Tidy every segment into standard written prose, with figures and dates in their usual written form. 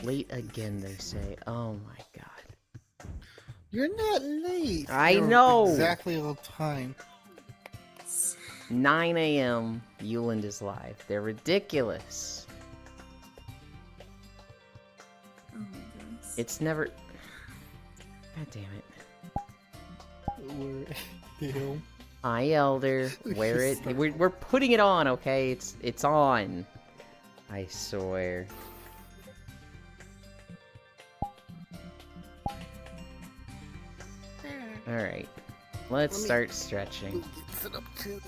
Late again, they say. Oh my god. You're not late. I You're know. exactly on time. 9 a.m. Euland is live. They're ridiculous. Oh my goodness. It's never... God damn it. Damn. Hi, Elder. Wear it. We're putting it on, okay? It's on. I swear. Alright. Let's start stretching. Sit up too.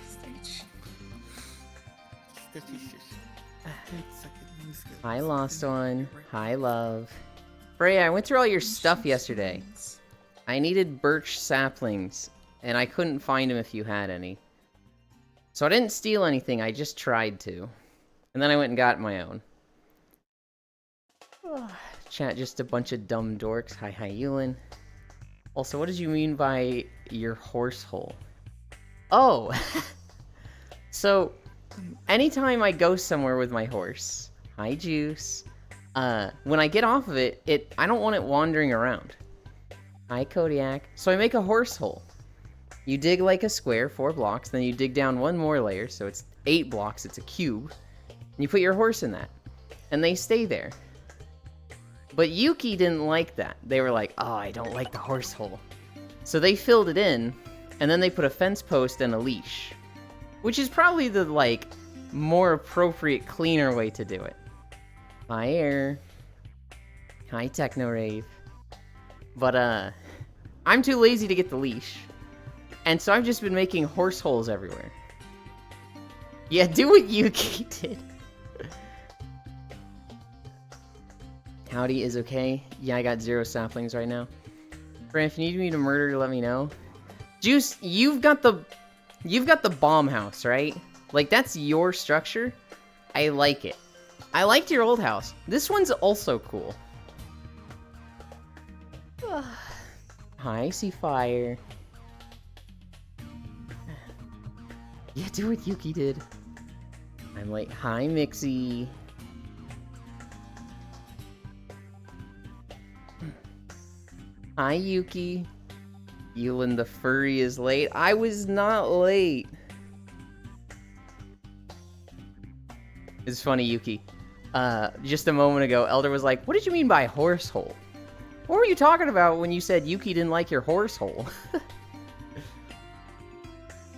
Stage. Hi, Lost One. Hi, Love. Freya, I went through all your stuff yesterday. I needed birch saplings, and I couldn't find them if you had any. So I didn't steal anything, I just tried to. And then I went and got my own. Chat, just a bunch of dumb dorks. Hi, Yulin. Also, what did you mean by your horse hole? Oh! So, anytime I go somewhere with my horse, hi, Juice, when I get off of it, I don't want it wandering around. Hi, Kodiak. So I make a horse hole. You dig like a square, 4 blocks, then you dig down 1 more layer, so it's 8 blocks, it's a cube. And you put your horse in that. And they stay there. But Yuki didn't like that. They were like, oh, I don't like the horse hole. So they filled it in, and then they put a fence post and a leash. Which is probably the, like, more appropriate, cleaner way to do it. Hi, Air. Hi, Techno Rave. But, I'm too lazy to get the leash. And so I've just been making horse holes everywhere. Yeah, do what Yuki did. Howdy is okay. Yeah, I got 0 saplings right now. Fran, if you need me to murder, let me know. Juice, you've got the bomb house, right? Like, that's your structure. I like it. I liked your old house. This one's also cool. Hi, I see fire. Yeah, do what Yuki did. I'm like, hi, Mixie. Hi, Yuki. Yulin the furry is late. I was not late. It's funny, Yuki. Just a moment ago, Elder was like, what did you mean by horse hole? What were you talking about when you said Yuki didn't like your horse hole?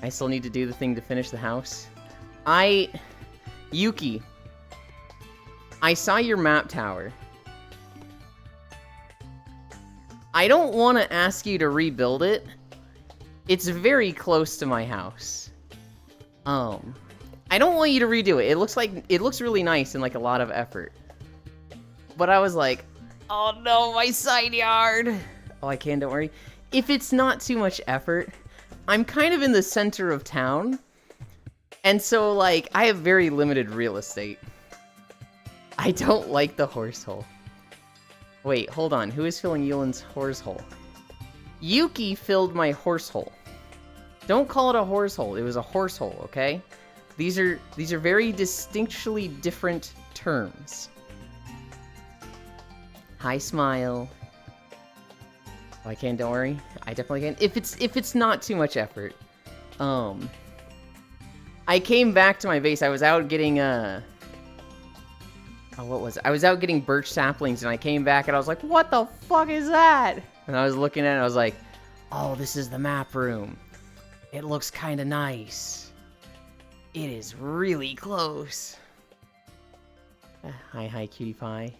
I still need to do the thing to finish the house. Yuki, I saw your map tower. I don't want to ask you to rebuild it. It's very close to my house. I don't want you to redo it. It looks really nice and like a lot of effort. But I was like, oh no, my side yard. Oh, I can, don't worry. If it's not too much effort, I'm kind of in the center of town. And so, like, I have very limited real estate. I don't like the horse hole. Wait, hold on. Who is filling Yulin's horse hole? Yuki filled my horse hole. Don't call it a horse hole. It was a horse hole, okay? These are very distinctly different terms. Hi, Smile. Oh, I can, don't worry. I definitely can. If it's not too much effort. I came back to my base. I was out getting I was out getting birch saplings, and I came back, and I was like, what the fuck is that? And I was looking at it, and I was like, oh, this is the map room. It looks kind of nice. It is really close. Hi, cutie pie.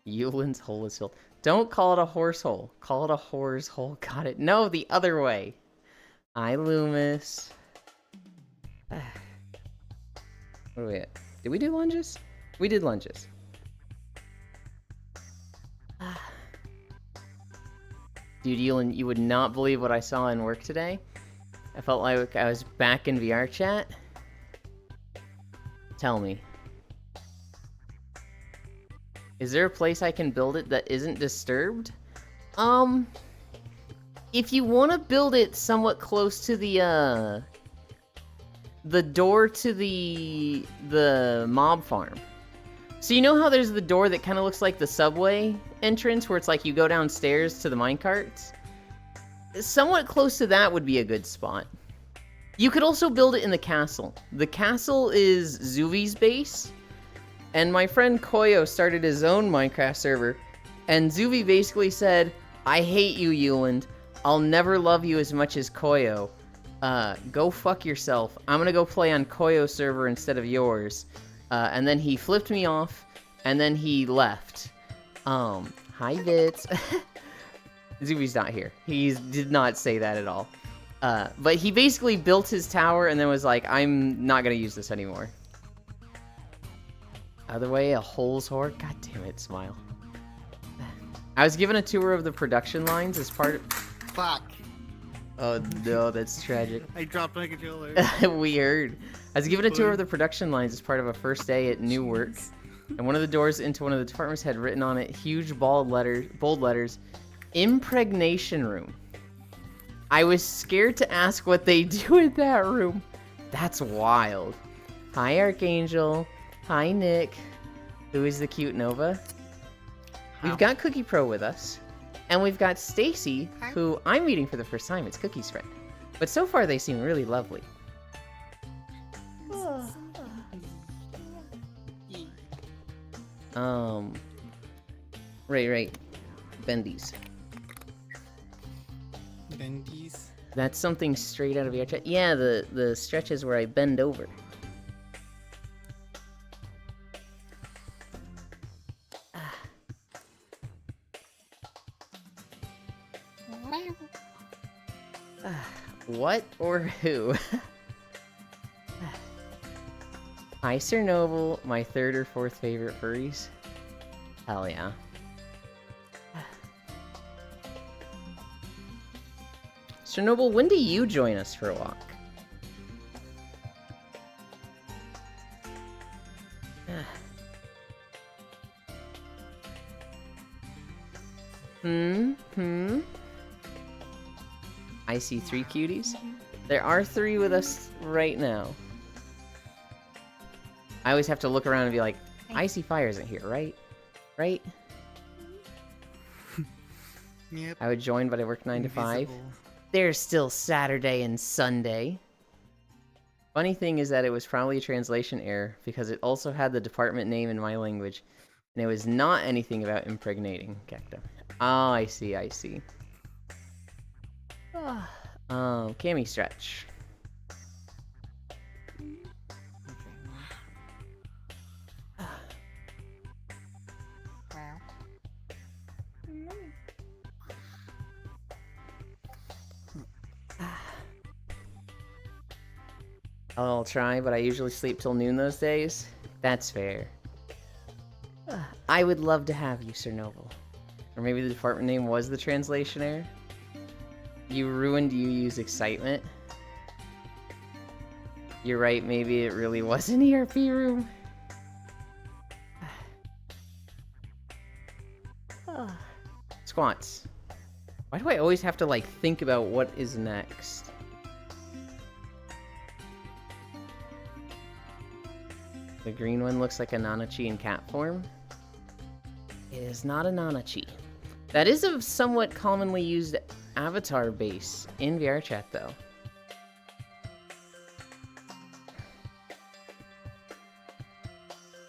Yulin's hole is filled. Don't call it a horse hole. Call it a whore's hole. Got it. No, the other way. Hi, Loomis. What are we at? Did we do lunges? We did lunges. Dude, Yulin, you would not believe what I saw in work today. I felt like I was back in VR chat. Tell me. Is there a place I can build it that isn't disturbed? If you want to build it somewhat close to the door to the mob farm, So you know how there's the door that kind of looks like the subway entrance, where it's like you go downstairs to the minecarts? Somewhat close to that would be a good spot. You could also build it in the castle. The castle is Zuvi's base, and my friend Koyo started his own Minecraft server, and Zuvi basically said, I hate you, Yuland. I'll never love you as much as Koyo. Go fuck yourself. I'm gonna go play on Koyo's server instead of yours. And then he flipped me off, and then he left. Hi, Bits. Zubi's not here. He did not say that at all. But he basically built his tower and then was like, I'm not gonna use this anymore. Other way, a holes whore? God damn it, Smile. I was given a tour of the production lines as part of... Fuck. Oh no, that's tragic. I dropped my controller. Weird. I was given a tour of the production lines as part of a first day at new work, and one of the doors into one of the departments had written on it huge bold letters, impregnation room. I was scared to ask what they do in that room. That's wild. Hi, Archangel. Hi, Nick. Who is the cute Nova? We've got Cookie Pro with us. And we've got Stacy, who I'm meeting for the first time. It's Cookie's friend. But so far, they seem really lovely. Right. Bendies. Bendies. That's something straight out of your chat. Yeah, the stretches where I bend over. What or who? Hi, Sir Noble, my third or fourth favorite furries. Hell yeah. Sir Noble, when do you join us for a walk? I see 3 cuties. There are 3 with us right now. I always have to look around and be like, Icy Fire isn't here, right? Right? Yep. I would join, but I work 9 to 5. Invisible. There's still Saturday and Sunday. Funny thing is that it was probably a translation error, because it also had the department name in my language, and it was not anything about impregnating. Cactum. Oh, I see. Cami stretch. I'll try, but I usually sleep till noon those days. That's fair. I would love to have you, Sir Noble. Or maybe the department name was the translation error? You ruined you use excitement. You're right, maybe it really was an ERP room. Squats. Why do I always have to, like, think about what is next? The green one looks like a Nanachi in cat form. It is not a Nanachi. That is a somewhat commonly used avatar base in VRChat, though.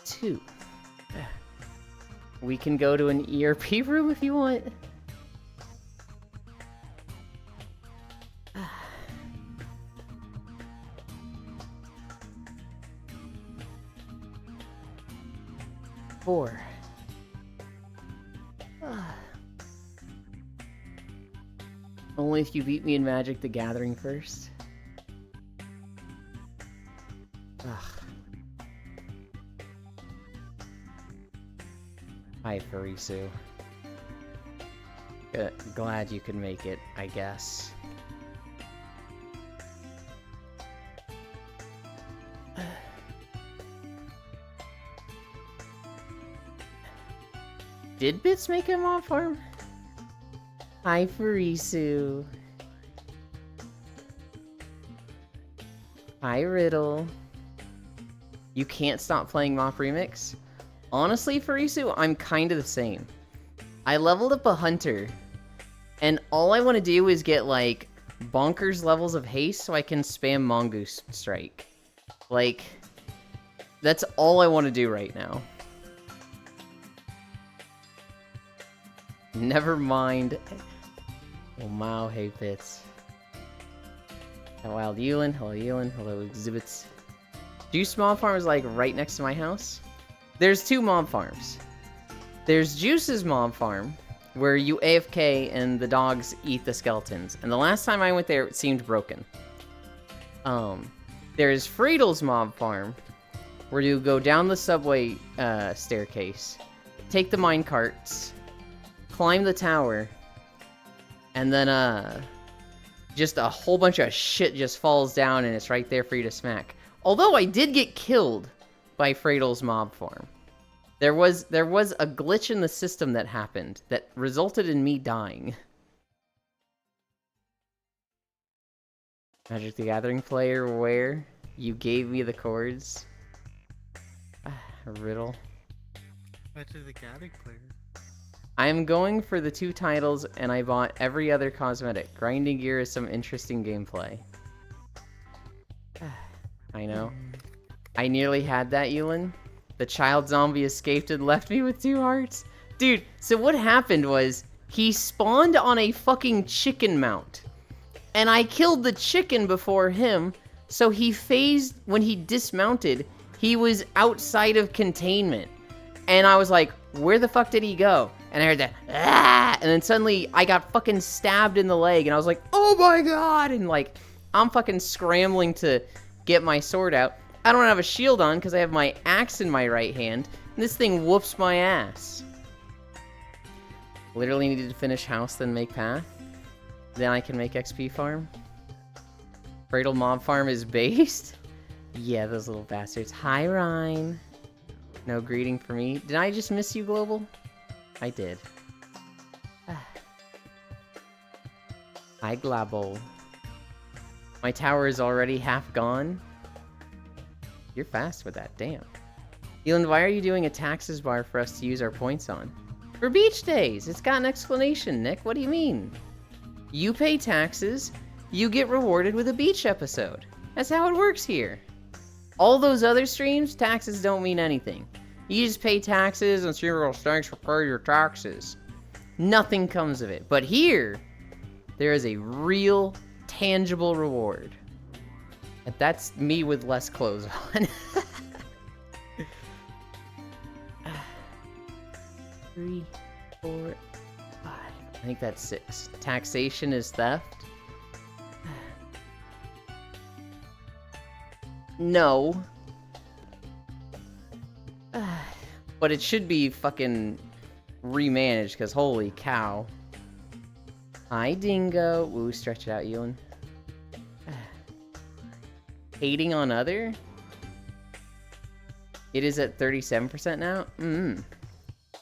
Two. We can go to an ERP room if you want. Four. Only if you beat me in Magic the Gathering first. Hi, Farisu. Glad you could make it, I guess. Did Bits make a mob farm? Hi, Farisu. Hi, Riddle. You can't stop playing Mop Remix? Honestly, Farisu, I'm kind of the same. I leveled up a hunter, and all I want to do is get, like, bonkers levels of haste so I can spam Mongoose Strike. Like, that's all I want to do right now. Never mind. Oh, Mao, hey, Fitz. Wild Yulin, hello Yulin, hello Exhibits. Juice Mob Farm is, like, right next to my house. There's 2 mob farms. There's Juice's mob farm, where you AFK and the dogs eat the skeletons. And the last time I went there, it seemed broken. There's Friedel's mob farm, where you go down the subway staircase, take the minecarts, climb the tower, and then just a whole bunch of shit just falls down and it's right there for you to smack. Although I did get killed by Friedel's mob farm. There was a glitch in the system that happened that resulted in me dying. Magic the Gathering player, where? You gave me the chords. Riddle. Magic the Gathering player. I'm going for the 2 titles, and I bought every other cosmetic. Grinding Gear is some interesting gameplay. I know. I nearly had that, Yulin. The child zombie escaped and left me with 2 hearts. Dude, so what happened was, he spawned on a fucking chicken mount. And I killed the chicken before him, so he phased, when he dismounted, he was outside of containment. And I was like, where the fuck did he go? And I heard that, ah! And then suddenly, I got fucking stabbed in the leg, and I was like, oh my god! And like, I'm fucking scrambling to get my sword out. I don't have a shield on, because I have my axe in my right hand, and this thing whoops my ass. Literally needed to finish house, then make path. Then I can make XP farm. Cradle mob farm is based? Yeah, those little bastards. Hi, Ryan. No greeting for me. Did I just miss you, Global? I did. Hi, Global. My tower is already half gone. You're fast with that, damn. Elon, why are you doing a taxes bar for us to use our points on? For beach days! It's got an explanation, Nick. What do you mean? You pay taxes, you get rewarded with a beach episode. That's how it works here. All those other streams, taxes don't mean anything. You just pay taxes and Serial thanks for paying your taxes. Nothing comes of it. But here, there is a real, tangible reward. And that's me with less clothes on. 3, 4, 5. I think that's 6. Taxation is theft. No. But it should be fucking remanaged, because holy cow. Hi, Dingo. Ooh, stretch it out, Ewan. Hating on other? It is at 37% now?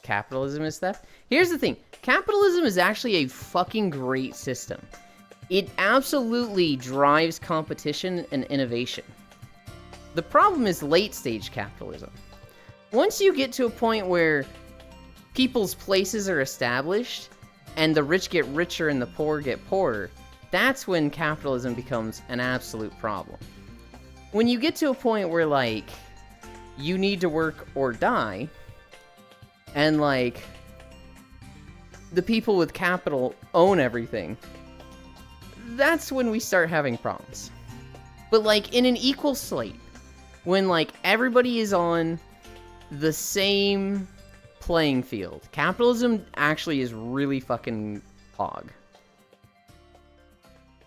Capitalism is theft? Here's the thing. Capitalism is actually a fucking great system. It absolutely drives competition and innovation. The problem is late-stage capitalism. Once you get to a point where people's places are established, and the rich get richer and the poor get poorer, that's when capitalism becomes an absolute problem. When you get to a point where, like, you need to work or die, and, like, the people with capital own everything, that's when we start having problems. But, like, in an equal slate, when, like, everybody is on the same playing field, capitalism actually is really fucking hog.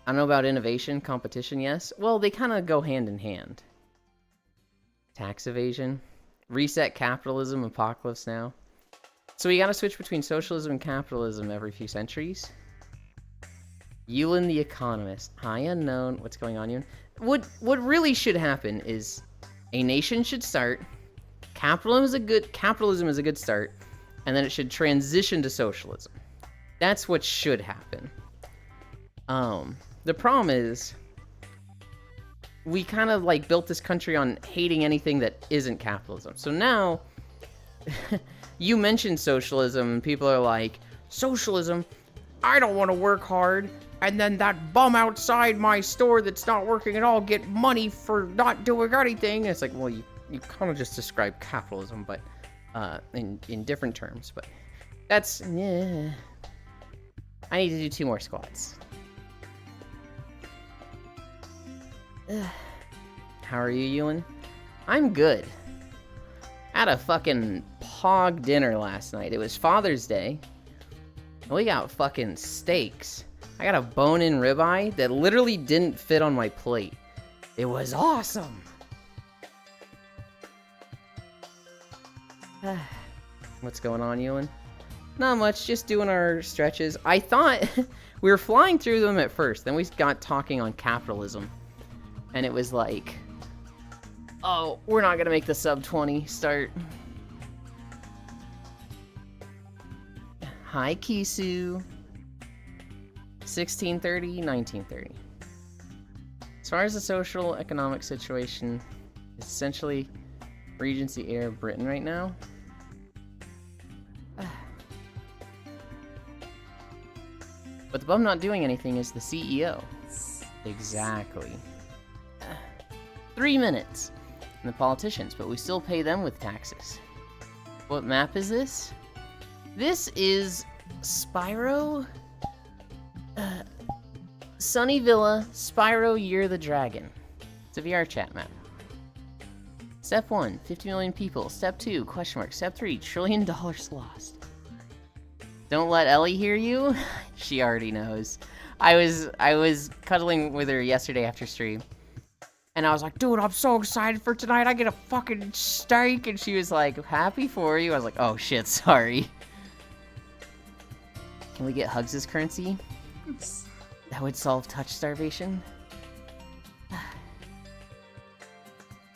I don't know about innovation, competition, yes. Well, they kind of go hand in hand. Tax evasion. Reset capitalism, apocalypse now. So we gotta switch between socialism and capitalism every few centuries. Yulin the Economist. Hi, unknown. What's going on, Yulin? What really should happen is a nation should start. Capitalism is a good start, and then it should transition to socialism. That's what should happen. The problem is, we kind of like built this country on hating anything that isn't capitalism. So now, you mentioned socialism, and people are like, socialism? I don't want to work hard, and then that bum outside my store that's not working at all get money for not doing anything. It's like, well, you kind of just described capitalism, but in different terms. But that's, yeah. I need to do 2 more squats. How are you, Ewan? I'm good. I had a fucking pog dinner last night. It was Father's Day. And we got fucking steaks. I got a bone-in ribeye that literally didn't fit on my plate. It was awesome. What's going on, Ewan? Not much, just doing our stretches. I thought we were flying through them at first, then we got talking on capitalism. And it was like, oh, we're not gonna make the sub 20 start. Hi, Kisu. 1630, 1930. As far as the social economic situation, it's essentially Regency era Britain right now. But the bum not doing anything is the CEO. Exactly. 3 minutes. And the politicians, but we still pay them with taxes. What map is this? This is Spyro? Sunny Villa, Spyro Year the Dragon. It's a VR chat map. Step 1, 50 million people. Step 2, question mark. Step 3, $1 trillion lost. Don't let Ellie hear you. She already knows. I was cuddling with her yesterday after stream. And I was like, dude, I'm so excited for tonight. I get a fucking steak. And she was like, happy for you. I was like, oh shit, sorry. Can we get Hugs' currency? Oops. That would solve touch starvation.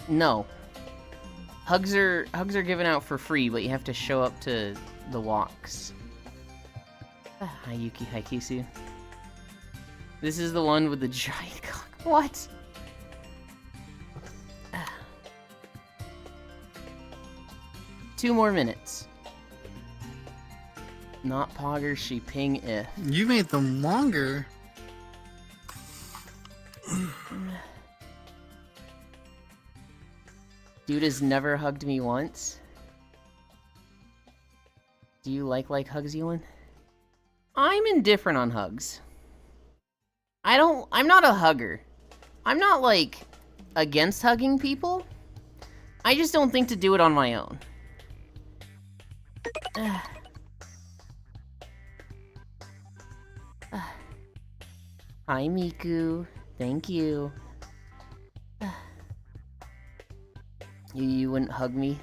No. Hugs are given out for free, but you have to show up to the walks. Hi Yuki, hi Kisu. This is the one with the giant cock. What? 2 more minutes. Not Pogger, she ping if. You made them longer. Dude has never hugged me once. Do you like hugs, Ewan? I'm indifferent on hugs. I'm not a hugger. I'm not, like, against hugging people. I just don't think to do it on my own. Hi, Miku. Thank you. You wouldn't hug me?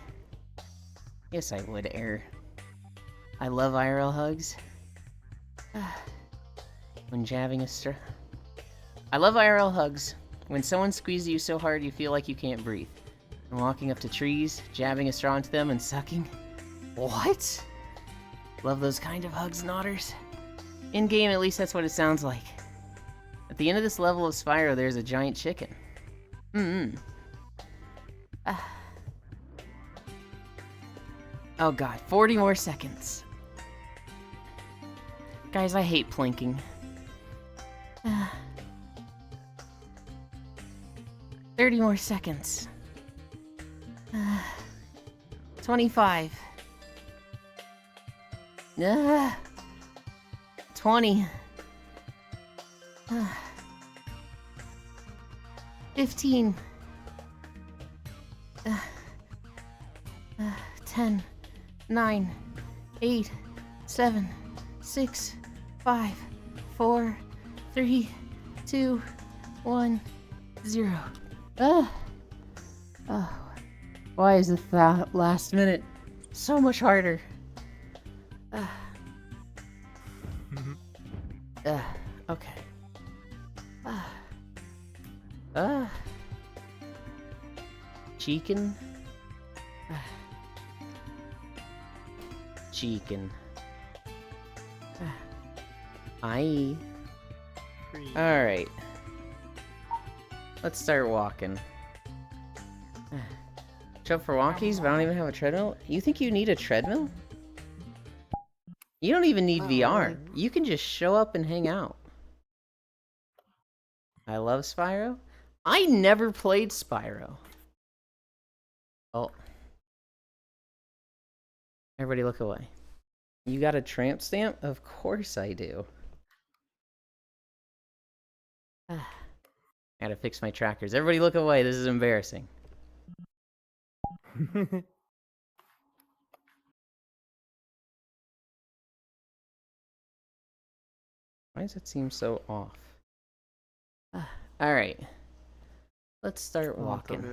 Yes, I would, Air. I love IRL hugs. When jabbing a straw. I love IRL hugs. When someone squeezes you so hard you feel like you can't breathe. And walking up to trees, jabbing a straw into them and sucking. What? Love those kind of hugs, Nodders. In-game, at least that's what it sounds like. At the end of this level of Spyro, there's a giant chicken. Oh god, 40 more seconds. Guys, I hate plinking. 30 more seconds. 25. 20. 15. 10. 9. 8. 7. 6. 5. 4. 3. 2. 1. 0. Oh. Why is the last minute so much harder? Okay. Chicken. Chicken. Aye. Alright. Let's start walking. Show up for walkies, but I don't even have a treadmill? You think you need a treadmill? You don't even need VR. You can just show up and hang out. I love Spyro. I never played Spyro. Oh. Everybody look away. You got a tramp stamp? Of course I do. I gotta fix my trackers. Everybody look away. This is embarrassing. Why does it seem so off? Alright. Let's start walking.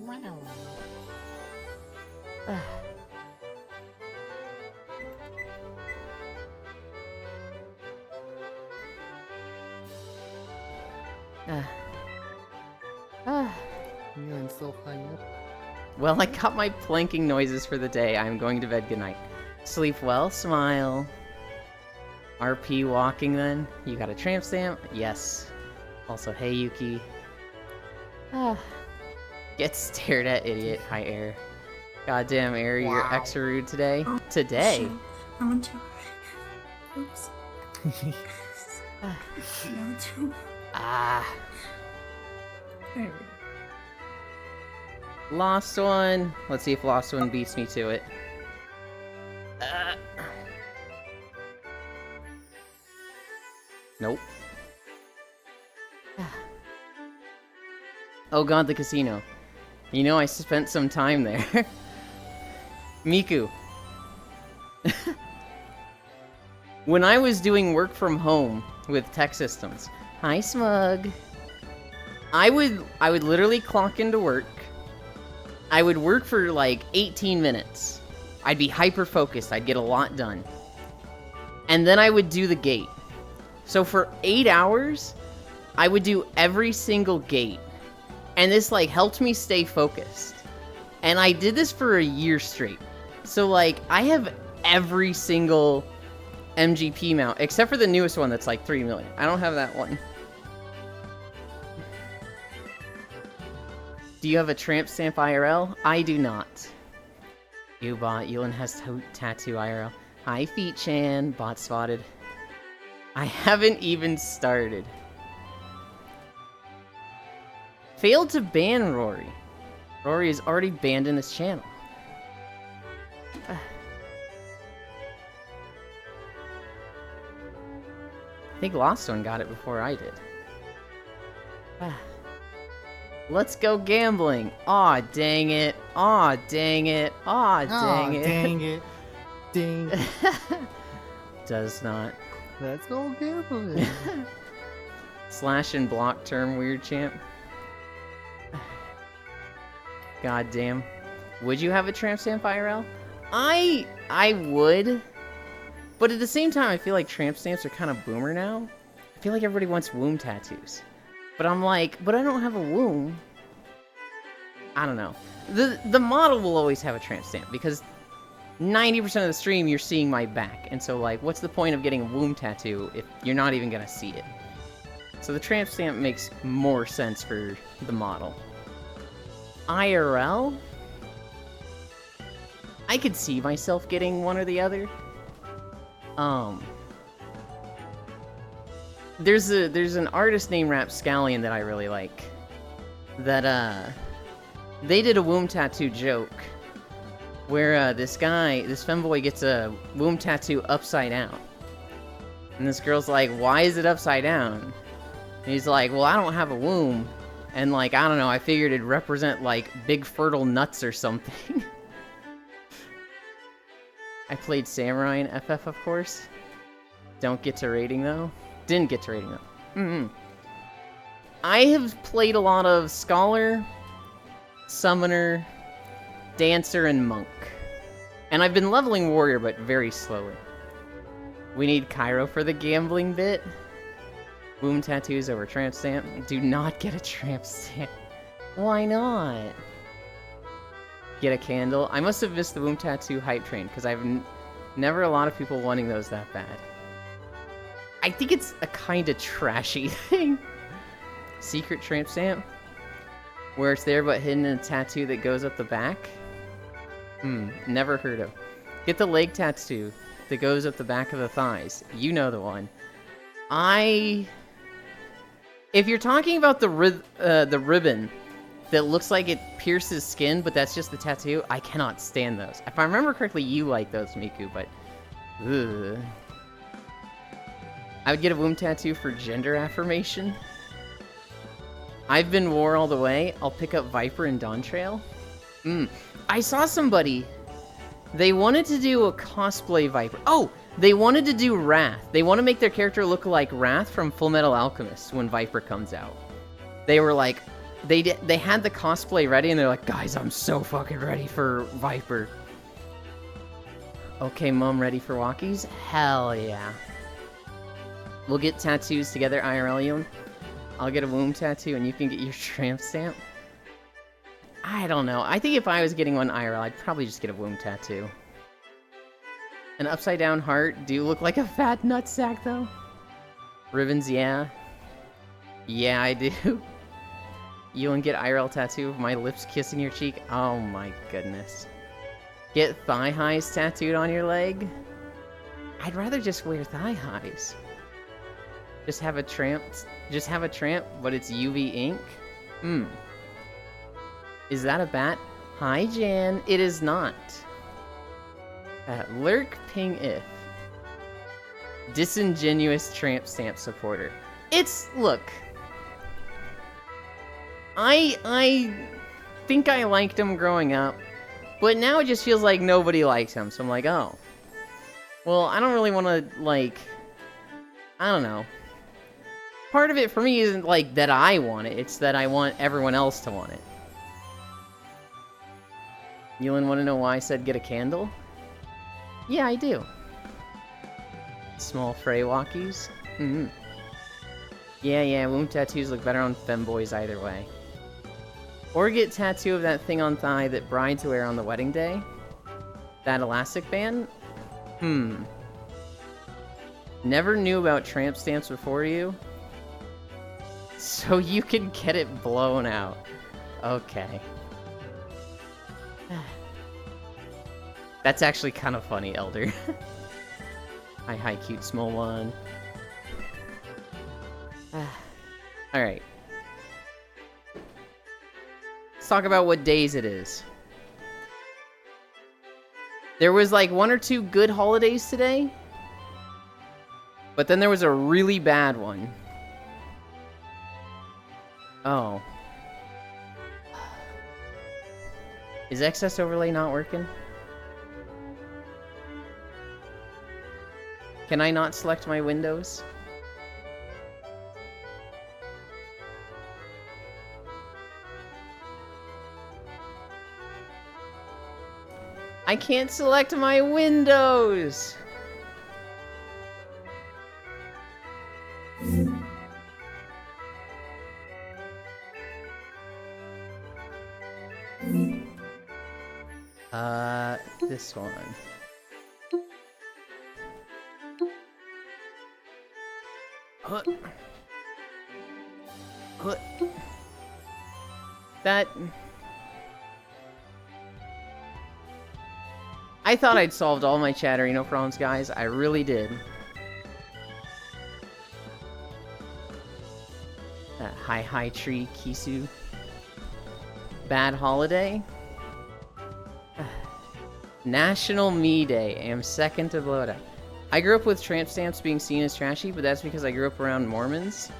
Wow. I'm getting so high up. Well, I got my planking noises for the day. I'm going to bed. Good night. Sleep well, smile. RP walking then. You got a tramp stamp? Yes. Also, hey Yuki. Get stared at, idiot. Hi, Air. Goddamn, Air, you're extra rude today. Oh, Today? shit. I want to. Oops. I want to. Ah. There we go. Lost one. Let's see if Lost one beats me to it. Nope. Oh god, the casino. You know, I spent some time there. Miku. When I was doing work from home with Tech Systems. Hi, Smug. I would literally clock into work. I would work for like 18 minutes. I'd be hyper focused. I'd get a lot done. And then I would do the gate. So for 8 hours, I would do every single gate. And this like helped me stay focused. And I did this for a year straight. So like I have every single MGP mount except for the newest one that's like 3 million. I don't have that one. Do you have a tramp stamp IRL? I do not. You bot. Yulin has tattoo IRL. Hi, Feet-chan. Bot spotted. I haven't even started. Failed to ban Rory. Rory is already banned in this channel. I think Lost One got it before I did. Let's go gambling. Aw, dang it. Aw, dang it. Aw, dang it. Dang it. Dang it. Does not. Let's go gambling. Slash and block term weird champ. God damn. Would you have a tramp stamp IRL? I would. But at the same time, I feel like tramp stamps are kind of boomer now. I feel like everybody wants womb tattoos. But I'm like, but I don't have a womb. I don't know. The model will always have a tramp stamp because 90% of the stream you're seeing my back. And so like, what's the point of getting a womb tattoo if you're not even gonna see it? So the tramp stamp makes more sense for the model. IRL? I could see myself getting one or the other. There's an artist named Rapscallion that I really like. That they did a womb tattoo joke where this femboy gets a womb tattoo upside down. And this girl's like, why is it upside down? And he's like, well, I don't have a womb. And like, I don't know, I figured it'd represent like big fertile nuts or something. I played Samurai in FF, of course. Don't get to rating though. Didn't get to rating though. I have played a lot of Scholar, Summoner, Dancer, and Monk. And I've been leveling Warrior, but very slowly. We need Cairo for the gambling bit. Womb tattoos over tramp stamp. Do not get a tramp stamp. Why not? Get a candle. I must have missed the womb tattoo hype train, because I've never a lot of people wanting those that bad. I think it's a kind of trashy thing. Secret tramp stamp? Where it's there but hidden in a tattoo that goes up the back? Never heard of. Get the leg tattoo that goes up the back of the thighs. You know the one. If you're talking about the ribbon that looks like it pierces skin, but that's just the tattoo, I cannot stand those. If I remember correctly, you like those, Miku, but... Ugh. I would get a womb tattoo for gender affirmation. I've been war all the way. I'll pick up Viper and Dawntrail. I saw somebody. They wanted to do a cosplay Viper. Oh, they wanted to do Wrath. They want to make their character look like Wrath from Full Metal Alchemist when Viper comes out. They were like, they had the cosplay ready, and they're like, guys, I'm so fucking ready for Viper. Okay, Mom, ready for walkies? Hell yeah. We'll get tattoos together, IRL, Ewan. I'll get a womb tattoo, and you can get your tramp stamp. I don't know. I think if I was getting one IRL, I'd probably just get a womb tattoo. An upside down heart. Do you look like a fat nutsack, though? Ribbons, yeah. Yeah, I do. You want to get IRL tattoo of my lips kissing your cheek? Oh my goodness. Get thigh highs tattooed on your leg? I'd rather just wear thigh highs. Just have a tramp, but it's UV ink? Is that a bat? Hi, Jan. It is not. Lurk ping if. Disingenuous tramp stamp supporter. Look. I think I liked him growing up, but now it just feels like nobody likes him, so I'm like, oh. Well, I don't really want to, like, I don't know. Part of it for me isn't, like, that I want it, it's that I want everyone else to want it. Yulin, want to know why I said get a candle? Yeah, I do. Small fray walkies? Yeah, womb tattoos look better on femboys either way. Or get tattoo of that thing on thigh that brides wear on the wedding day. That elastic band? Never knew about tramp stamps before you. So you can get it blown out. Okay. That's actually kind of funny, Elder. Hi, cute small one. Alright. Let's talk about what days it is. There was like 1 or 2 good holidays today. But then there was a really bad one. Oh. Is excess overlay not working? Can I not select my windows? I can't select my windows! This one. That... I thought I'd solved all my Chatterino problems, guys. I really did. Hi Tree Kisu. Bad holiday? National Me Day. I am second to Bloda. I grew up with tramp stamps being seen as trashy, but that's because I grew up around Mormons.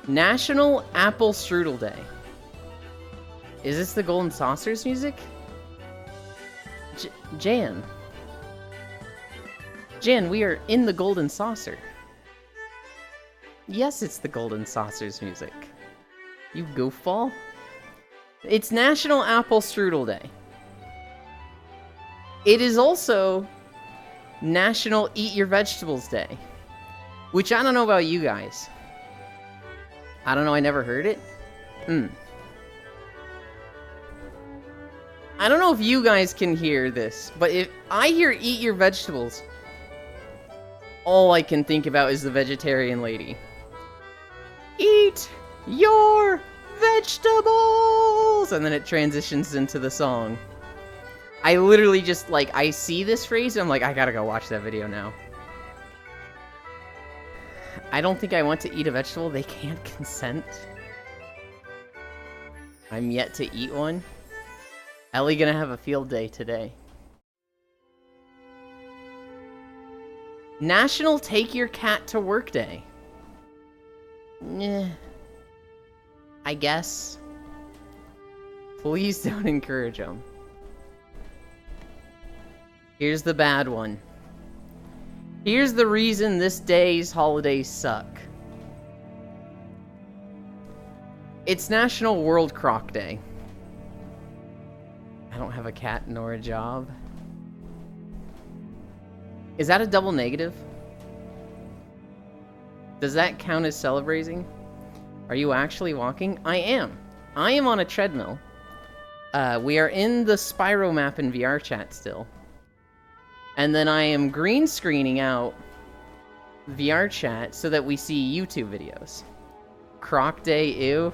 National Apple Strudel Day. Is this the Golden Saucers music? Jan, we are in the Golden Saucer. Yes, it's the Golden Saucers music. You goofball. It's National Apple Strudel Day. It is also National Eat Your Vegetables Day. Which I don't know about you guys. I don't know, I never heard it. I don't know if you guys can hear this, but if I hear eat your vegetables, all I can think about is the vegetarian lady. Eat your vegetables, and then it transitions into the song. I literally just, like, I see this phrase, and I'm like, I gotta go watch that video now. I don't think I want to eat a vegetable. They can't consent. I'm yet to eat one. Ellie gonna have a field day today. National Take Your Cat to Work Day. I guess. Please don't encourage them. Here's the bad one. Here's the reason this day's holidays suck. It's National World Croc Day. I don't have a cat nor a job. Is that a double negative? Does that count as celebrating? Are you actually walking? I am. I am on a treadmill. We are in the Spyro map in VR chat still. And then I am green screening out VR chat so that we see YouTube videos. Croc Day, ew.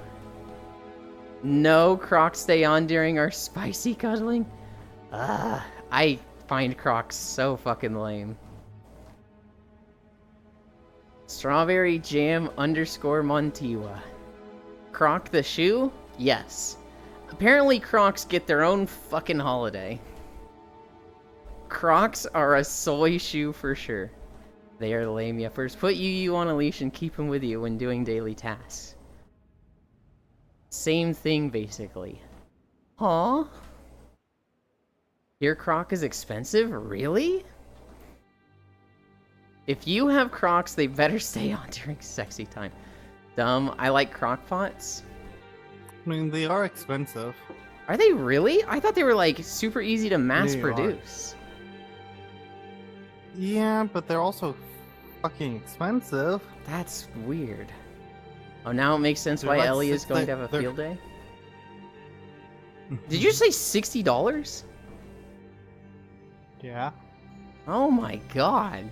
No Crocs stay on during our spicy cuddling. I find Crocs so fucking lame. Strawberry Jam _ Montiwa. Croc the shoe? Yes. Apparently Crocs get their own fucking holiday. Crocs are a soy shoe for sure. They are lame yuppers. Put Yu on a leash and keep him with you when doing daily tasks. Same thing, basically. Huh? Your Croc is expensive? Really? If you have Crocs, they better stay on during sexy time. Dumb. I like Crock Pots. I mean, they are expensive. Are they really? I thought they were, like, super easy to mass They produce. Yeah, but they're also fucking expensive. That's weird. Oh, now it makes sense They're why like Ellie is going to have a they're- field day? Did you say $60? Yeah. Oh my god.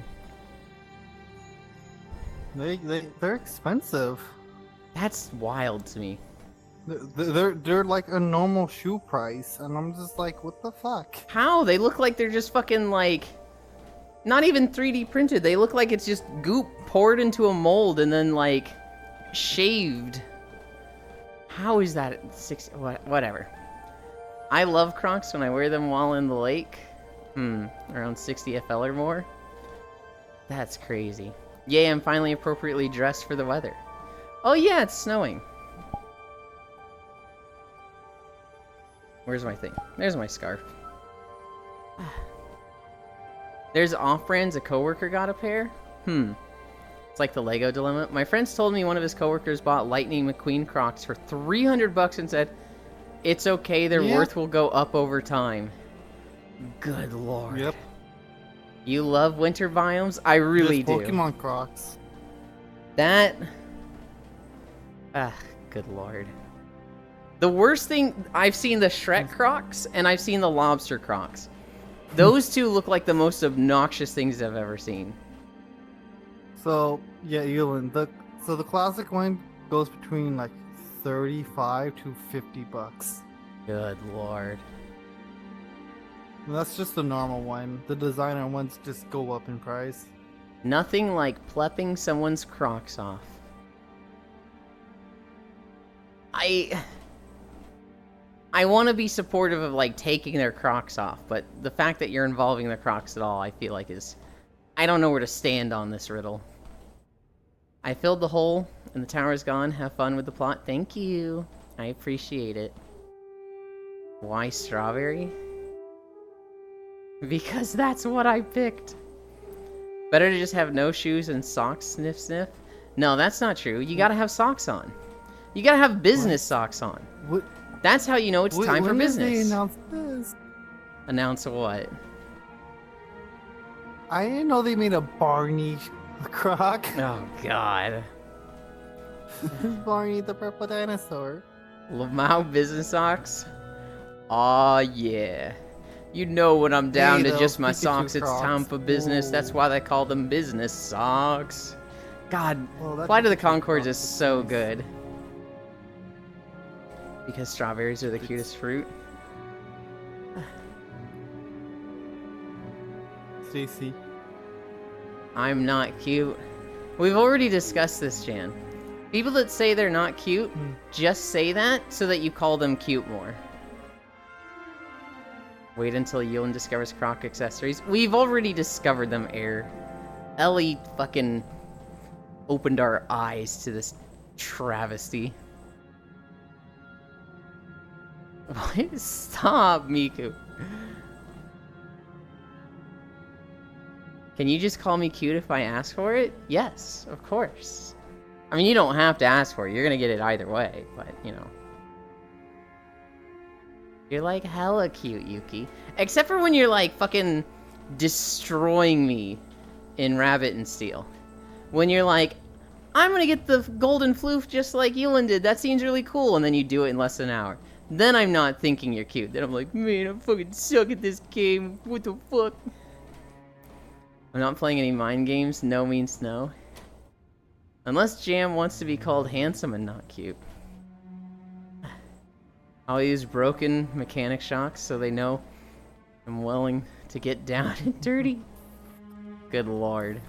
They're expensive. That's wild to me. They're like a normal shoe price, and I'm just like, what the fuck? How? They look like they're just fucking like... Not even 3D printed. They look like it's just goop poured into a mold and then like shaved. How is that at 60? Whatever. I love Crocs when I wear them while in the lake. Around 60 FL or more. That's crazy. Yay, I'm finally appropriately dressed for the weather. Oh yeah, it's snowing. Where's my thing? There's my scarf. There's off-brands a coworker got a pair? It's like the Lego dilemma. My friends told me one of his coworkers bought Lightning McQueen Crocs for $300 and said, it's okay, their worth will go up over time. Good lord. Yep. You love winter biomes? I really do. Pokemon Crocs. That... good lord. The worst thing... I've seen the Shrek Crocs, and I've seen the Lobster Crocs. Those two look like the most obnoxious things I've ever seen. So, yeah, Ewan, the classic one goes between like 35 to $50. Good lord. And that's just the normal one. The designer ones just go up in price. Nothing like plepping someone's Crocs off. I want to be supportive of, like, taking their Crocs off, but the fact that you're involving the Crocs at all, I feel like is... I don't know where to stand on this riddle. I filled the hole, and the tower's gone. Have fun with the plot. Thank you. I appreciate it. Why strawberry? Because that's what I picked. Better to just have no shoes and socks, sniff sniff? No, that's not true. You gotta have socks on. You gotta have business socks on. What? That's how you know it's time for When did they business. announce this? Announce what? I didn't know they made a Barney Croc. Oh god. Barney the purple dinosaur. Lamau business socks? Aw yeah. You know when I'm down Hey, to those just my Pikachu socks, it's Crocs. time for business. That's Ooh. why they call them business socks. God, Well, that Flight of the Pikachu Conchords Crocs is so nice. good. Because strawberries are the cutest fruit. Stacy. I'm not cute. We've already discussed this, Jan. People that say they're not cute, just say that so that you call them cute more. Wait until Yulin discovers Croc accessories. We've already discovered them, Air. Ellie fucking opened our eyes to this travesty. What? Stop, Miku. Can you just call me cute if I ask for it? Yes, of course. I mean, you don't have to ask for it. You're gonna get it either way, but, you know. You're like hella cute, Yuki. Except for when you're like fucking destroying me in Rabbit and Steel. When you're like, I'm gonna get the golden floof just like Yulin did. That seems really cool. And then you do it in less than an hour. Then I'm not thinking you're cute. Then I'm like, man, I'm fucking suck at this game. What the fuck? I'm not playing any mind games. No means no. Unless Jam wants to be called handsome and not cute. I'll use broken mechanic shocks so they know I'm willing to get down and dirty. Good lord.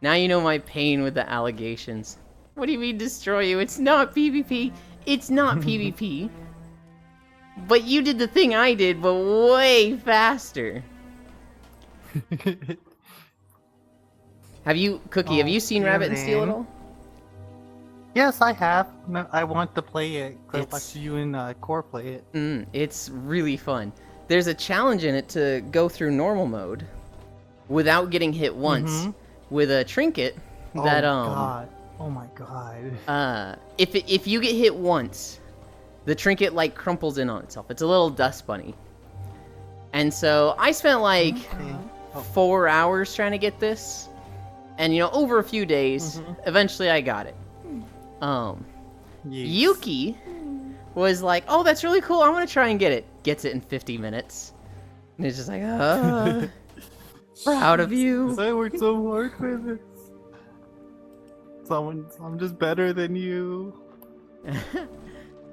Now you know my pain with the allegations. What do you mean destroy you? It's not PvP. It's not PvP. But you did the thing I did, but way faster. Have you, Cookie, have you seen Rabbit and Steel at all? Yes, I have. No, I want to play it. I It's- watched you and Core play it. It's really fun. There's a challenge in it to go through normal mode without getting hit once with a trinket that God. Oh my god. if you get hit once, the trinket like crumples in on itself. It's a little dust bunny. And so I spent like Okay. 4 hours trying to get this. And you know, over a few days, eventually I got it. Yes. Yuki was like, "Oh, that's really cool. I'm gonna try and get it." Gets it in 50 minutes, and it's just like, proud of you. I worked so hard for this. I'm just better than you.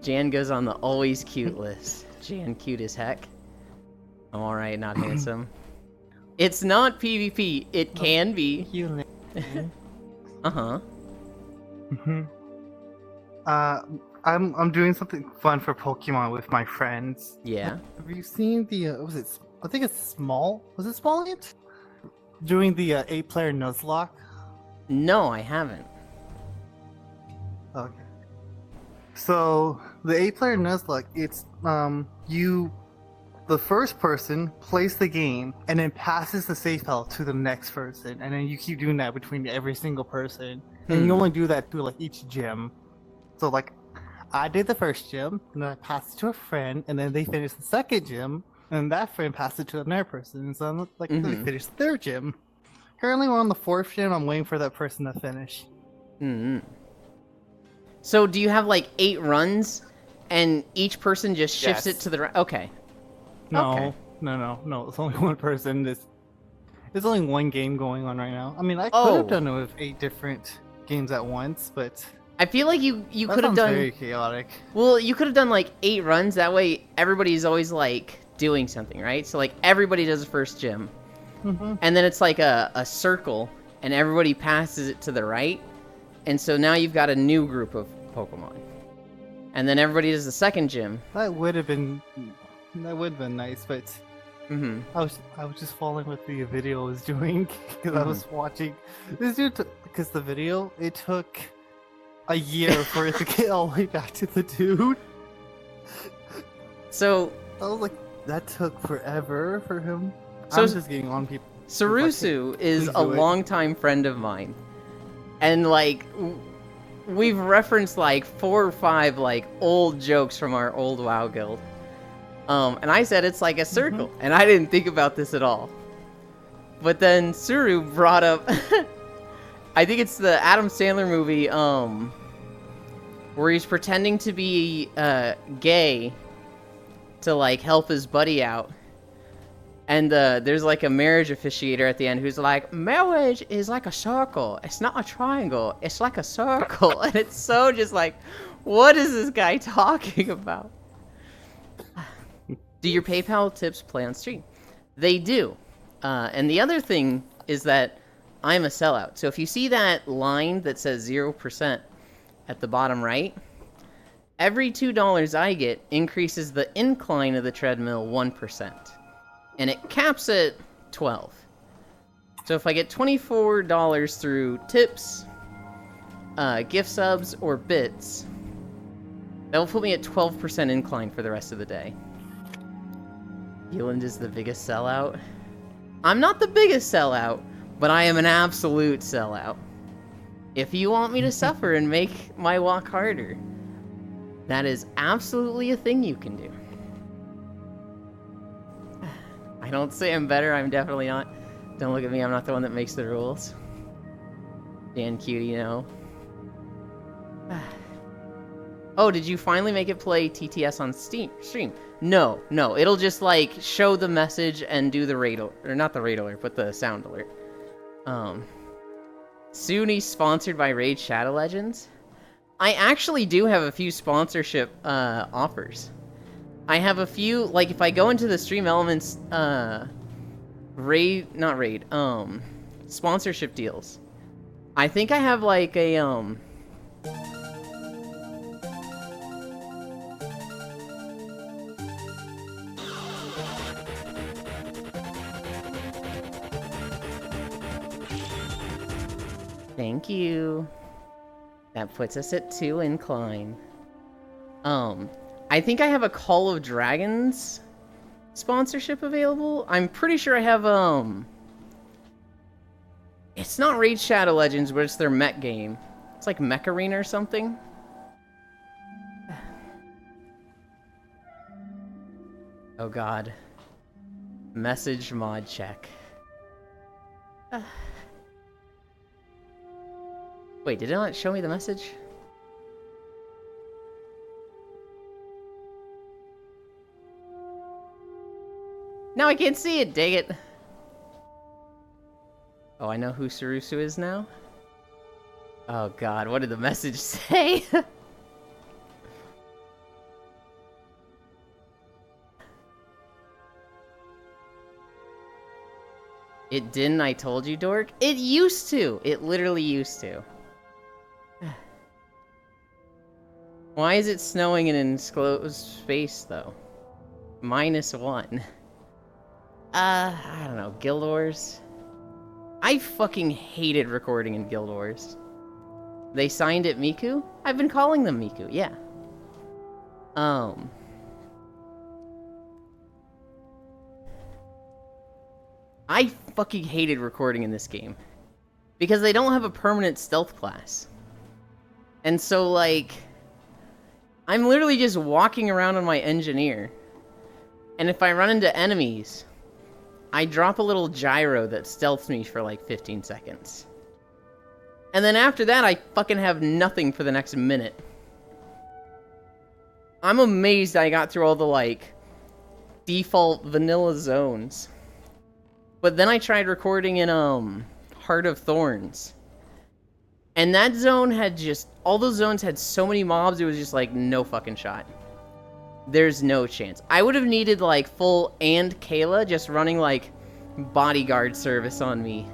Jan goes on the always cute list. Jan cute as heck. I'm alright, not handsome. It's not PvP. It can be. You. Uh-huh. I'm doing something fun for Pokemon with my friends. Yeah. Have you seen the was it? I think it's Small. Was it Small Ant? Doing the 8-player Nuzlocke. No, I haven't. Okay. So the 8-player Nuzlocke, it's the first person plays the game and then passes the save file to the next person, and then you keep doing that between every single person, and you only do that through like each gym. So like, I did the first gym, and then I passed it to a friend, and then they finished the second gym, and that friend passed it to another person, and so I'm like, they finished the third gym. Currently, we're on the fourth gym. I'm waiting for that person to finish. So do you have like 8 runs, and each person just shifts Yes. it to the right? Okay. No, Okay. no. It's only one person. There's only one game going on right now. I mean, I could Oh. have done it with 8 different games at once, but I feel like you that could have sounds done. very chaotic. Well, you could have done like 8 runs. That way, everybody's always like doing something, right? So like everybody does the first gym, and then it's like a circle, and everybody passes it to the right, and so now you've got a new group of Pokemon, and then everybody does the second gym. That would have been nice, but Mm-hmm. I was just following what the video was doing because I was watching this dude. Because the video, it took a year for it to get all the way back to the dude. So I was like, that took forever for him. So- I'm just getting on people. Sarusu is please a do it. longtime friend of mine, and like we've referenced like 4 or 5 like old jokes from our old WoW guild. And I said it's like a circle, and I didn't think about this at all. But then Suru brought up, I think it's the Adam Sandler movie, where he's pretending to be gay to like help his buddy out. And there's like a marriage officiator at the end who's like, marriage is like a circle. It's not a triangle. It's like a circle. And it's so just like, What is this guy talking about? Do your PayPal tips play on stream? They do. And the other thing is that I'm a sellout. So if you see that line that says 0% at the bottom right, every $2 I get increases the incline of the treadmill 1%. And it caps at 12. So if I get $24 through tips, gift subs, or bits, that will put me at 12% incline for the rest of the day. Eland is the biggest sellout. I'm not the biggest sellout, but I am an absolute sellout. If you want me to suffer and make my walk harder, that is absolutely a thing you can do. I don't say I'm better, I'm definitely not. Don't look at me, I'm not the one that makes the rules. Dan Cutie, no. Oh, did you finally make it play TTS on stream? No, it'll just, like, show the message and do the raid alert. Or not the raid alert, but the sound alert. Soon he's sponsored by Raid Shadow Legends. I actually do have a few sponsorship, offers. I have a few, like, if I go into the Stream Elements, sponsorship deals. I think I have, like, a, Thank you. That puts us at 2 incline. I think I have a Call of Dragons sponsorship available. I'm pretty sure I have, it's not Raid Shadow Legends, but it's their mech game. It's like Mech Arena or something. Oh god. Message mod check. Wait, did it not show me the message? Now I can't see it, dang it. Oh, I know who Sarusu is now? Oh god, what did the message say? It didn't, I told you, dork? It used to! It literally used to. Why is it snowing in an enclosed space, though? -1. I don't know, Guild Wars? I fucking hated recording in Guild Wars. They signed it Miku? I've been calling them Miku, yeah. I fucking hated recording in this game. Because they don't have a permanent stealth class. And so, like, I'm literally just walking around on my engineer. And if I run into enemies, I drop a little gyro that stealths me for like 15 seconds. And then after that, I fucking have nothing for the next minute. I'm amazed I got through all the, like, default vanilla zones. But then I tried recording in, Heart of Thorns. And that zone had just... all those zones had so many mobs, it was just like, no fucking shot. There's no chance. I would have needed, like, full and Kayla just running, like, bodyguard service on me.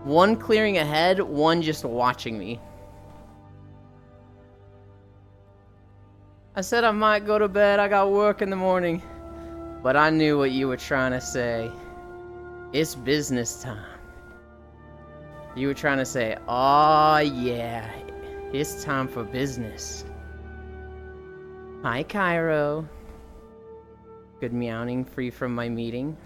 One clearing ahead, one just watching me. I said I might go to bed, I got work in the morning. But I knew what you were trying to say. It's business time. You were trying to say, "Aw, yeah, it's time for business." Hi, Cairo. Good meowing, free from my meeting.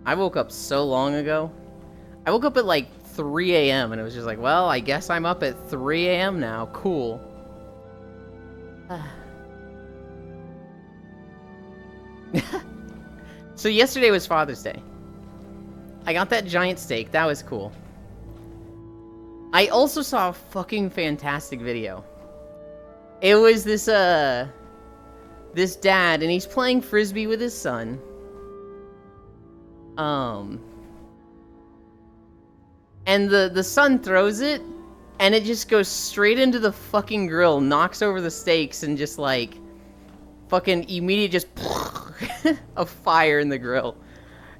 I woke up so long ago. I woke up at like 3 a.m. and it was just like, well, I guess I'm up at 3 a.m. now. Cool. So yesterday was Father's Day. I got that giant steak. That was cool. I also saw a fucking fantastic video. It was this, this dad, and he's playing frisbee with his son. And the son throws it, and it just goes straight into the fucking grill, knocks over the steaks, and just like fucking immediate just a fire in the grill.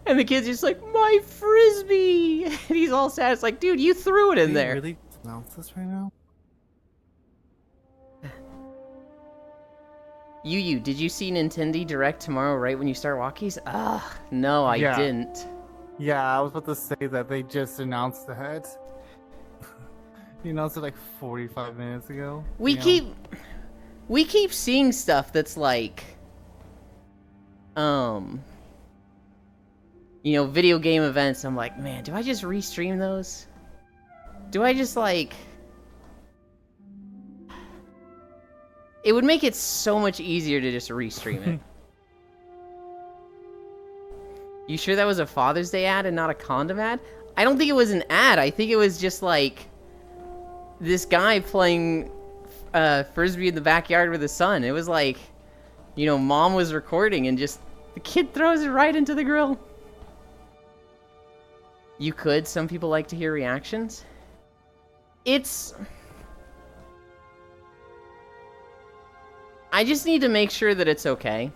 And the kid's just like, my frisbee! And he's all sad. It's like, dude, you threw it in there. Really announce this right now? Yu, did you see Nintendo Direct tomorrow right when you start walkies? Ugh, no, I Yeah. didn't. Yeah, I was about to say that they just announced that. You announced it like 45 minutes ago. We keep seeing stuff that's like, video game events. I'm like, man, do I just restream those? Do I just like... It would make it so much easier to just restream it. You sure that was a Father's Day ad and not a condom ad? I don't think it was an ad. I think it was just like this guy playing frisbee in the backyard with his son. It was like, mom was recording and just the kid throws it right into the grill. You could. Some people like to hear reactions. I just need to make sure that it's okay.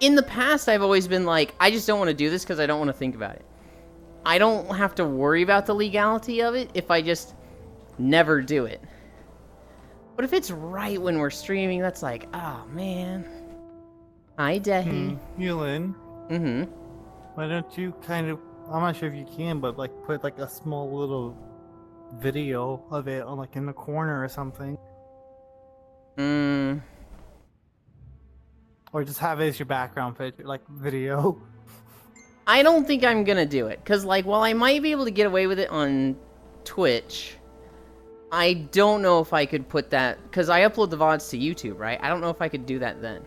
In the past, I've always been like, I just don't want to do this because I don't want to think about it. I don't have to worry about the legality of it if I just never do it. But if it's right when we're streaming, that's like, oh man. Hi, Dehi. Yulin, Mm-hmm. why don't you kind of, I'm not sure if you can, but like put like a small little video of it on like in the corner or something. Or just have it as your background picture, like video. I don't think I'm gonna do it. Because, like, while I might be able to get away with it on Twitch, I don't know if I could put that... Because I upload the VODs to YouTube, right? I don't know if I could do that then.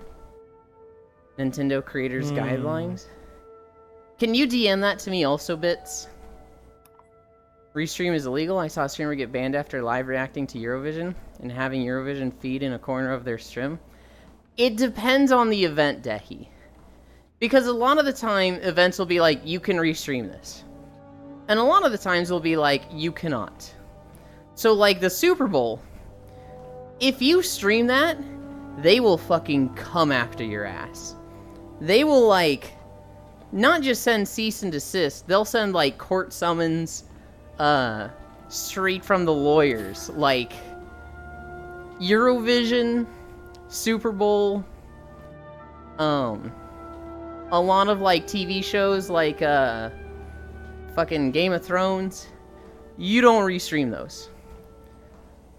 Nintendo Creators Guidelines. Can you DM that to me also, Bits? Restream is illegal. I saw a streamer get banned after live reacting to Eurovision and having Eurovision feed in a corner of their stream. It depends on the event, Dehi. Because a lot of the time, events will be like, you can restream this. And a lot of the times will be like, you cannot. So, like, the Super Bowl, if you stream that, they will fucking come after your ass. They will, like, not just send cease and desist, they'll send, like, court summons, straight from the lawyers. Like, Eurovision... Super Bowl, a lot of, like, TV shows, like, fucking Game of Thrones, you don't restream those.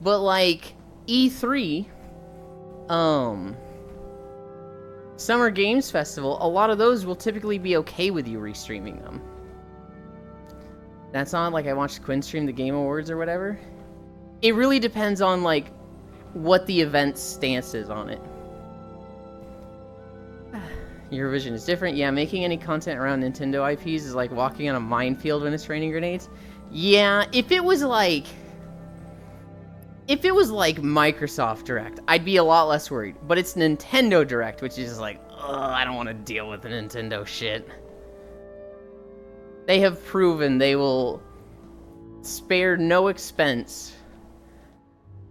But, like, E3, Summer Games Festival, a lot of those will typically be okay with you restreaming them. That's not like I watched Quinn stream the Game Awards or whatever. It really depends on, like, what the event's stance is on it. Eurovision is different. Yeah, making any content around Nintendo IPs is like walking on a minefield when it's raining grenades. Yeah, if it was like Microsoft Direct, I'd be a lot less worried. But it's Nintendo Direct, which is like, ugh, I don't want to deal with the Nintendo shit. They have proven they will spare no expense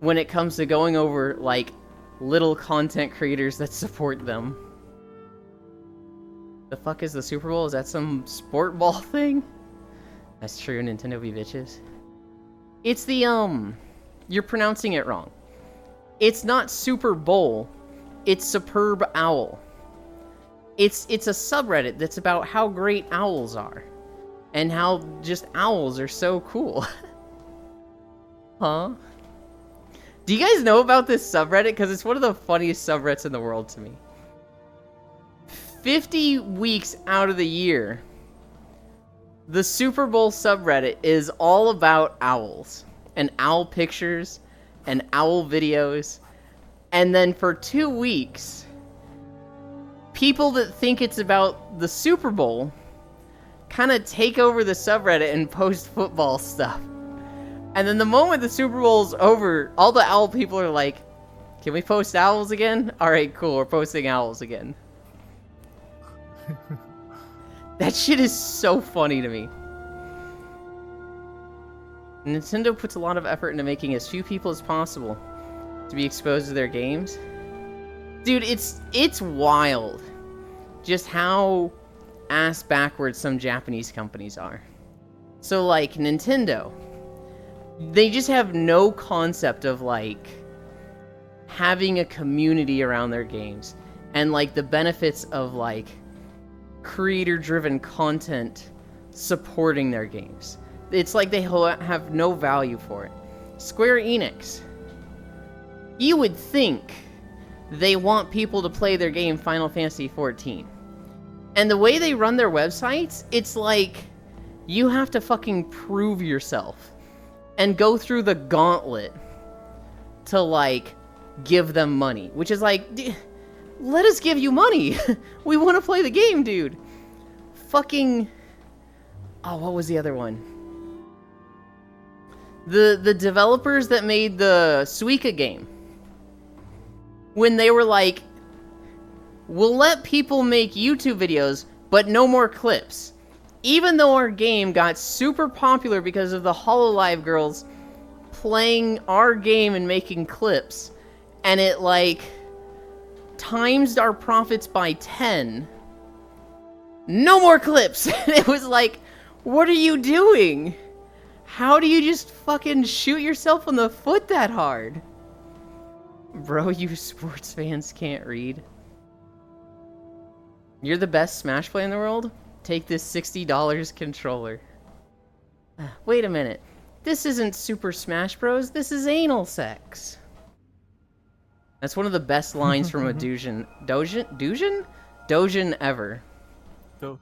when it comes to going over, like, little content creators that support them. The fuck is the Super Bowl? Is that some sport ball thing? That's true, Nintendo be bitches. It's the, you're pronouncing it wrong. It's not Super Bowl, it's Superb Owl. It's a subreddit that's about how great owls are. And how just owls are so cool. Huh? Do you guys know about this subreddit? Because it's one of the funniest subreddits in the world to me. 50 weeks out of the year, the Super Bowl subreddit is all about owls. And owl pictures, and owl videos. And then for 2 weeks, people that think it's about the Super Bowl kind of take over the subreddit and post football stuff. And then the moment the Super Bowl's over, all the owl people are like, Can we post owls again? Alright, cool. We're posting owls again. That shit is so funny to me. Nintendo puts a lot of effort into making as few people as possible to be exposed to their games. Dude, it's wild just how ass backwards some Japanese companies are. So like Nintendo, they just have no concept of like having a community around their games and like the benefits of like creator-driven content supporting their games. It's like they have no value for it. Square Enix, you would think they want people to play their game Final Fantasy XIV. And the way they run their websites, it's like you have to fucking prove yourself and go through the gauntlet to like give them money, which is like, let us give you money. We want to play the game, dude. Fucking, oh, what was the other one? The developers that made the Suika game, when they were like, we'll let people make YouTube videos, but no more clips. Even though our game got super popular because of the HoloLive girls playing our game and making clips, and it like times our profits by 10. No more clips. It was like, what are you doing? How do you just fucking shoot yourself in the foot that hard? Bro, you sports fans can't read. You're the best Smash player in the world? Take this $60 controller. Wait a minute. This isn't Super Smash Bros. This is anal sex. That's one of the best lines from a Dojin ever. So.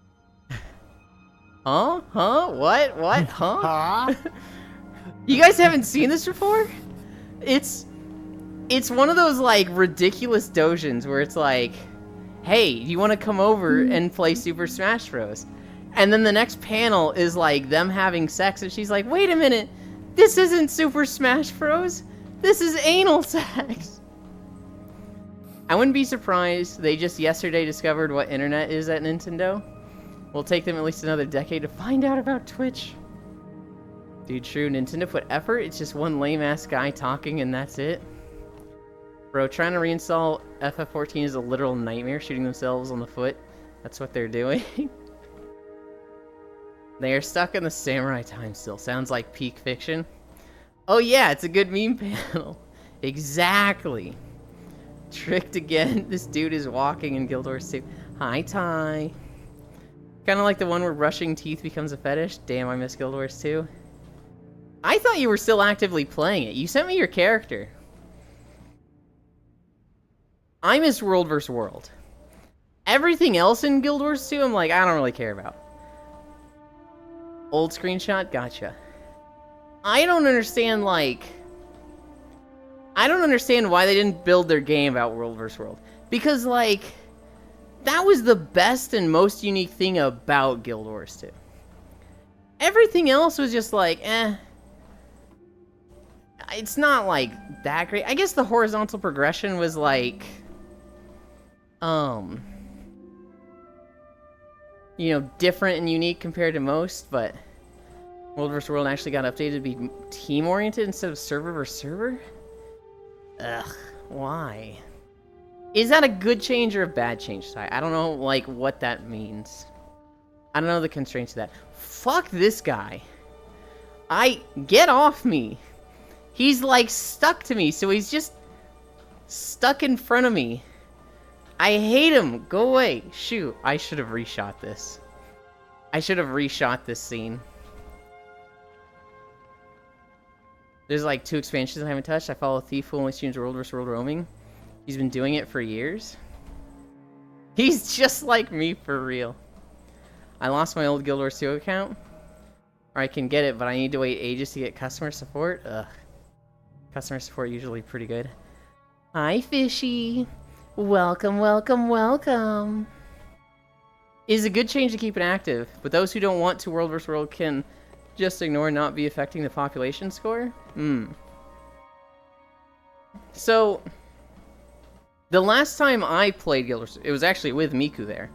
Huh? What? Huh? Huh? You guys haven't seen this before? It's one of those like ridiculous dojins where it's like, hey, you want to come over and play Super Smash Bros? And then the next panel is like them having sex, and she's like, wait a minute, this isn't Super Smash Bros. This is anal sex. I wouldn't be surprised they just yesterday discovered what internet is at Nintendo. Will take them at least another decade to find out about Twitch. Dude, true, Nintendo put effort, it's just one lame-ass guy talking and that's it. Bro, trying to reinstall FF14 is a literal nightmare, shooting themselves on the foot. That's what they're doing. They are stuck in the samurai time still. Sounds like peak fiction. Oh yeah, it's a good meme panel. Exactly. Tricked again. This dude is walking in Guild Wars 2. Hi, Ty. Kind of like the one where brushing teeth becomes a fetish. Damn, I miss Guild Wars 2. I thought you were still actively playing it. You sent me your character. I miss World vs. World. Everything else in Guild Wars 2, I'm like, I don't really care about. Old screenshot? Gotcha. I don't understand, like... I don't understand why they didn't build their game about World vs. World. Because, like... that was the best and most unique thing about Guild Wars 2. Everything else was just like, eh. It's not, like, that great. I guess the horizontal progression was, like... you know, different and unique compared to most, but... World vs. World actually got updated to be team-oriented instead of server versus server? Ugh, why? Is that a good change or a bad change, Ty? I don't know, like, what that means. I don't know the constraints of that. Fuck this guy. Get off me. He's, like, stuck to me, so he's just stuck in front of me. I hate him. Go away. Shoot, I should have reshot this. I should have reshot this scene. There's, like, 2 expansions I haven't touched. I follow Thief who only streams World vs. World roaming. He's been doing it for years. He's just like me for real. I lost my old Guild Wars 2 account. Or I can get it, but I need to wait ages to get customer support. Ugh. Customer support usually pretty good. Hi, Fishy. Welcome, welcome, welcome. It is a good change to keep it active, but those who don't want to World vs. World can just ignore not be affecting the population score? So... The last time I played Guild Wars, it was actually with Miku there.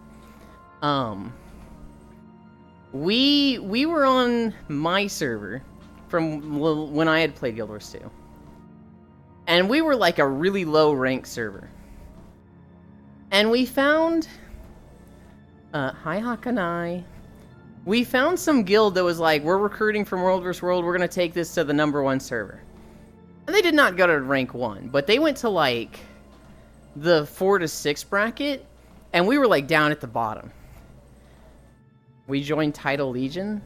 We were on my server from when I had played Guild Wars 2. And we were like a really low rank server. And we found hi Hakanai. We found some guild that was like, we're recruiting from World vs. World, we're gonna take this to the #1 server. And they did not go to rank 1, but they went to like the 4 to 6 bracket, and we were like down at the bottom. We joined Tidal Legion.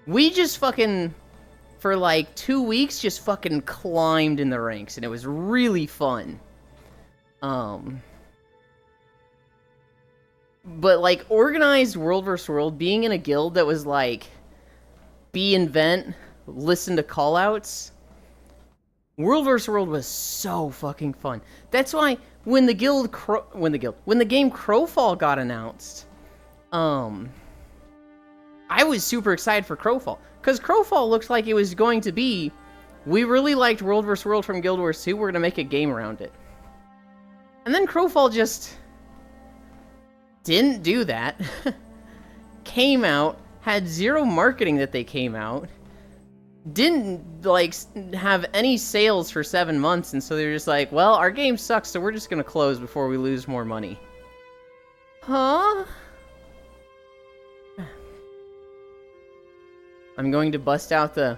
We just fucking, for like 2 weeks, just fucking climbed in the ranks, and it was really fun. But like organized World vs. World, being in a guild that was like, be invent, listen to callouts. World vs. World was so fucking fun. That's why when the game Crowfall got announced, I was super excited for Crowfall, because Crowfall looked like it was going to be, we really liked World vs. World from Guild Wars 2, we're gonna make a game around it. And then Crowfall just didn't do that. Came out, had zero marketing that they came out, didn't like have any sales for 7 months, and so they're just like, well, our game sucks, so we're just gonna close before we lose more money. Huh? I'm going to bust out the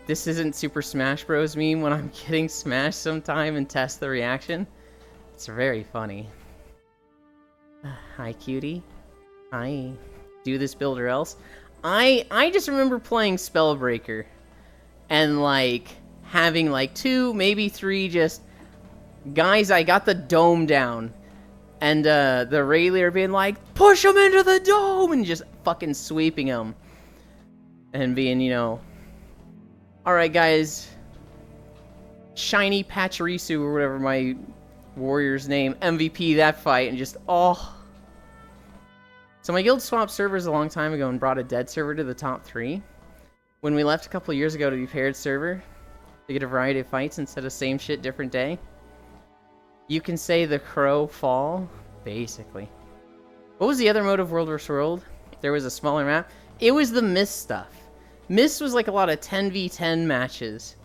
"this isn't Super Smash Bros" meme when I'm getting smashed sometime and test the reaction. It's very funny. Hi, cutie. Hi. Do this build or else. I just remember playing Spellbreaker and like having like 2, maybe 3 just guys, I got the dome down, and the Rayleigh being like, push him into the dome, and just fucking sweeping him and being, you know, alright guys, Shiny Pachirisu or whatever my warrior's name, MVP that fight, and just, oh. So my guild swapped servers a long time ago and brought a dead server to the top 3. When we left a couple years ago to be paired server, to get a variety of fights instead of same shit, different day. You can say the crow fall, basically. What was the other mode of World vs. World? There was a smaller map. It was the Mist stuff. Mist was like a lot of 10v10 matches.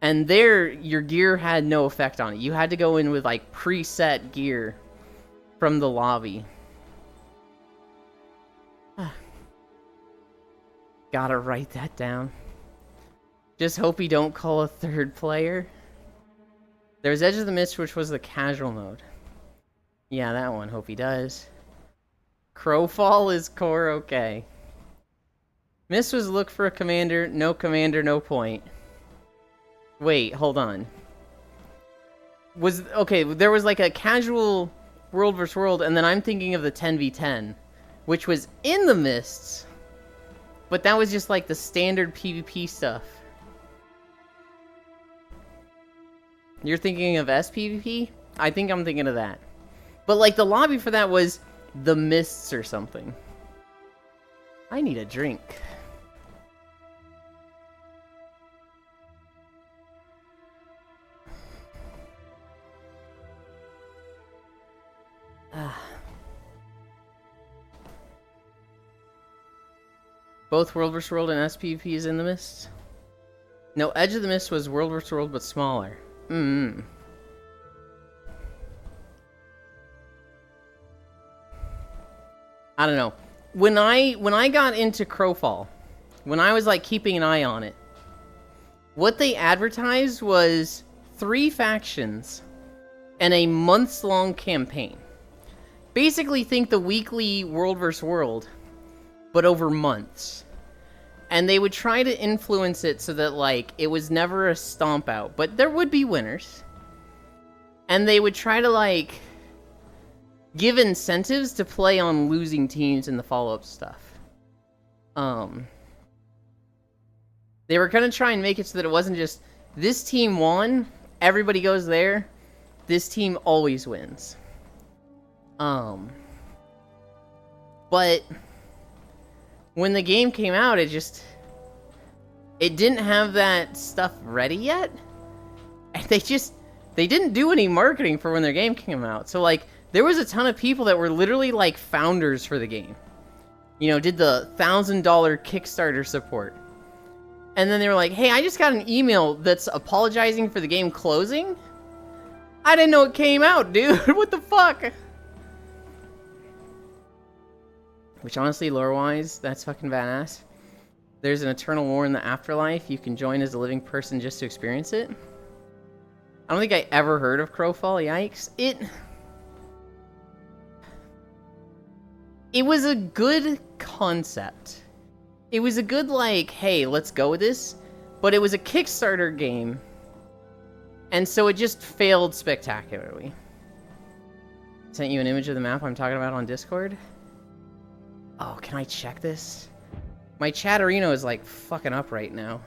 And there, your gear had no effect on it. You had to go in with like preset gear from the lobby. Gotta write that down. Just hope he don't call a 3rd player. There's Edge of the Mist, which was the casual mode. Yeah, that one. Hope he does. Crowfall is core okay. Mist was look for a commander, no point. Wait, hold on. Okay, there was like a casual World vs. World, and then I'm thinking of the 10v10, which was in the Mists. But that was just like the standard PvP stuff. You're thinking of SPvP? I think I'm thinking of that. But like the lobby for that was the Mists or something. I need a drink. Both World vs. World and SPvP is in the Mist? No, Edge of the Mist was World vs. World, but smaller. I don't know. When I got into Crowfall, when I was like keeping an eye on it, what they advertised was 3 factions and a months-long campaign. Basically, think the weekly World vs. World, but over months. And they would try to influence it so that, like, it was never a stomp out, but there would be winners. And they would try to, like, give incentives to play on losing teams in the follow-up stuff. They were gonna try and make it so that it wasn't just, this team won, everybody goes there, this team always wins. But when the game came out, it didn't have that stuff ready yet. And they didn't do any marketing for when their game came out. So, like, there was a ton of people that were literally, like, founders for the game. You know, did the $1,000 Kickstarter support. And then they were like, hey, I just got an email that's apologizing for the game closing? I didn't know it came out, dude. What the fuck? Which, honestly, lore-wise, that's fucking badass. There's an eternal war in the afterlife. You can join as a living person just to experience it. I don't think I ever heard of Crowfall. Yikes. It was a good concept. It was a good, like, hey, let's go with this. But it was a Kickstarter game. And so it just failed spectacularly. Sent you an image of the map I'm talking about on Discord. Oh, can I check this? My Chatterino is, like, fucking up right now.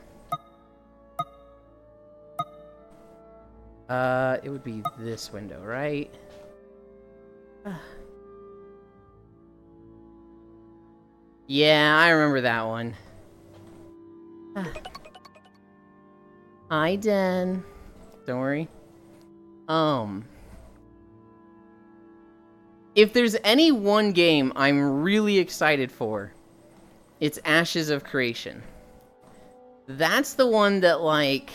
It would be this window, right? Yeah, I remember that one. Hi, Den. Don't worry. If there's any one game I'm really excited for, it's Ashes of Creation. That's the one that, like,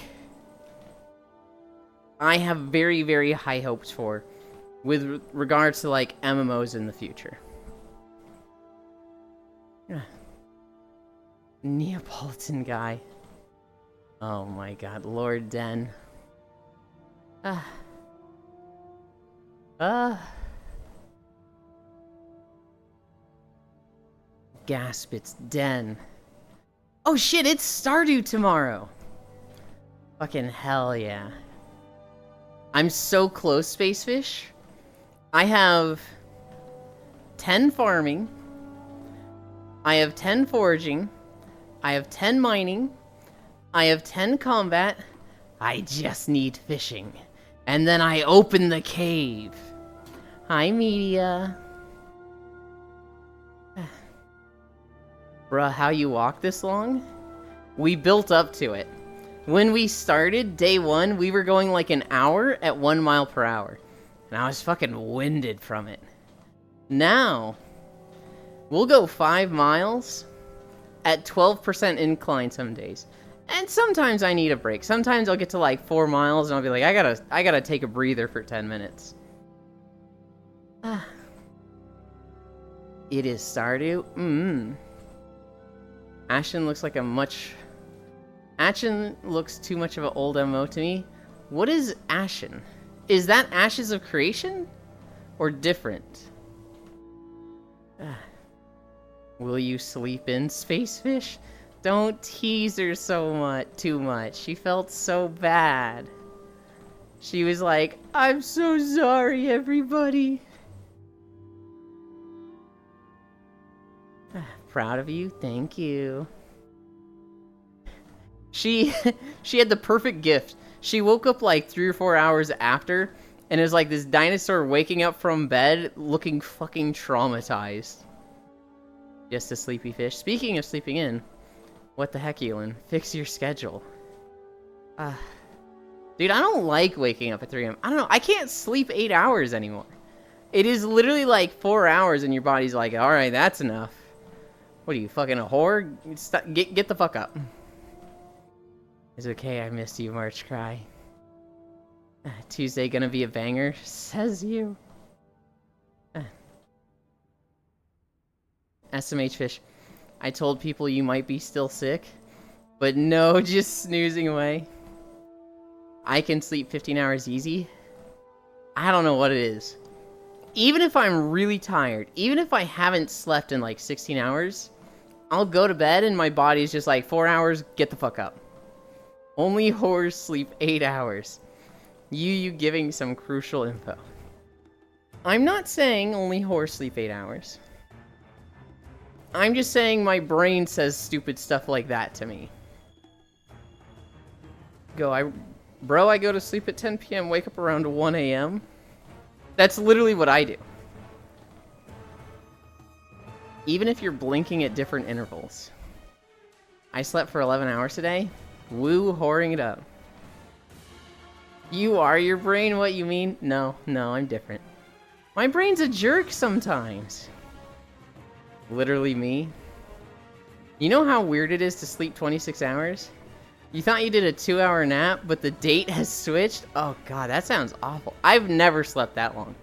I have very, very high hopes for with regards to, like, MMOs in the future. Neapolitan guy. Oh my god, Lord Den. Gasp, it's Den. Oh shit, it's Stardew tomorrow! Fucking hell yeah. I'm so close, Spacefish. I have 10 farming. I have 10 foraging. I have 10 mining. I have 10 combat. I just need fishing. And then I open the cave. Hi, Media. Bruh, how you walk this long? We built up to it. When we started, day one, we were going like an hour at 1 mile per hour. And I was fucking winded from it. Now, we'll go 5 miles at 12% incline some days. And sometimes I need a break. Sometimes I'll get to like 4 miles and I'll be like, I gotta take a breather for 10 minutes. It is Stardew. Ashen looks like a much... Ashen looks too much of an old MMO to me. What is Ashen? Is that Ashes of Creation? Or different? Will you sleep in, Spacefish? Don't tease her too much. She felt so bad. She was like, I'm so sorry, everybody. Proud of you, thank you. She had the perfect gift. She woke up like 3 or 4 hours after, and it was like this dinosaur waking up from bed looking fucking traumatized. Just a sleepy fish. Speaking of sleeping in, what the heck, Elin? Fix your schedule. Dude, I don't like waking up at 3 a.m. I don't know, I can't sleep 8 hours anymore. It is literally like 4 hours and your body's like, alright, that's enough. What are you, fucking a whore? Stop, get the fuck up. It's okay, I missed you, March Cry. Tuesday gonna be a banger, says you. SMH Fish. I told people you might be still sick, but no, just snoozing away. I can sleep 15 hours easy. I don't know what it is. Even if I'm really tired, even if I haven't slept in like 16 hours, I'll go to bed and my body's just like 4 hours, get the fuck up. Only whores sleep 8 hours. You giving some crucial info. I'm not saying only whores sleep 8 hours. I'm just saying my brain says stupid stuff like that to me. Bro, I go to sleep at 10 p.m., wake up around 1 a.m. That's literally what I do. Even if you're blinking at different intervals. I slept for 11 hours today. Woo, whoring it up. You are your brain, what you mean? No, I'm different. My brain's a jerk sometimes. Literally me. You know how weird it is to sleep 26 hours? You thought you did a 2-hour nap, but the date has switched? Oh god, that sounds awful. I've never slept that long.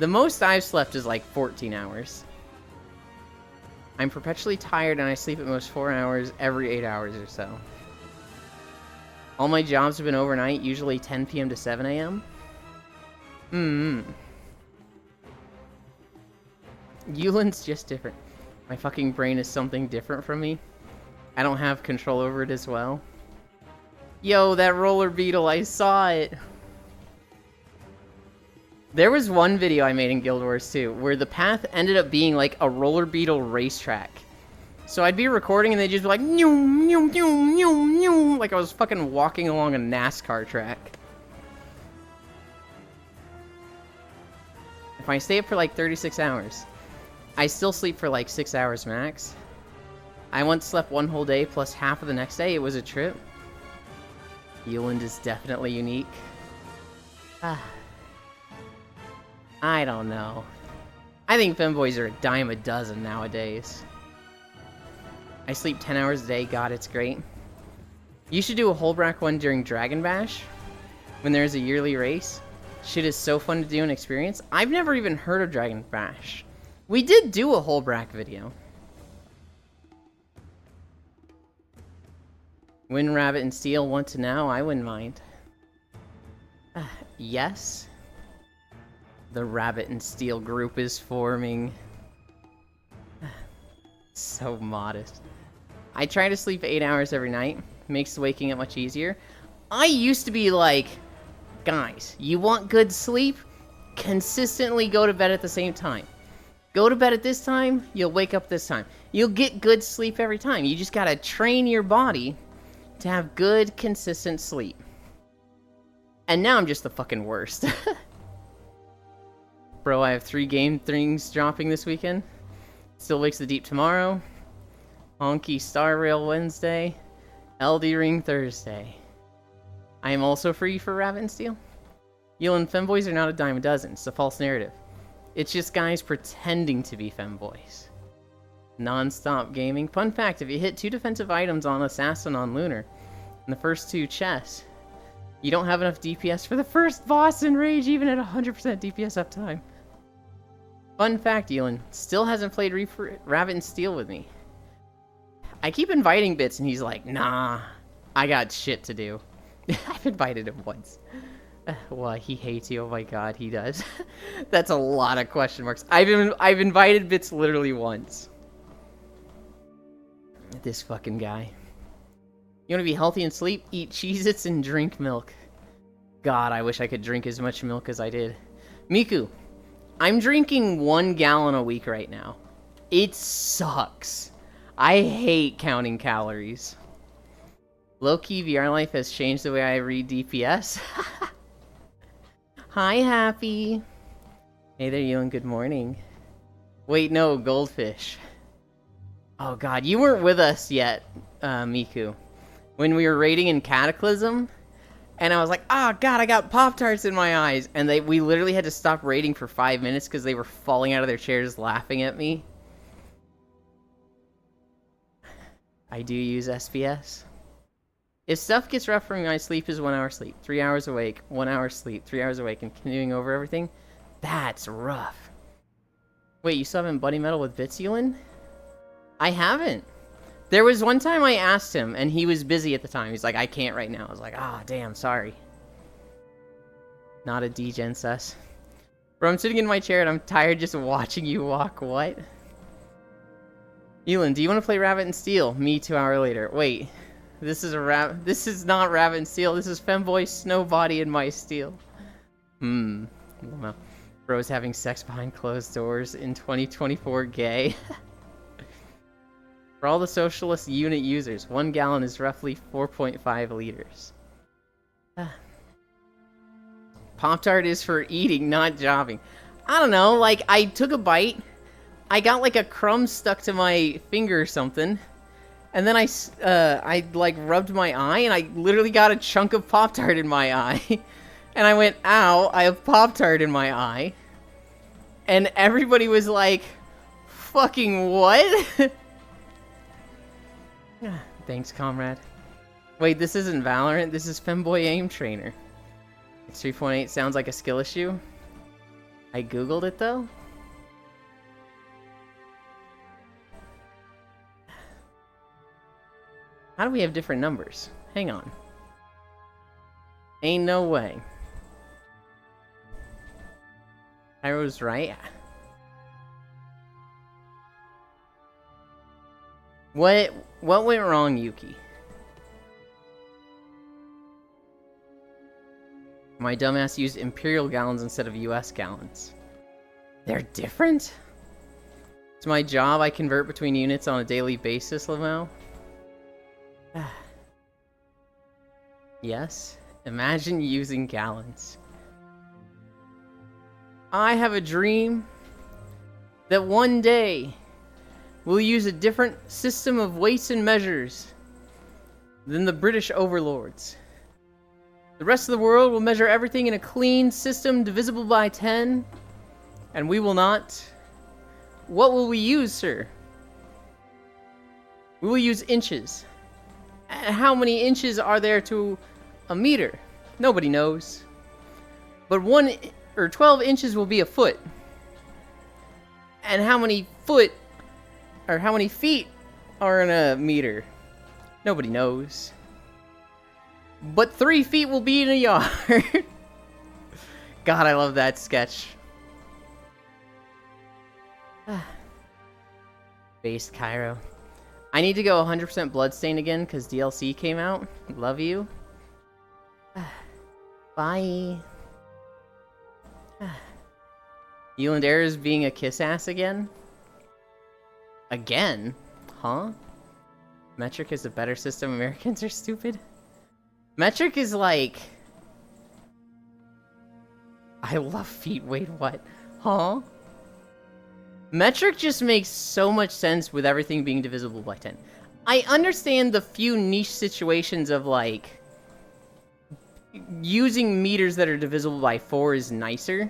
The most I've slept is like 14 hours. I'm perpetually tired and I sleep at most 4 hours every 8 hours or so. All my jobs have been overnight, usually 10 p.m. to 7 a.m. Yulin's just different. My fucking brain is something different from me. I don't have control over it as well. Yo, that roller beetle, I saw it! There was one video I made in Guild Wars 2 where the path ended up being like a roller beetle racetrack. So I'd be recording and they'd just be like, "Nyoom, nyoom, nyoom, nyoom, nyoom," like I was fucking walking along a NASCAR track. If I stay up for like 36 hours, I still sleep for like 6 hours max. I once slept one whole day plus half of the next day. It was a trip. Yuland is definitely unique. I don't know. I think femboys are a dime a dozen nowadays. I sleep 10 hours a day. God, it's great. You should do a Holbrack one during Dragon Bash when there's a yearly race. Shit is so fun to do and experience. I've never even heard of Dragon Bash. We did do a Holbrack video. When Rabbit and Steel want to know, I wouldn't mind. Yes. The Rabbit and Steel group is forming. So modest. I try to sleep 8 hours every night. Makes waking up much easier. I used to be like, guys, you want good sleep? Consistently go to bed at the same time. Go to bed at this time, you'll wake up this time. You'll get good sleep every time. You just gotta train your body to have good, consistent sleep. And now I'm just the fucking worst. Bro, I have 3 game things dropping this weekend. Still Wakes the Deep tomorrow. Honky Star Rail Wednesday. LD Ring Thursday. I am also free for Rabbit and Steel. Yulan, femboys are not a dime a dozen. It's a false narrative. It's just guys pretending to be femboys. Non-stop gaming. Fun fact, if you hit 2 defensive items on Assassin on Lunar, in the first 2 chests, you don't have enough DPS for the first boss in Rage, even at 100% DPS uptime. Fun fact, Yulan, still hasn't played Rabbit and Steel with me. I keep inviting Bits, and he's like, nah, I got shit to do. I've invited him once. Well, he hates you. Oh my god, he does. That's a lot of question marks. I've invited Bits literally once. This fucking guy. You want to be healthy and sleep? Eat Cheez-Its and drink milk. God, I wish I could drink as much milk as I did. Miku, I'm drinking 1 gallon a week right now. It sucks. I hate counting calories. Low-key, VR life has changed the way I read DPS. Hi, Happy. Hey there, Ewan. Good morning. Wait, no, Goldfish. Oh god, you weren't with us yet, Miku. When we were raiding in Cataclysm, and I was like, oh god, I got Pop-Tarts in my eyes, and we literally had to stop raiding for 5 minutes because they were falling out of their chairs laughing at me. I do use SPS. If stuff gets rough for me, my sleep is 1 hour sleep, 3 hours awake, 1 hour sleep, 3 hours awake, and continuing over everything. That's rough. Wait, you still haven't Buddy Metal with Bits, Ewan? I haven't. There was one time I asked him, and he was busy at the time. He's like, I can't right now. I was like, ah, damn, sorry. Not a D-Gen sus. Bro, I'm sitting in my chair, and I'm tired just watching you walk. What? Ewan, do you want to play Rabbit and Steel? Me 2 hours later. Wait. This is not Rabbit and Steel. This is Femboy Snowbody and My Steel. Well, bro's having sex behind closed doors in 2024 gay. For all the socialist unit users, 1 gallon is roughly 4.5 liters. Pop-Tart is for eating, not jobbing. I don't know, like, I took a bite, I got like a crumb stuck to my finger or something, and then I like rubbed my eye, and I literally got a chunk of Pop-Tart in my eye. And I went, ow, I have Pop-Tart in my eye. And everybody was like, fucking what? Thanks, comrade. Wait, this isn't Valorant, this is Femboy Aim Trainer. It's 3.8 sounds like a skill issue. I googled it though. How do we have different numbers? Hang on. Ain't no way. I was right. What went wrong, Yuki? My dumbass used imperial gallons instead of US gallons. They're different? It's my job I convert between units on a daily basis, Lamau. Yes? Imagine using gallons. I have a dream that one day we'll use a different system of weights and measures than the British overlords. The rest of the world will measure everything in a clean system divisible by 10, and we will not. What will we use, sir? We will use inches. How many inches are there to a meter? Nobody knows. But 12 inches will be a foot. And how many feet are in a meter? Nobody knows. But 3 feet will be in a yard. God, I love that sketch. Based Cairo. I need to go 100% Bloodstained again because DLC came out. Love you. Bye. Euland Air is being a kiss ass again? Again? Huh? Metric is a better system. Americans are stupid. Metric is like... I love feet. Wait, what? Huh? Metric just makes so much sense with everything being divisible by 10. I understand the few niche situations of, like... using meters that are divisible by 4 is nicer.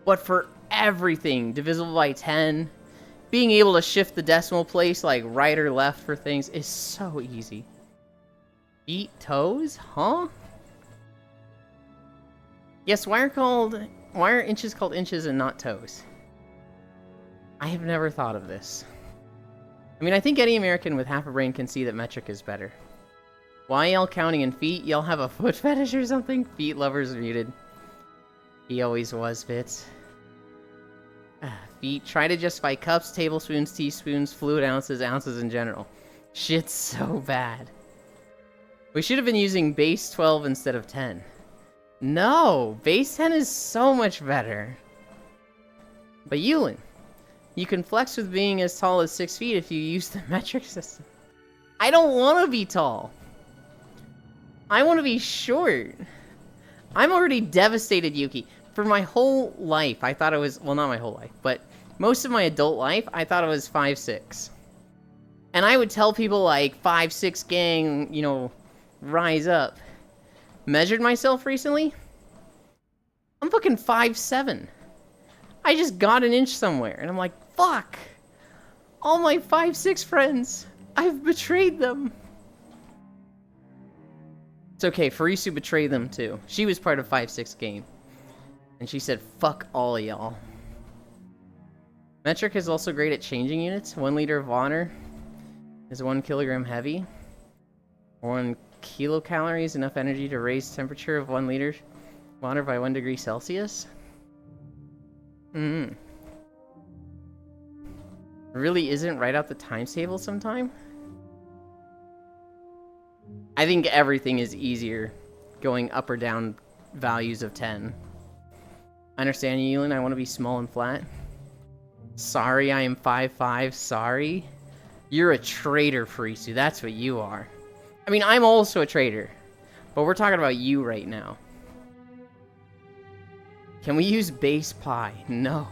But for everything divisible by 10, being able to shift the decimal place, like, right or left for things is so easy. Feet, toes? Huh? Yes, why are inches called inches and not toes? I have never thought of this. I mean, I think any American with half a brain can see that metric is better. Why y'all counting in feet? Y'all have a foot fetish or something? Feet lovers muted. He always was, Bits. Feet. Try to justify cups, tablespoons, teaspoons, fluid ounces, ounces in general. Shit's so bad. We should have been using base 12 instead of 10. No! Base 10 is so much better. But Yulin, you can flex with being as tall as 6 feet if you use the metric system. I don't want to be tall. I want to be short. I'm already devastated, Yuki. For my whole life, I thought it was... Well, not my whole life, but most of my adult life, I thought it was 5'6". And I would tell people, like, 5'6" gang, you know, rise up. Measured myself recently. I'm fucking 5'7". I just got an inch somewhere, and I'm like, fuck! All my 5'6" friends, I've betrayed them. It's okay, Farisu betrayed them too. She was part of 5'6" game. And she said, fuck all y'all. Metric is also great at changing units. 1 liter of water is 1 kilogram heavy. 1 kilocalories, enough energy to raise temperature of 1 liter water by 1 degree Celsius. It really isn't right out the times table sometime. I think everything is easier going up or down values of 10. I understand you, Elin. I want to be small and flat. Sorry, I am 5'5". Sorry. You're a traitor, Farisu. That's what you are. I mean, I'm also a traitor. But we're talking about you right now. Can we use base pi? No.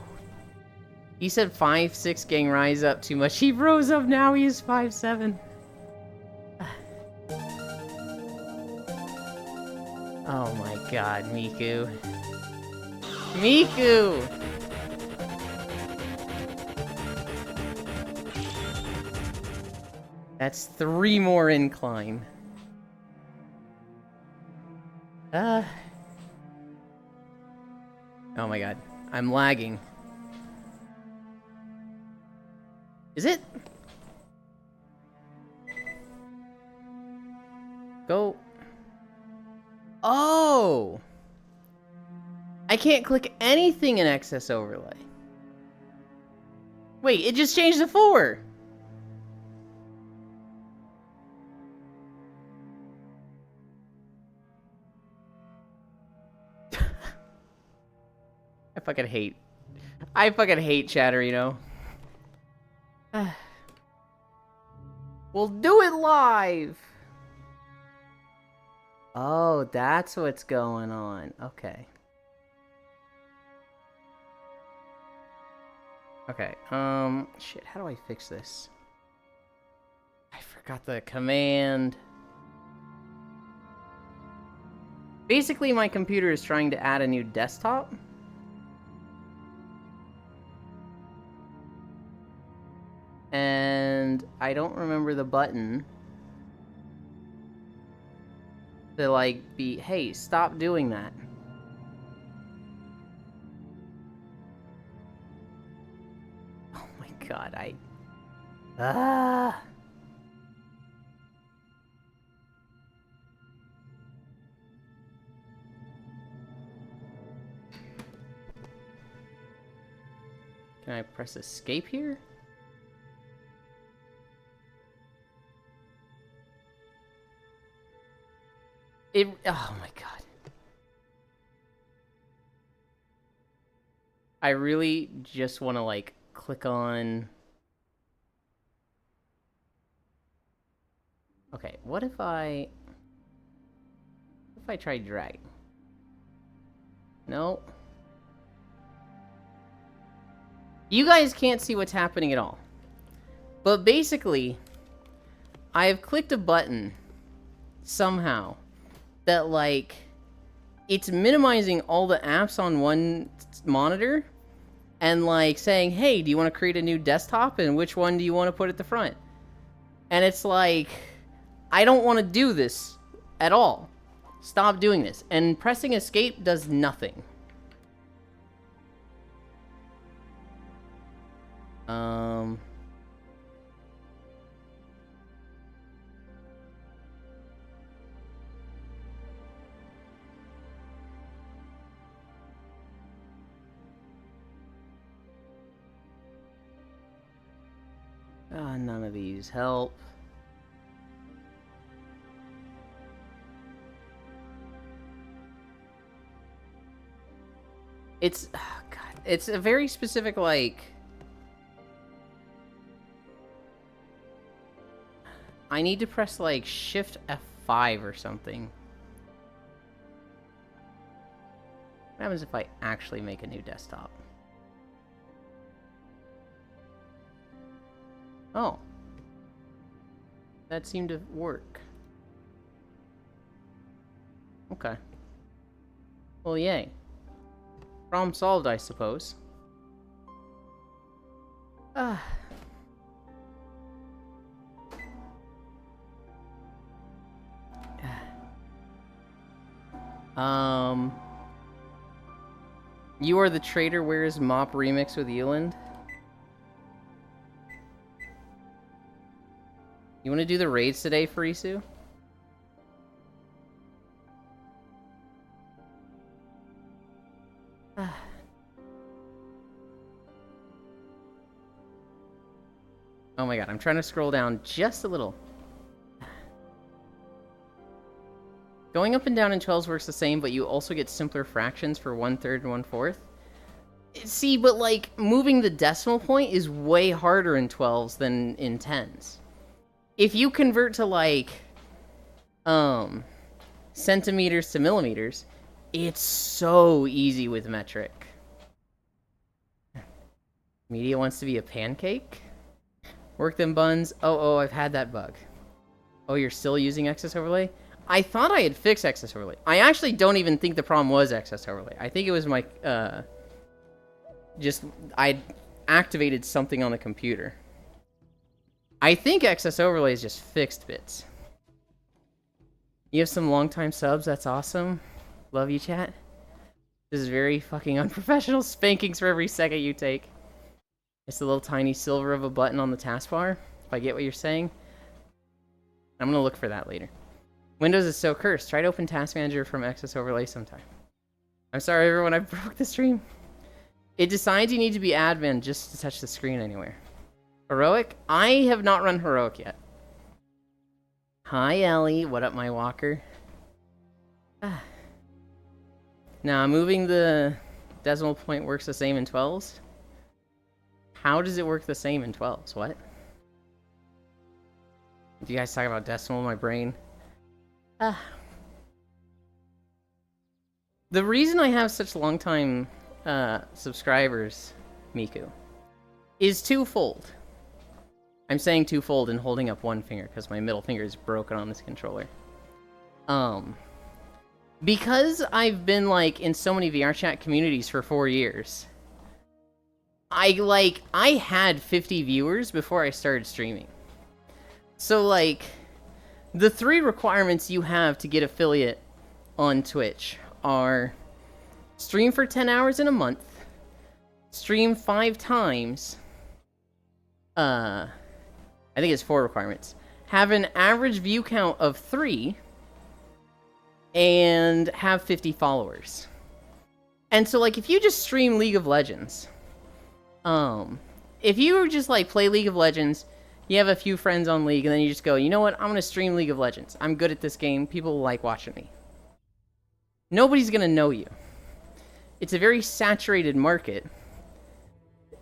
He said 5'6" gang rise up too much. He rose up now. He is 5'7". Oh my God, Miku. Miku! That's 3 more incline. Oh my god. I'm lagging. Is it? Go. Oh! I can't click anything in Excess Overlay. Wait, it just changed to 4! I fucking hate Chatterino. We'll do it live! Oh, that's what's going on. Okay. Okay, shit, how do I fix this? I forgot the command. Basically, my computer is trying to add a new desktop. And I don't remember the button to, like, be, hey, stop doing that. Oh my god, Can I press escape here? Oh my god. I really just want to, like, click on... Okay, what if I try drag? No. You guys can't see what's happening at all. But basically, I have clicked a button somehow that, like, it's minimizing all the apps on one monitor and, like, saying, hey, do you want to create a new desktop and which one do you want to put at the front? And it's like, I don't want to do this at all. Stop doing this. And pressing escape does nothing. None of these help. It's, oh god, it's a very specific, like... I need to press, like, Shift F5 or something. What happens if I actually make a new desktop? Oh. That seemed to work. Okay. Well, yay. Problem solved, I suppose. You Are the Traitor, Where is Mop remix with Eland? You want to do the raids today, Farisu? Oh my god, I'm trying to scroll down just a little. Going up and down in 12s works the same, but you also get simpler fractions for 1/3 and 1/4. See, but, like, moving the decimal point is way harder in 12s than in 10s. If you convert to, like, centimeters to millimeters, it's so easy with metric. Media wants to be a pancake? Work them buns. Oh, I've had that bug. Oh, you're still using Excess Overlay? I thought I had fixed excess overlay. I actually don't even think the problem was excess overlay. I think it was my, I activated something on the computer. I think excess overlay is just fixed bits. You have some long-time subs, that's awesome. Love you, chat. This is very fucking unprofessional. Spankings for every second you take. It's a little tiny silver of a button on the taskbar, if I get what you're saying. I'm gonna look for that later. Windows is so cursed. Try to open Task Manager from Excess Overlay sometime. I'm sorry, everyone, I broke the stream. It decides you need to be admin just to touch the screen anywhere. Heroic? I have not run Heroic yet. Hi, Ellie. What up, my walker? Now, moving the decimal point works the same in 12s? How does it work the same in 12s? What? Do you guys talk about decimal in my brain? The reason I have such long-time subscribers, Miku, is twofold. I'm saying twofold and holding up one finger because my middle finger is broken on this controller. Because I've been like in so many VRChat communities for 4 years, I had 50 viewers before I started streaming. So like, the 3 requirements you have to get affiliate on Twitch are stream for 10 hours in a month, stream 5 times, I think it's 4 requirements, have an average view count of 3, and have 50 followers. And so like, if you just stream League of Legends, if you just like play League of Legends, you have a few friends on League, and then you just go, you know what, I'm gonna stream League of Legends. I'm good at this game, people like watching me. Nobody's gonna know you. It's a very saturated market.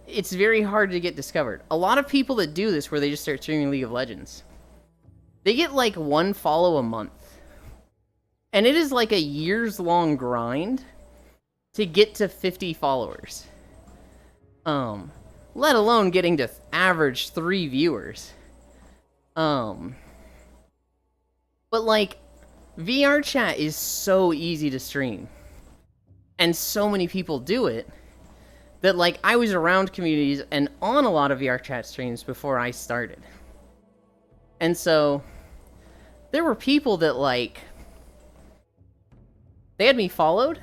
It's very hard to get discovered. A lot of people that do this, where they just start streaming League of Legends, they get like 1 follow a month. And it is like a years-long grind to get to 50 followers. Let alone getting to average 3 viewers. But like, VRChat is so easy to stream. And so many people do it, that like, I was around communities and on a lot of VRChat streams before I started. And so, there were people that like, they had me followed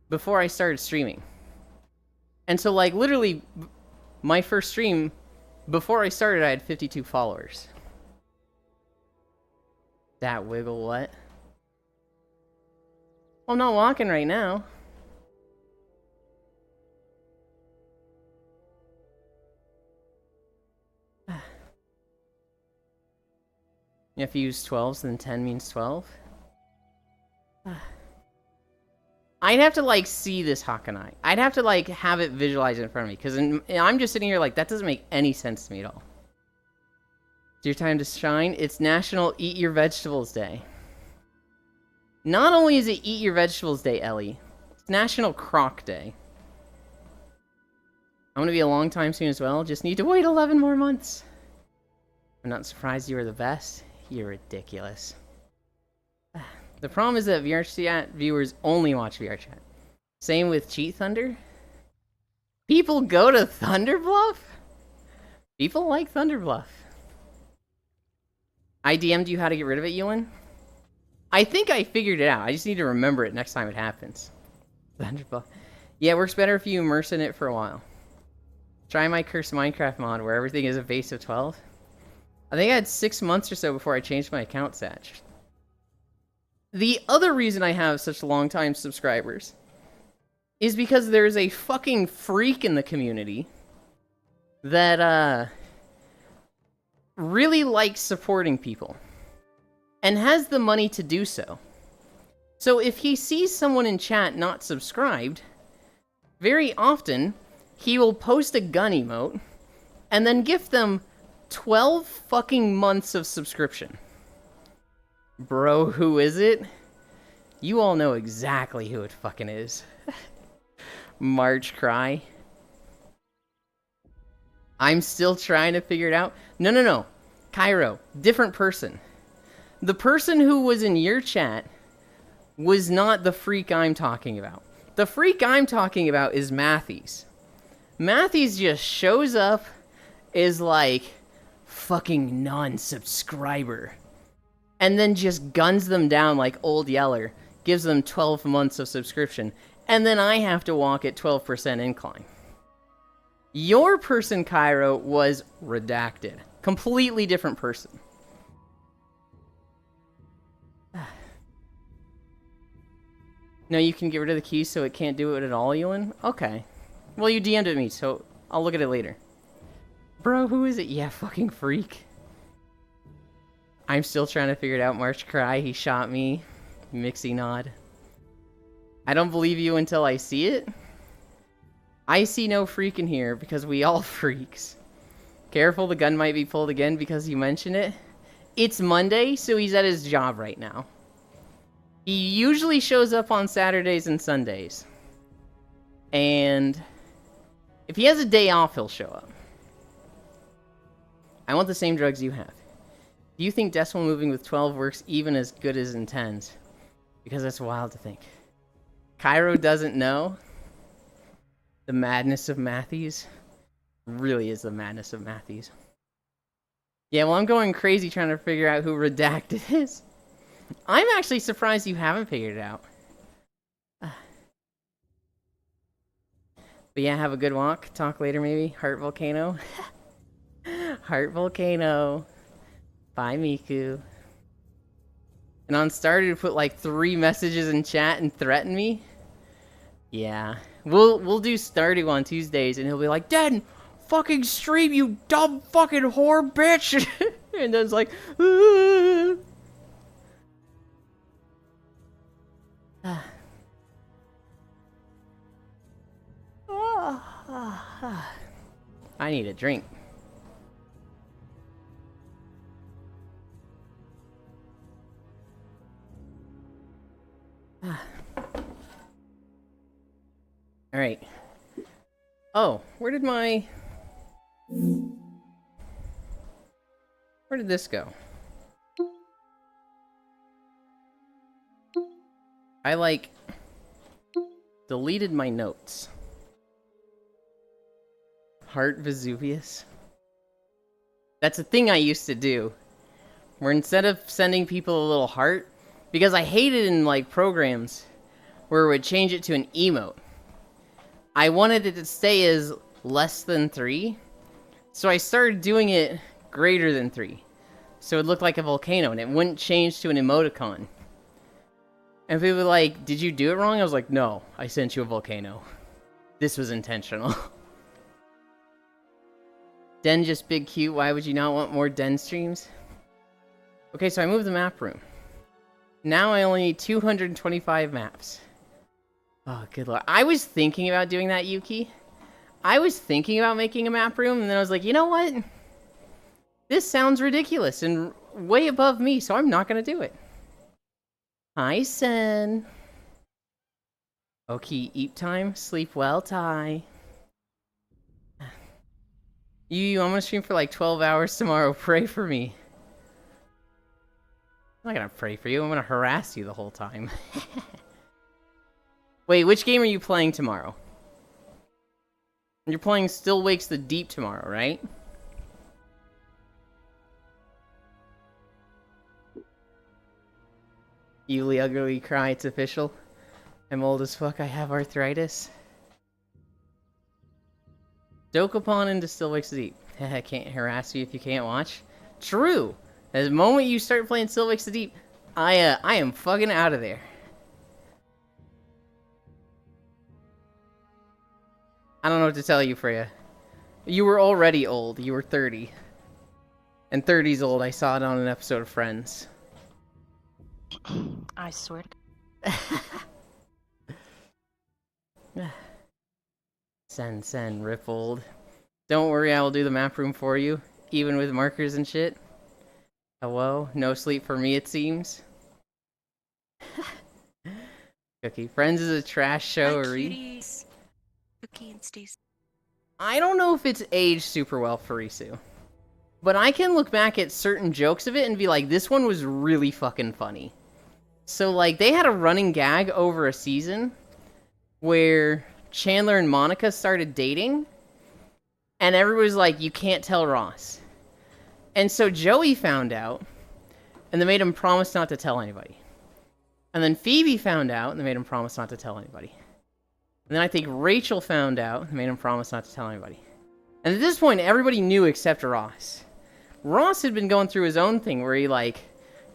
before I started streaming. And so, like, literally, my first stream, before I started, I had 52 followers. That wiggle what? Well, I'm not walking right now. If you use 12s, then 10 means 12. I'd have to, like, see this Hakanai. I'd have to, like, have it visualized in front of me, because I'm just sitting here like, that doesn't make any sense to me at all. It's your time to shine. It's National Eat Your Vegetables Day. Not only is it Eat Your Vegetables Day, Ellie, it's National Croc Day. I'm gonna be a long time soon as well. Just need to wait 11 more months. I'm not surprised you are the best. You're ridiculous. The problem is that VRChat viewers only watch VRChat. Same with Cheat Thunder. People go to Thunderbluff? People like Thunderbluff. I DM'd you how to get rid of it, Ewan. I think I figured it out. I just need to remember it next time it happens. Thunderbluff. Yeah, it works better if you immerse in it for a while. Try my Curse Minecraft mod where everything is a base of 12. I think I had 6 months or so before I changed my account stat. The other reason I have such long-time subscribers is because there's a fucking freak in the community that, really likes supporting people and has the money to do so. So if he sees someone in chat not subscribed, very often he will post a gun emote and then gift them 12 fucking months of subscription. Bro, who is it? You all know exactly who it fucking is. Marge Cry. I'm still trying to figure it out. No. Cairo, different person. The person who was in your chat was not the freak I'm talking about. The freak I'm talking about is Matthews. Matthews just shows up, is like, fucking non-subscriber, and then just guns them down like Old Yeller, gives them 12 months of subscription, and then I have to walk at 12% incline. Your person, Cairo, was redacted. Completely different person. No, you can get rid of the keys so it can't do it at all, Ewan? Okay. Well, you DM'd it me, so I'll look at it later. Bro, who is it? Yeah, fucking freak. I'm still trying to figure it out. March Cry, he shot me. Mixie nod. I don't believe you until I see it. I see no freak in here because we all freaks. Careful, the gun might be pulled again because you mentioned it. It's Monday, so he's at his job right now. He usually shows up on Saturdays and Sundays. And if he has a day off, he'll show up. I want the same drugs you have. Do you think decimal moving with 12 works even as good as in 10s? Because that's wild to think. Cairo doesn't know. The madness of Matthews. Really is the madness of Matthews. Yeah, well, I'm going crazy trying to figure out who Redacted is. I'm actually surprised you haven't figured it out. But yeah, have a good walk. Talk later, maybe. Heart Volcano. Heart Volcano. Bye, Miku. And on Starter to put like 3 messages in chat and threaten me? Yeah. We'll do Stardew on Tuesdays and he'll be like, Dad, fucking stream, you dumb fucking whore bitch! And then it's like, I need a drink. Alright. Oh, where did this go? I, like, deleted my notes. Heart Vesuvius? That's a thing I used to do. Where instead of sending people a little heart, because I hated in, like, programs where it would change it to an emote. I wanted it to stay as less than 3, so I started doing it greater than 3. So it looked like a volcano, and it wouldn't change to an emoticon. And people were like, did you do it wrong? I was like, no, I sent you a volcano. This was intentional. Den just big cute, why would you not want more Den streams? Okay, so I moved the map room. Now I only need 225 maps. Oh, good luck. I was thinking about doing that, Yuki. I was thinking about making a map room, and then I was like, you know what? This sounds ridiculous and way above me, so I'm not going to do it. Hi, Sen. Okay, eat time. Sleep well, Ty. I'm going to stream for like 12 hours tomorrow. Pray for me. I'm not going to pray for you. I'm going to harass you the whole time. Wait, which game are you playing tomorrow? You're playing Still Wakes the Deep tomorrow, right? Yuli Ugly Cry, it's official. I'm old as fuck, I have arthritis. Dokapon into Still Wakes the Deep. I can't harass you if you can't watch. True! The moment you start playing Still Wakes the Deep, I am fucking out of there. I don't know what to tell you, Freya. You were already old. You were 30. And 30's old. I saw it on an episode of Friends. I swear to Sen, rippled. Don't worry, I will do the map room for you. Even with markers and shit. Hello? No sleep for me, it seems. Cookie. Friends is a trash show, or Cookie and Stacy. I don't know if it's aged super well for Risu. But I can look back at certain jokes of it and be like, this one was really fucking funny. So, like, they had a running gag over a season where Chandler and Monica started dating, and everybody was like, you can't tell Ross. And so Joey found out, and they made him promise not to tell anybody. And then Phoebe found out, and they made him promise not to tell anybody. And then I think Rachel found out, and made him promise not to tell anybody. And at this point, everybody knew except Ross. Ross had been going through his own thing where he, like,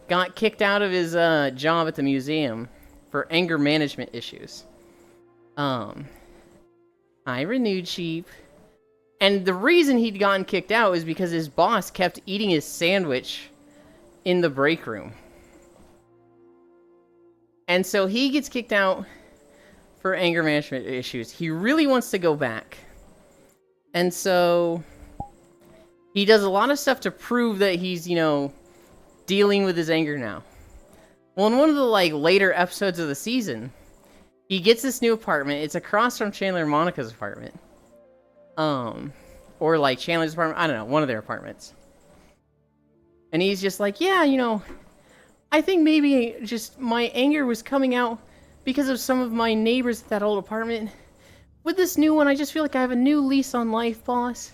got kicked out of his job at the museum for anger management issues. I renewed sheep. And the reason he'd gotten kicked out was because his boss kept eating his sandwich in the break room. And so he gets kicked out for anger management issues. He really wants to go back. And so he does a lot of stuff to prove that he's, you know, dealing with his anger now. Well, in one of the, like, later episodes of the season, he gets this new apartment. It's across from Chandler and Monica's apartment. Or, like, Chandler's apartment. I don't know, one of their apartments. And he's just like, yeah, you know, I think maybe just my anger was coming out because of some of my neighbors at that old apartment. With this new one, I just feel like I have a new lease on life, boss.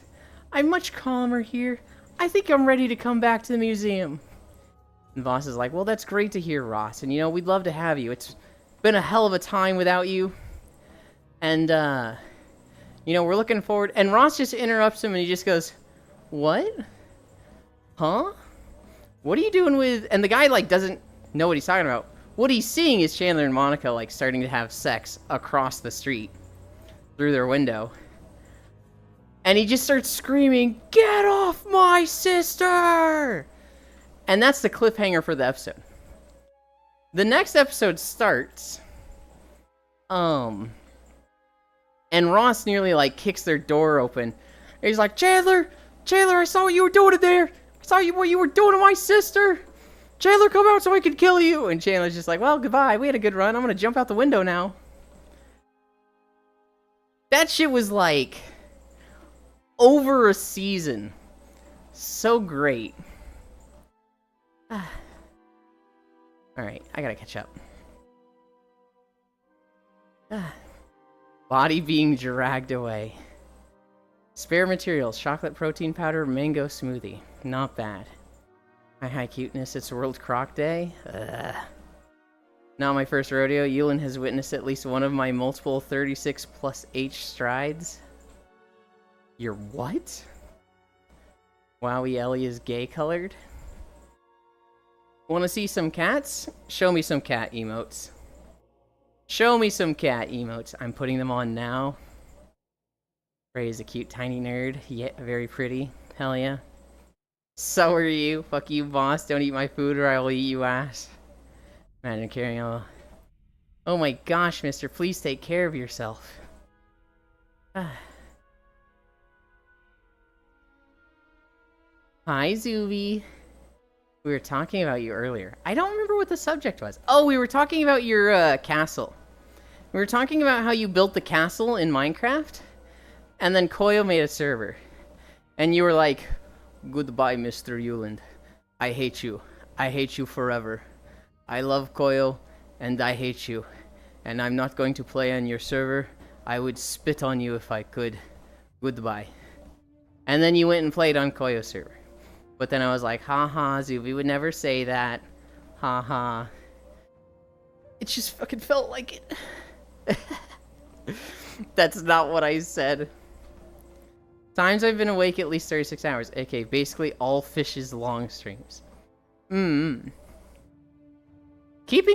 I'm much calmer here. I think I'm ready to come back to the museum. And boss is like, well, that's great to hear, Ross. And, you know, we'd love to have you. It's been a hell of a time without you. And, you know, we're looking forward. And Ross just interrupts him and he just goes, what? Huh? What are you doing with... And the guy, like, doesn't know what he's talking about. What he's seeing is Chandler and Monica, like, starting to have sex across the street through their window. And he just starts screaming, get off my sister! And that's the cliffhanger for the episode. The next episode starts, and Ross nearly, like, kicks their door open. And he's like, Chandler, I saw what you were doing in there. I saw what you were doing to my sister. Chandler, come out so I can kill you. And Chandler's just like, well, goodbye. We had a good run. I'm going to jump out the window now. That shit was, like, over a season. So great. Alright, I gotta catch up. Body being dragged away. Spare materials, chocolate protein powder, mango smoothie. Not bad. Hi cuteness, it's World Croc Day. Not my first rodeo. Yulin has witnessed at least one of my multiple 36 plus H strides. Your what? Wowie Ellie is gay colored. Want to see some cats? Show me some cat emotes. Show me some cat emotes. I'm putting them on now. Ray is a cute tiny nerd. Yeah, very pretty. Hell yeah. So are you. Fuck you, boss. Don't eat my food or I will eat you ass. Imagine carrying a... Oh my gosh, mister. Please take care of yourself. Hi, Zuby. We were talking about you earlier. I don't remember what the subject was. Oh, we were talking about your castle. We were talking about how you built the castle in Minecraft, and then Koyo made a server. And you were like, goodbye, Mr. Yuland. I hate you. I hate you forever. I love Koyo, and I hate you. And I'm not going to play on your server. I would spit on you if I could. Goodbye. And then you went and played on Koyo's server. But then I was like, haha, Zuby would never say that. Haha. It just fucking felt like it. That's not what I said. Times I've been awake at least 36 hours. Okay, basically all Fish's long streams. Keeping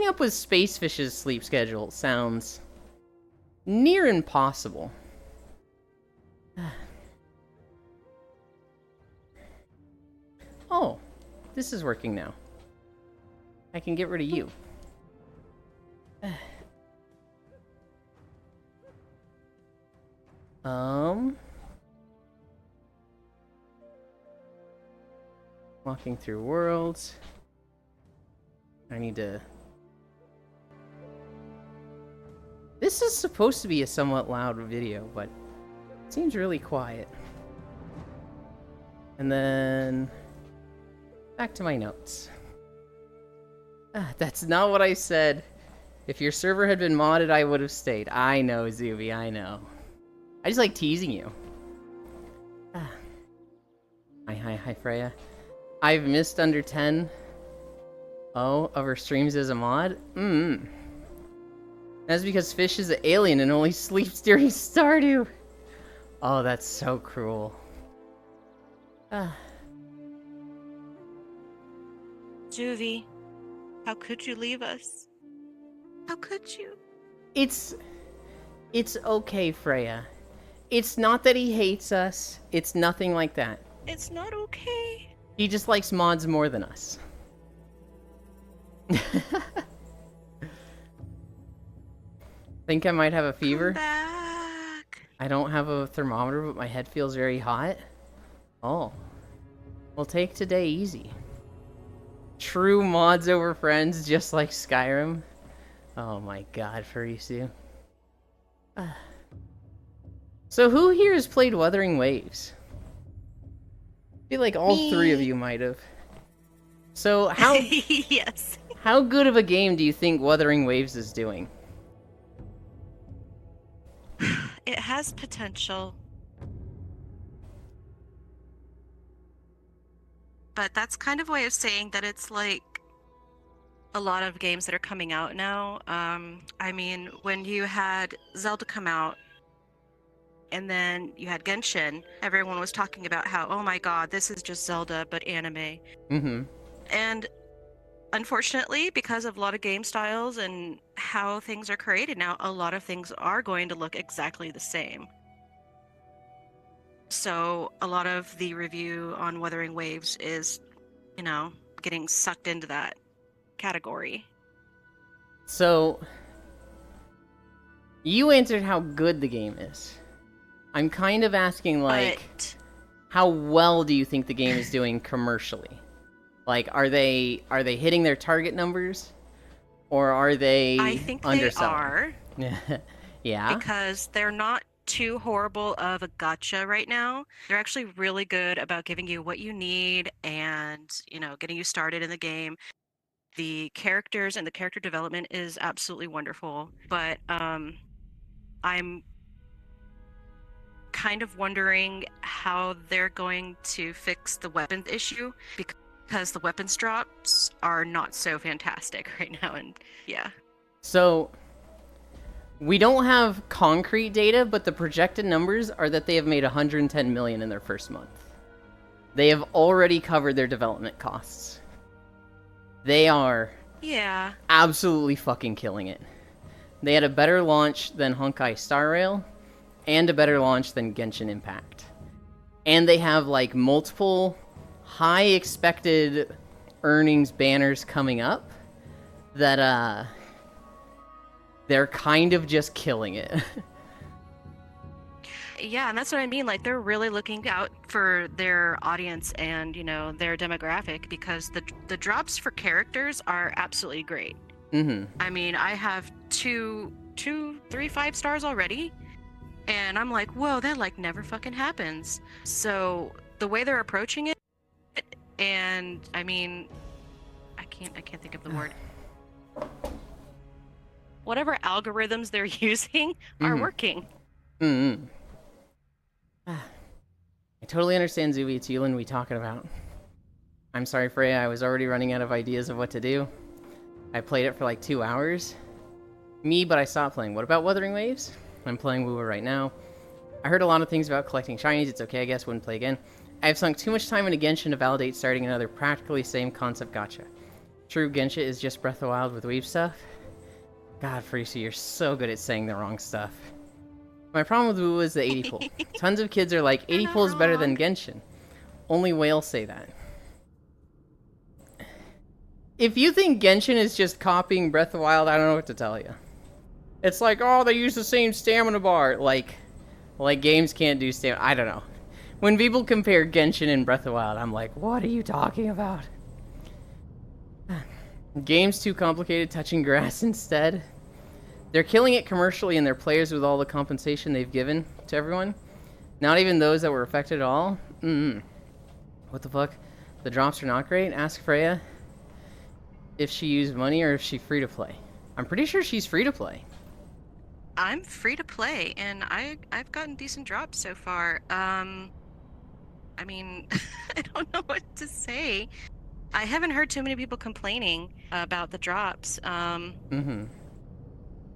up with Spacefish's sleep schedule sounds near impossible. Oh, this is working now. I can get rid of you. Walking through worlds. I need to... This is supposed to be a somewhat loud video, but it seems really quiet. And then back to my notes. That's not what I said. If your server had been modded, I would have stayed. I know, Zuby, I know. I just like teasing you. Hi, Freya. I've missed under 10 of her streams as a mod? That's because Fish is an alien and only sleeps during Stardew. Oh, that's so cruel. Juvie, how could you leave us? How could you? It's okay, Freya. It's not that he hates us. It's nothing like that. It's not okay. He just likes mods more than us. Think I might have a fever? Come back. I don't have a thermometer, but my head feels very hot. Oh. We'll take today easy. True mods over friends, just like Skyrim. Oh my god, Furisu. So who here has played Wuthering Waves? I feel like all three of you might have. So how Yes. how good of a game do you think Wuthering Waves is doing? It has potential. But that's kind of a way of saying that it's like a lot of games that are coming out now. I mean, when you had Zelda come out, and then you had Genshin, everyone was talking about how, oh my god, this is just Zelda, but anime. Mm-hmm. And unfortunately, because of a lot of game styles and how things are created now, a lot of things are going to look exactly the same. So a lot of the review on Wuthering Waves is, you know, getting sucked into that category. So you answered how good the game is. I'm kind of asking, like, But how well do you think the game is doing commercially? Like, are they hitting their target numbers, or are they I think they underselling? are, Yeah. because they're not too horrible of a gotcha right now. They're actually really good about giving you what you need and, you know, getting you started in the game. The characters and the character development is absolutely wonderful, but I'm kind of wondering how they're going to fix the weapons issue, because the weapons drops are not so fantastic right now, and yeah. So we don't have concrete data, but the projected numbers are that they have made 110 million in their first month. They have already covered their development costs. They are Yeah. absolutely fucking killing it. They had a better launch than Honkai Star Rail, and a better launch than Genshin Impact. And they have, like, multiple high expected earnings banners coming up that, they're kind of just killing it. Yeah, and that's what I mean. Like, they're really looking out for their audience and, you know, their demographic, because the drops for characters are absolutely great. Mm-hmm. I mean, I have two, 3, 5 stars already, and I'm like, whoa, that like never fucking happens. So the way they're approaching it, and I mean, I can't think of the word. Whatever algorithms they're using are working. Mm-hmm. I totally understand, Zuby. It's Yulin we talking about. I'm sorry, Freya. I was already running out of ideas of what to do. I played it for like 2 hours. But I stopped playing. What about Wuthering Waves? I'm playing WoWa right now. I heard a lot of things about collecting shinies. It's okay, I guess. Wouldn't play again. I have sunk too much time into Genshin to validate starting another practically same concept gacha. True, Genshin is just Breath of the Wild with weave stuff. God, Freezy, you're so good at saying the wrong stuff. My problem with WoW is the 80 pull. Tons of kids are like, 80 pull is better than Genshin. Only whales say that. If you think Genshin is just copying Breath of the Wild, I don't know what to tell you. It's like, oh, they use the same stamina bar. Like games can't do stamina. I don't know. When people compare Genshin and Breath of the Wild, I'm like, what are you talking about? Game's too complicated, touching grass instead. They're killing it commercially and their players with all the compensation they've given to everyone. Not even those that were affected at all. What the fuck? The drops are not great? Ask Freya if she used money or if she free to play. I'm pretty sure she's free to play. I'm free to play, and I've gotten decent drops so far. I mean, I don't know what to say. I haven't heard too many people complaining about the drops.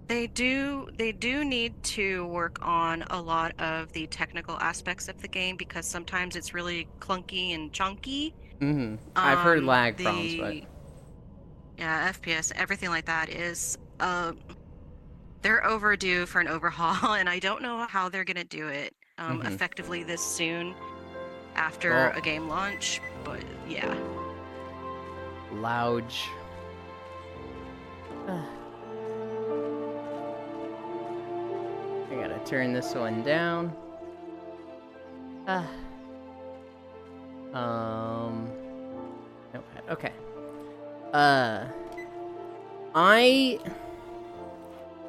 They do need to work on a lot of the technical aspects of the game because sometimes it's really clunky and chunky. I've heard lag problems, but yeah, FPS, everything like that is they're overdue for an overhaul, and I don't know how they're gonna do it effectively this soon after a game launch. But yeah, Louge. I gotta turn this one down. Notepad. Okay.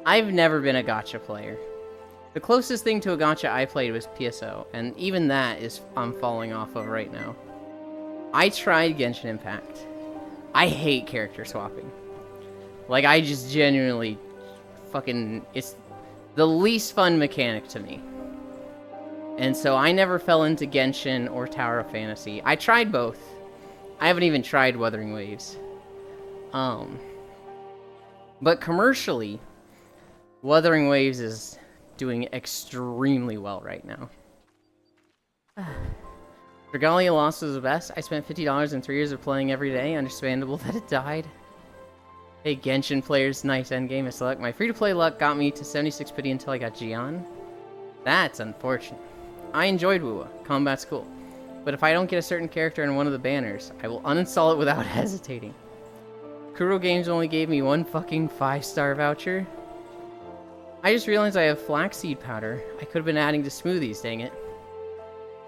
I've never been a gacha player. The closest thing to a gacha I played was PSO, and even that is I'm falling off of right now. I tried Genshin Impact. I hate character swapping. Like, I just genuinely fucking... It's the least fun mechanic to me. And so I never fell into Genshin or Tower of Fantasy. I tried both. I haven't even tried Wuthering Waves. But commercially, Wuthering Waves is doing extremely well right now. Regalia Lost was the best. I spent $50 in 3 years of playing every day. Understandable that it died. Hey, Genshin players, nice endgame is luck. My free-to-play luck got me to 76 pity until I got Jian. That's unfortunate. I enjoyed WoWa. Combat's cool. But if I don't get a certain character in one of the banners, I will uninstall it without hesitating. Kuro Games only gave me one fucking 5-star voucher. I just realized I have flaxseed powder. I could have been adding to smoothies, dang it.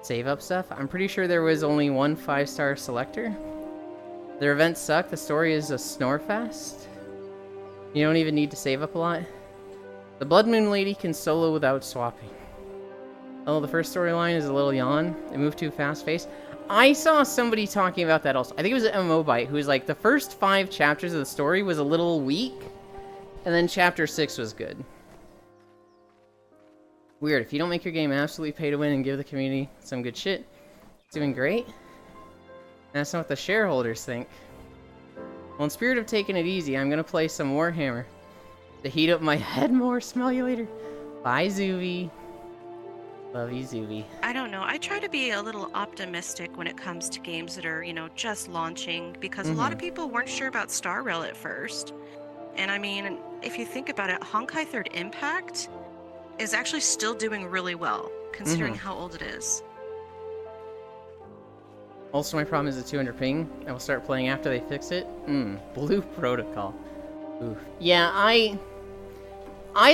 Save up stuff? I'm pretty sure there was only one 5-star selector. Their events suck. The story is a snorefest. You don't even need to save up a lot. The Blood Moon Lady can solo without swapping. Oh, the first storyline is a little yawn. It moved too fast-paced. I saw somebody talking about that also. I think it was an MMObyte who was like, the first 5 chapters of the story was a little weak, and then chapter 6 was good. Weird. If you don't make your game absolutely pay to win and give the community some good shit, it's doing great. That's not what the shareholders think. Well, in spirit of taking it easy, I'm gonna play some Warhammer to heat up my head more. Smell you later. Bye, Zuby. Love you, Zuby. I don't know. I try to be a little optimistic when it comes to games that are, you know, just launching because a lot of people weren't sure about Star Rail at first. And I mean, if you think about it, Honkai 3rd Impact is actually still doing really well considering how old it is. Also, my problem is the 200 ping. I will start playing after they fix it. Blue Protocol. Oof. Yeah, I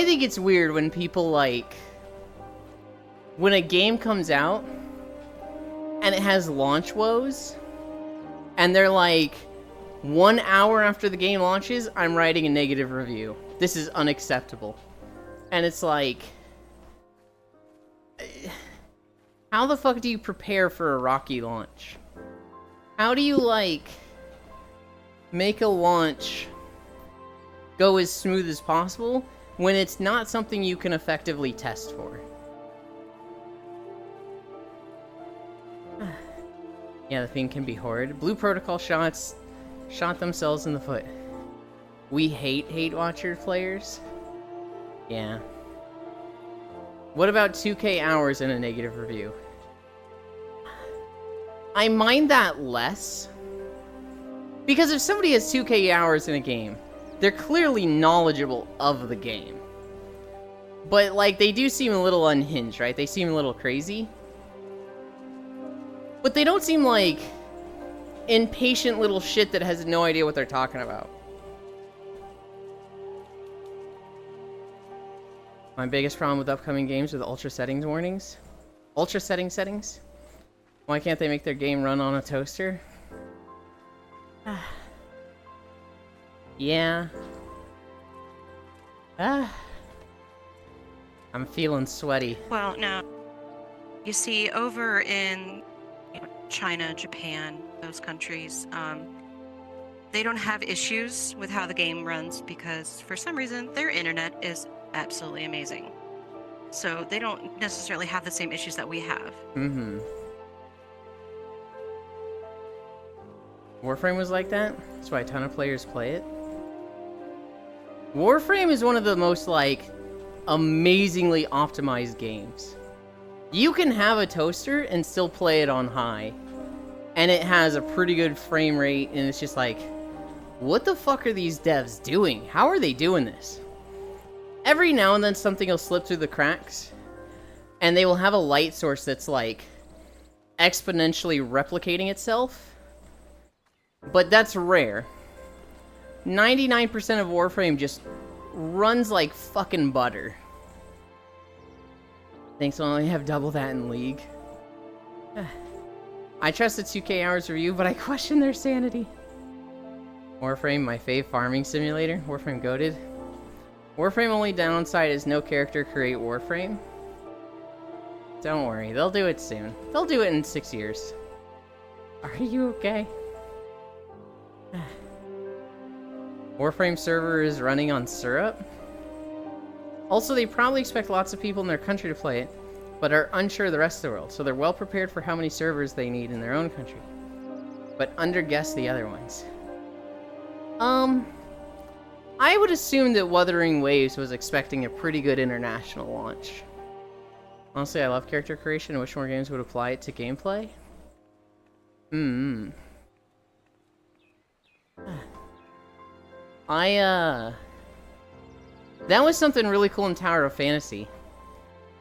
think it's weird when people, like... When a game comes out, and it has launch woes, and they're like, 1 hour after the game launches, I'm writing a negative review. This is unacceptable. And it's like... How the fuck do you prepare for a rocky launch? How do you, like, make a launch go as smooth as possible when it's not something you can effectively test for? Yeah, the thing can be horrid. Blue Protocol shot themselves in the foot. We hate Watcher players. Yeah. What about 2K hours in a negative review? I mind that less. Because if somebody has 2K hours in a game, they're clearly knowledgeable of the game. But, like, they do seem a little unhinged, right? They seem a little crazy. But they don't seem like impatient little shit that has no idea what they're talking about. My biggest problem with upcoming games are the ultra settings warnings. Ultra settings? Why can't they make their game run on a toaster? Yeah. I'm feeling sweaty. Well, now, you see, over in China, Japan, those countries, they don't have issues with how the game runs because for some reason their internet is absolutely amazing. So they don't necessarily have the same issues that we have. Mm-hmm. Warframe was like that. That's why a ton of players play it. Warframe is one of the most, like, amazingly optimized games. You can have a toaster and still play it on high. And it has a pretty good frame rate, and it's just like, what the fuck are these devs doing? How are they doing this? Every now and then something will slip through the cracks, and they will have a light source that's, like, exponentially replicating itself. But that's rare. 99% of Warframe just runs like fucking butter. Thanks, I only have double that in League. I trust the 2K hours review, but I question their sanity. Warframe, my fave farming simulator. Warframe goated. Warframe only downside is no character create Warframe. Don't worry, they'll do it soon. They'll do it in 6 years. Are you okay? Warframe server is running on syrup. Also, they probably expect lots of people in their country to play it, but are unsure of the rest of the world, so they're well prepared for how many servers they need in their own country, but underguess the other ones. I would assume that Wuthering Waves was expecting a pretty good international launch. Honestly, I love character creation. I wish more games would apply it to gameplay. That was something really cool in Tower of Fantasy.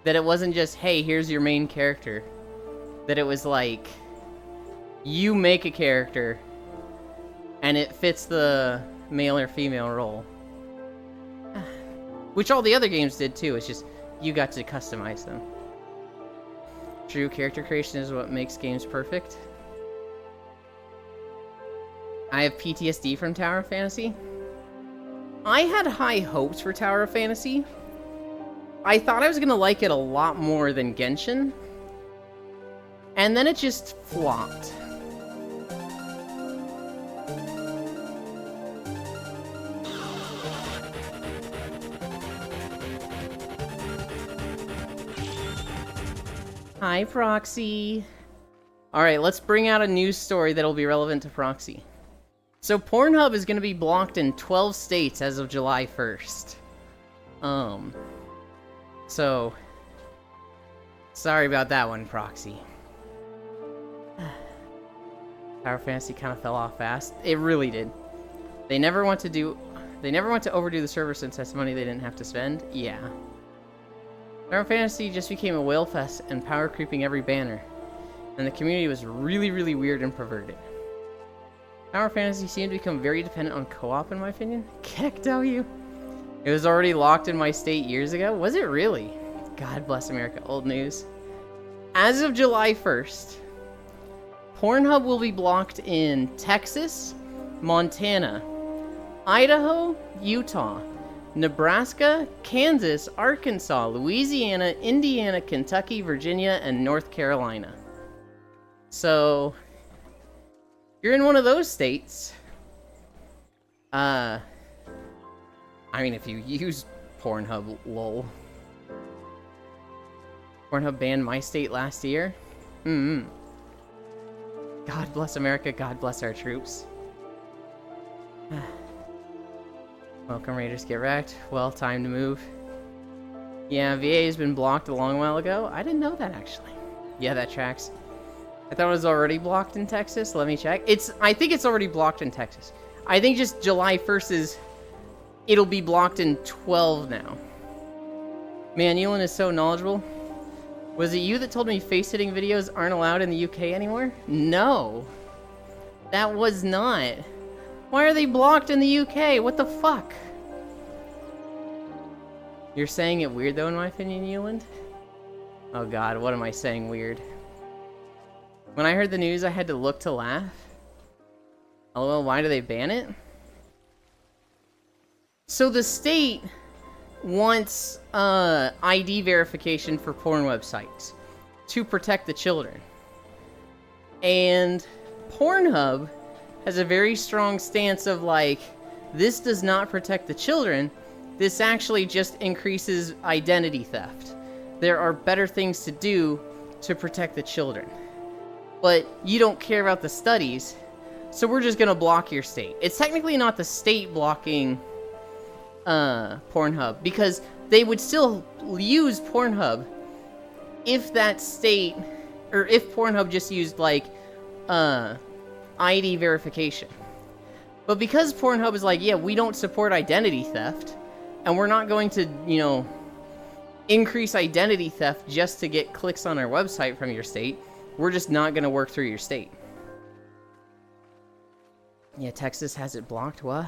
That it wasn't just, hey, here's your main character. That it was like, you make a character, and it fits the male or female role. Which all the other games did too, it's just, you got to customize them. True, character creation is what makes games perfect. I have PTSD from Tower of Fantasy. I had high hopes for Tower of Fantasy. I thought I was gonna like it a lot more than Genshin. And then it just flopped. Hi, Proxy. Alright, let's bring out a news story that'll be relevant to Proxy. So Pornhub is going to be blocked in 12 states as of July 1st. So, sorry about that one, Proxy. Tower Fantasy kind of fell off fast. It really did. They never want to overdo the server since that's money they didn't have to spend. Yeah. Tower Fantasy just became a whale fest and power creeping every banner. And the community was really, really weird and perverted. Tower Fantasy seemed to become very dependent on co-op, in my opinion. Keck W. It was already locked in my state years ago. Was it really? God bless America. Old news. As of July 1st, Pornhub will be blocked in Texas, Montana, Idaho, Utah, Nebraska, Kansas, Arkansas, Louisiana, Indiana, Kentucky, Virginia, and North Carolina. So, you're in one of those states. I mean, if you use Pornhub, lol. Pornhub banned my state last year. God bless America, God bless our troops. Welcome, Raiders, get wrecked. Well, time to move. Yeah, VA has been blocked a long while ago. I didn't know that, actually. Yeah, that tracks. I thought it was already blocked in Texas. Let me check. I think it's already blocked in Texas. I think just July 1st is... It'll be blocked in 12 now. Man, Ewan is so knowledgeable. Was it you that told me face-hitting videos aren't allowed in the UK anymore? No. That was not. Why are they blocked in the UK? What the fuck? You're saying it weird, though, in my opinion, Ewan? Oh god, what am I saying weird? When I heard the news, I had to look to laugh. LOL, why do they ban it? So the state wants ID verification for porn websites to protect the children. And Pornhub has a very strong stance of like, this does not protect the children. This actually just increases identity theft. There are better things to do to protect the children. But you don't care about the studies, so we're just gonna block your state. It's technically not the state blocking Pornhub, because they would still use Pornhub if that state, or if Pornhub just used like ID verification. But because Pornhub is like, yeah, we don't support identity theft, and we're not going to, you know, increase identity theft just to get clicks on our website from your state, we're just not going to work through your state. Yeah, Texas has it blocked. What?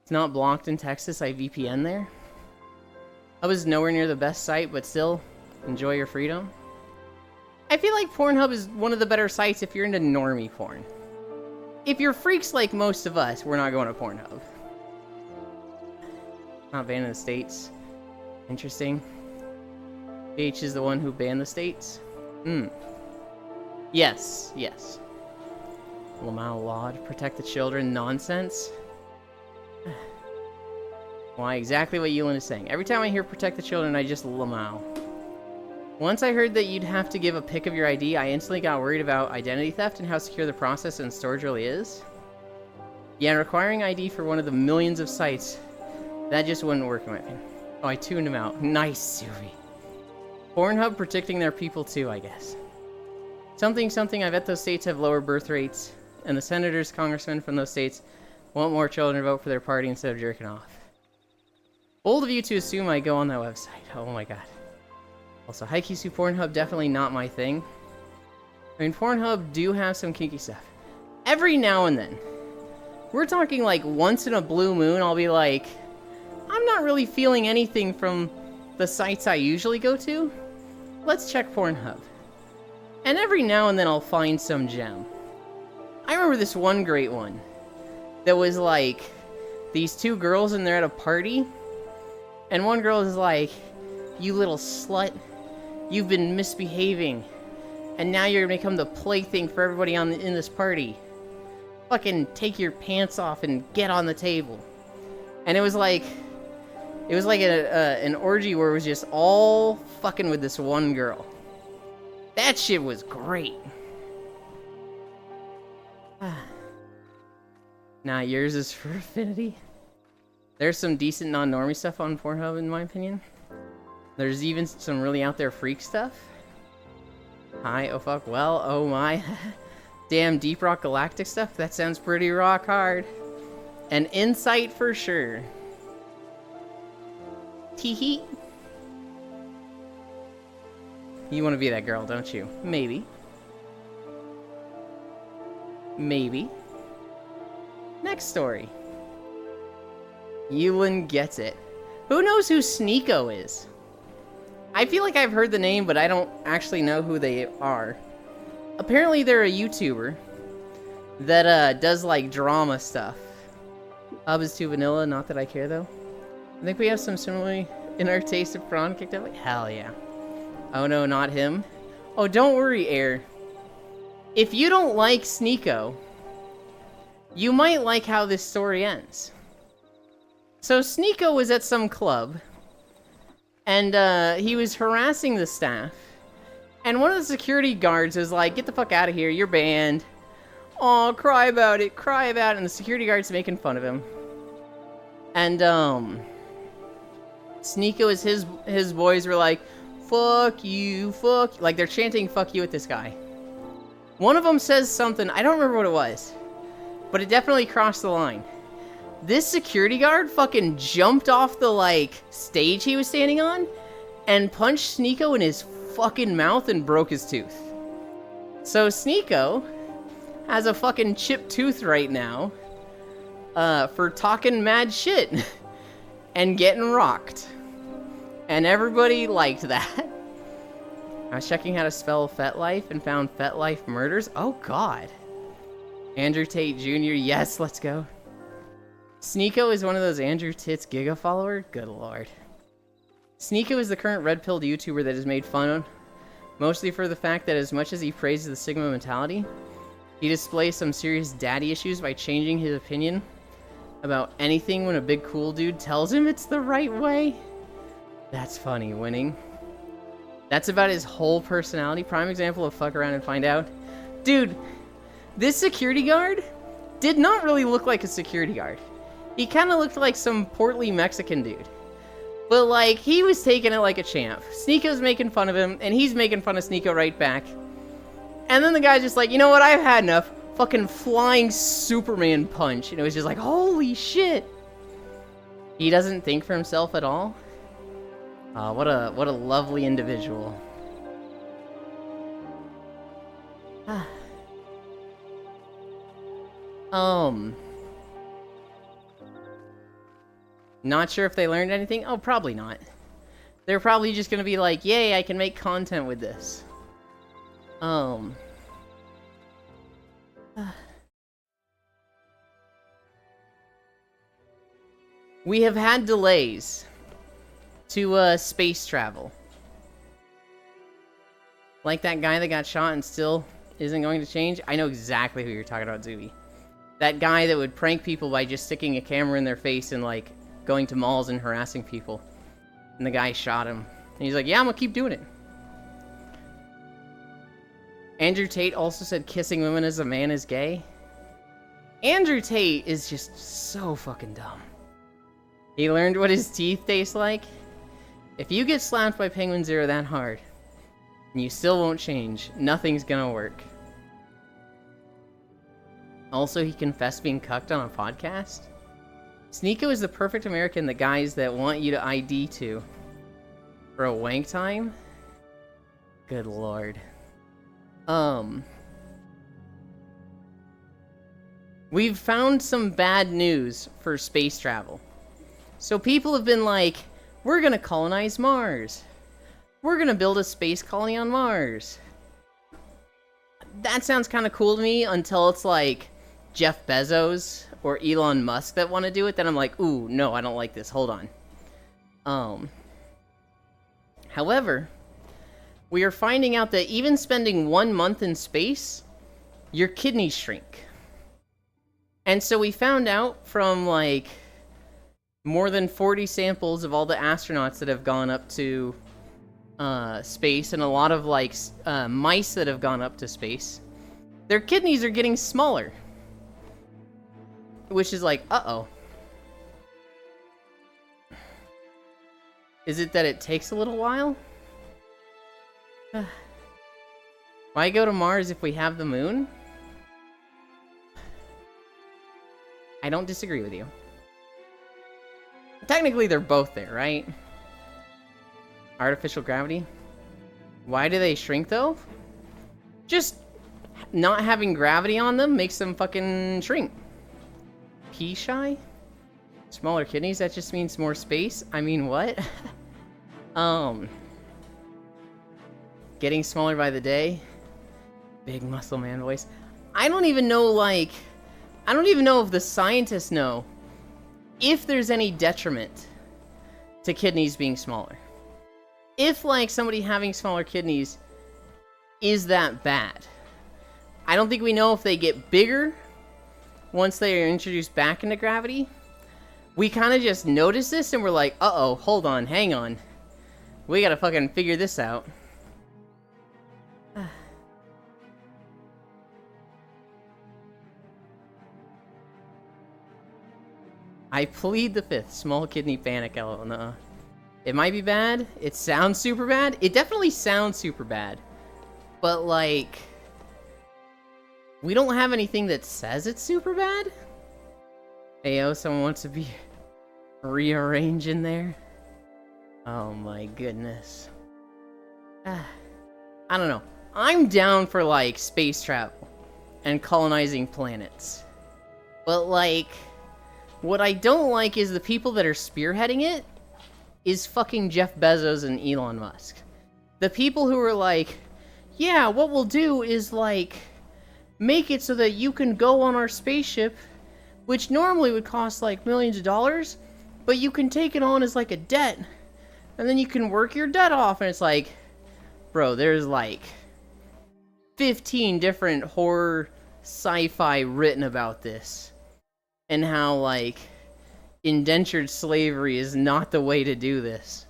It's not blocked in Texas. I VPN there. I was nowhere near the best site, but still, enjoy your freedom. I feel like Pornhub is one of the better sites if you're into normie porn. If you're freaks like most of us, we're not going to Pornhub. Not banned in the States. Interesting. BH is the one who banned the States? Yes, yes. Lamau law to protect the children nonsense. Why, exactly what Yulin is saying. Every time I hear protect the children, I just Lamau. Once I heard that you'd have to give a pic of your ID, I instantly got worried about identity theft and how secure the process and storage really is. Yeah, requiring ID for one of the millions of sites, that just wouldn't work in my opinion. Oh, I tuned him out. Nice, Suvi. Pornhub protecting their people too, I guess. Something, I bet those states have lower birth rates, and the senators, congressmen from those states want more children to vote for their party instead of jerking off. Bold of you to assume I go on that website. Oh my god. Also, Haikyuu Pornhub, definitely not my thing. I mean, Pornhub do have some kinky stuff. Every now and then. We're talking like once in a blue moon, I'll be like, I'm not really feeling anything from the sites I usually go to. Let's check Pornhub. And every now and then I'll find some gem. I remember this one great one that was like these two girls and they're at a party. And one girl is like, you little slut, you've been misbehaving. And now you're gonna become the plaything for everybody in this party. Fucking take your pants off and get on the table. And it was like an orgy where it was just all fucking with this one girl. That shit was great. Nah, yours is for affinity. There's some decent non-normie stuff on Pornhub in my opinion. There's even some really out there freak stuff. Hi, oh fuck, well, oh my. Damn, Deep Rock Galactic stuff? That sounds pretty rock hard. An insight for sure. Teehee. You want to be that girl, don't you? Maybe. Maybe. Next story. Yulin gets it. Who knows who Sneeko is? I feel like I've heard the name, but I don't actually know who they are. Apparently they're a YouTuber that does like drama stuff. Hub is too vanilla, not that I care though. I think we have some similarly in our taste of prawn kicked up. Like, hell yeah. Oh no, not him. Oh, don't worry, Air. If you don't like Sneeko, you might like how this story ends. So Sneeko was at some club, and he was harassing the staff, and one of the security guards was like, get the fuck out of here, you're banned. Aw, cry about it, and the security guard's making fun of him. And, Sneeko as his boys were like, fuck you, like they're chanting fuck you at this guy. One of them says something, I don't remember what it was, but it definitely crossed the line. This security guard fucking jumped off the, like, stage he was standing on and punched Sneeko in his fucking mouth and broke his tooth. So Sneeko has a fucking chipped tooth right now for talking mad shit and getting rocked. And everybody liked that. I was checking how to spell FetLife and found FetLife Murders. Oh god. Andrew Tate Jr., yes, let's go. Sneeko is one of those Andrew Tits Giga follower? Good lord. Sneeko is the current red-pilled YouTuber that is made fun Mostly for the fact that as much as he praises the Sigma mentality, he displays some serious daddy issues by changing his opinion about anything when a big cool dude tells him it's the right way. That's funny, Winning. That's about his whole personality. Prime example of fuck around and find out. Dude, this security guard did not really look like a security guard. He kind of looked like some portly Mexican dude. But, like, he was taking it like a champ. Sneako's making fun of him, and he's making fun of Sneako right back. And then the guy's just like, you know what, I've had enough. Fucking flying Superman punch. And it was just like, holy shit. He doesn't think for himself at all. What a lovely individual. Not sure if they learned anything. Oh, probably not. They're probably just gonna be like, yay, I can make content with this. We have had delays to space travel. Like that guy that got shot and still isn't going to change. I know exactly who you're talking about, Zuby. That guy that would prank people by just sticking a camera in their face and, like, going to malls and harassing people. And the guy shot him. And he's like, yeah, I'm gonna keep doing it. Andrew Tate also said kissing women as a man is gay. Andrew Tate is just so fucking dumb. He learned what his teeth taste like. If you get slapped by Penguin Zero that hard, and you still won't change, nothing's gonna work. Also, he confessed being cucked on a podcast. Sneako is the perfect American the guys that want you to ID to. For a wank time? Good lord. We've found some bad news for space travel. So people have been like, we're gonna colonize Mars. We're gonna build a space colony on Mars. That sounds kind of cool to me until it's like Jeff Bezos or Elon Musk that want to do it. Then I'm like, ooh, no, I don't like this. Hold on. However, we are finding out that even spending 1 month in space, your kidneys shrink. And so we found out from, like, more than 40 samples of all the astronauts that have gone up to space, and a lot of, like, mice that have gone up to space, their kidneys are getting smaller. Which is like, uh-oh. Is it that it takes a little while? Why go to Mars if we have the moon? I don't disagree with you. Technically, they're both there, right? Artificial gravity? Why do they shrink, though? Just not having gravity on them makes them fucking shrink. Pea shy? Smaller kidneys? That just means more space? I mean, what? Getting smaller by the day? Big muscle man voice. I don't even know, like... I don't even know if the scientists know if there's any detriment to kidneys being smaller. If, like, somebody having smaller kidneys is that bad. I don't think we know if they get bigger once they are introduced back into gravity. We kind of just notice this and we're like, uh-oh, hold on, hang on. We gotta fucking figure this out. I plead the fifth. Small kidney panic, LOL. It might be bad. It sounds super bad. It definitely sounds super bad. But, like... we don't have anything that says it's super bad? Ayo, someone wants to be rearranged in there? Oh my goodness. I don't know. I'm down for, like, space travel and colonizing planets. But, like... what I don't like is the people that are spearheading it is fucking Jeff Bezos and Elon Musk. The people who are like, yeah, what we'll do is, like, make it so that you can go on our spaceship, which normally would cost, like, millions of dollars, but you can take it on as, like, a debt, and then you can work your debt off, and it's like, bro, there's like 15 different horror sci-fi written about this. And how, like, indentured slavery is not the way to do this.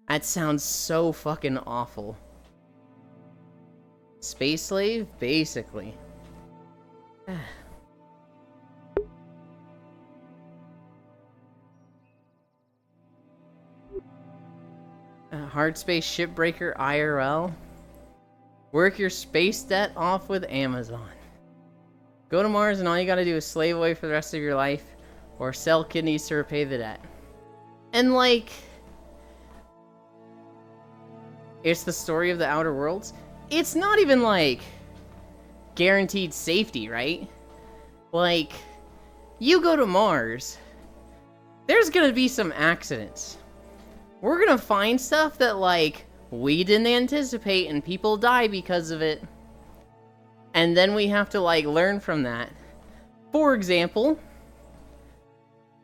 That sounds so fucking awful. Space slave? Basically. Hard space shipbreaker IRL. Work your space debt off with Amazon. Go to Mars and all you gotta do is slave away for the rest of your life, or sell kidneys to repay the debt. And like, it's the story of the Outer Worlds. It's not even like guaranteed safety, right? Like, you go to Mars, there's gonna be some accidents. We're gonna find stuff that, like, we didn't anticipate and people die because of it. And then we have to, like, learn from that. For example,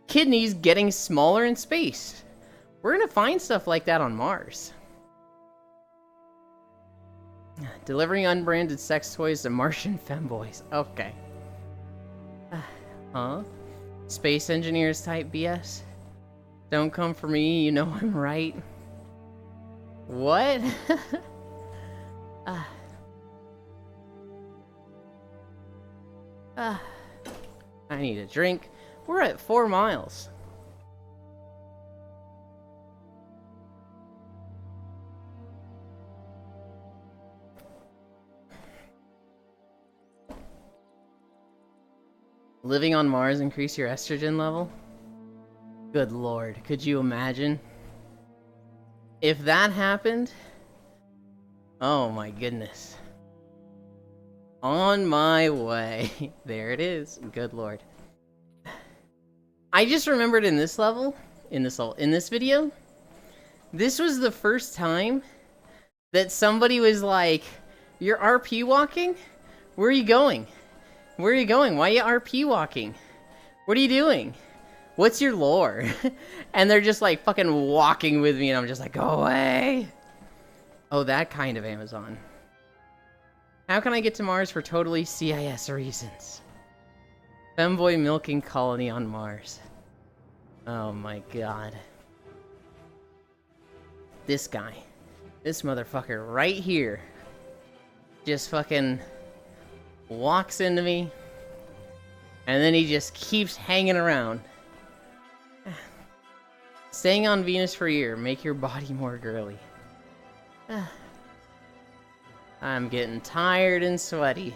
kidneys getting smaller in space. We're gonna find stuff like that on Mars. Delivering unbranded sex toys to Martian femboys. Okay. Huh? Space engineers type BS? Don't come for me, you know I'm right. What? I need a drink. We're at 4 miles. Living on Mars increase your estrogen level? Good lord, could you imagine? If that happened, oh my goodness. On my way. There it is. Good lord. I just remembered in this video, this was the first time that somebody was like, "You're RP walking? Where are you going? Where are you going? Why are you RP walking? What are you doing? What's your lore?" And they're just like fucking walking with me and I'm just like, go away. Oh, that kind of Amazon. How can I get to Mars for totally CIS reasons? Femboy milking colony on Mars. Oh my god. This guy. This motherfucker right here. Just fucking walks into me. And then he just keeps hanging around. Staying on Venus for a year. Make your body more girly. I'm getting tired and sweaty.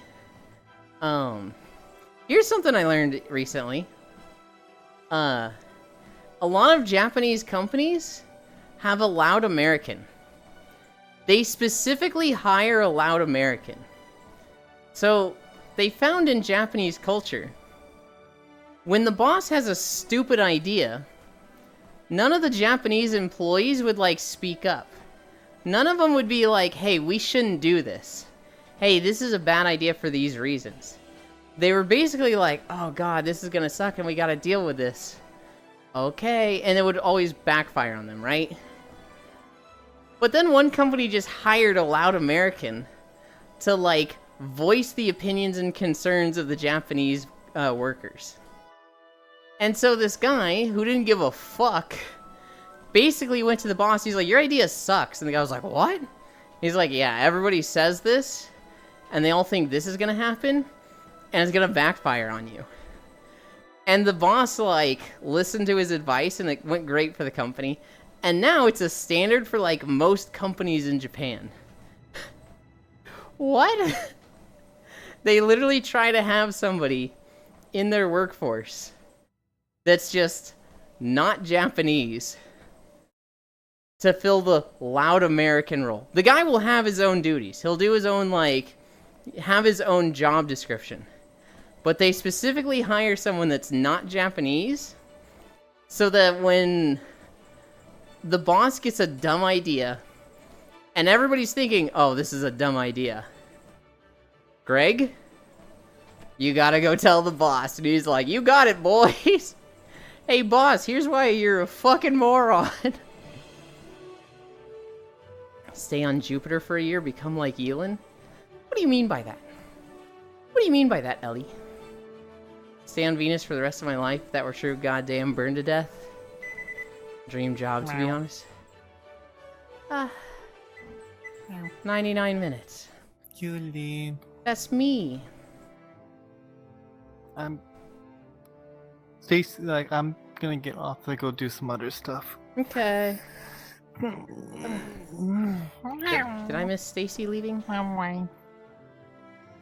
Here's something I learned recently. A lot of Japanese companies have a loud American. They specifically hire a loud American. So, they found in Japanese culture, when the boss has a stupid idea, none of the Japanese employees would, like, speak up. None of them would be like, hey, we shouldn't do this. Hey, this is a bad idea for these reasons. They were basically like, oh god, this is gonna suck and we gotta deal with this. Okay, and it would always backfire on them, right? But then one company just hired a loud American to, like, voice the opinions and concerns of the Japanese workers. And so this guy, who didn't give a fuck, basically went to the boss. He's like, your idea sucks. And the guy was like, what? He's like, yeah, everybody says this, and they all think this is gonna happen, and it's gonna backfire on you. And the boss, like, listened to his advice, and it went great for the company. And now it's a standard for, like, most companies in Japan. What? They literally try to have somebody in their workforce that's just not Japanese to fill the loud American role. The guy will have his own duties. He'll do his own, like, have his own job description. But they specifically hire someone that's not Japanese so that when the boss gets a dumb idea and everybody's thinking, oh, this is a dumb idea. Greg, you gotta go tell the boss. And he's like, you got it, boys. Hey, boss, here's why you're a fucking moron. Stay on Jupiter for a year, become like Yulin? What do you mean by that? What do you mean by that, Ellie? Stay on Venus for the rest of my life? If that were true, goddamn, burn to death. Dream job, to be honest. 99 minutes. Yulin. That's me. Stacy, like, I'm gonna get off to go do some other stuff. Okay. Did I miss Stacy leaving?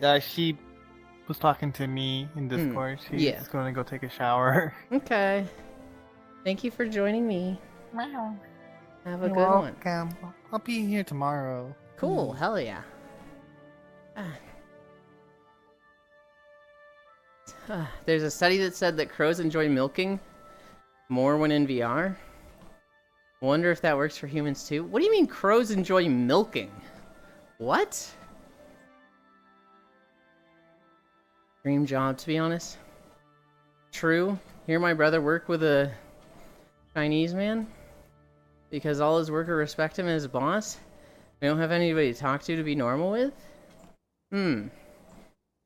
Yeah, she was talking to me in Discord. She's yeah. gonna go take a shower. Okay. Thank you for joining me. Have a You're good one. welcome. I'll be here tomorrow. Cool, hell yeah. There's a study that said that crows enjoy milking more when in VR. Wonder if that works for humans too. What do you mean crows enjoy milking? What? Dream job, to be honest. True. Hear my brother work with a Chinese man because all his workers respect him as a boss. We don't have anybody to talk to be normal with.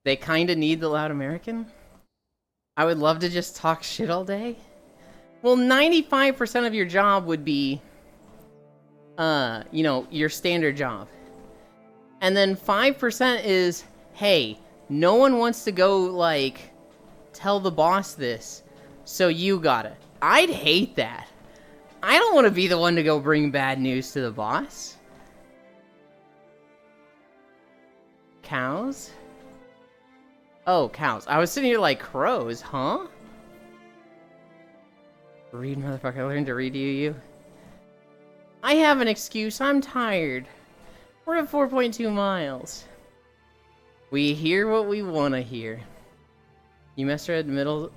They kind of need the loud American. I would love to just talk shit all day. Well, 95% of your job would be, you know, your standard job. And then 5% is, hey, no one wants to go, like, tell the boss this, so you gotta. I'd hate that. I don't want to be the one to go bring bad news to the boss. Cows? Oh, cows. I was sitting here like crows, huh? Read, motherfucker. Learn to read, you. I have an excuse. I'm tired. We're at 4.2 miles. We hear what we want to hear. You misread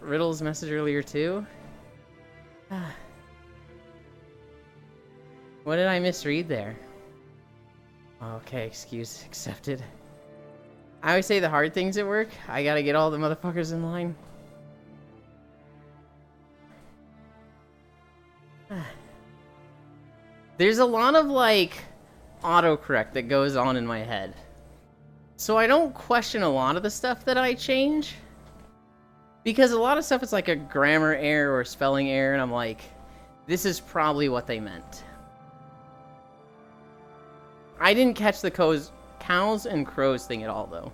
Riddle's message earlier, too? What did I misread there? Okay, excuse accepted. I always say the hard things at work. I gotta get all the motherfuckers in line. There's a lot of, like, autocorrect that goes on in my head. So I don't question a lot of the stuff that I change. Because a lot of stuff is like a grammar error or spelling error, and I'm like, this is probably what they meant. I didn't catch the cows and crows thing at all, though.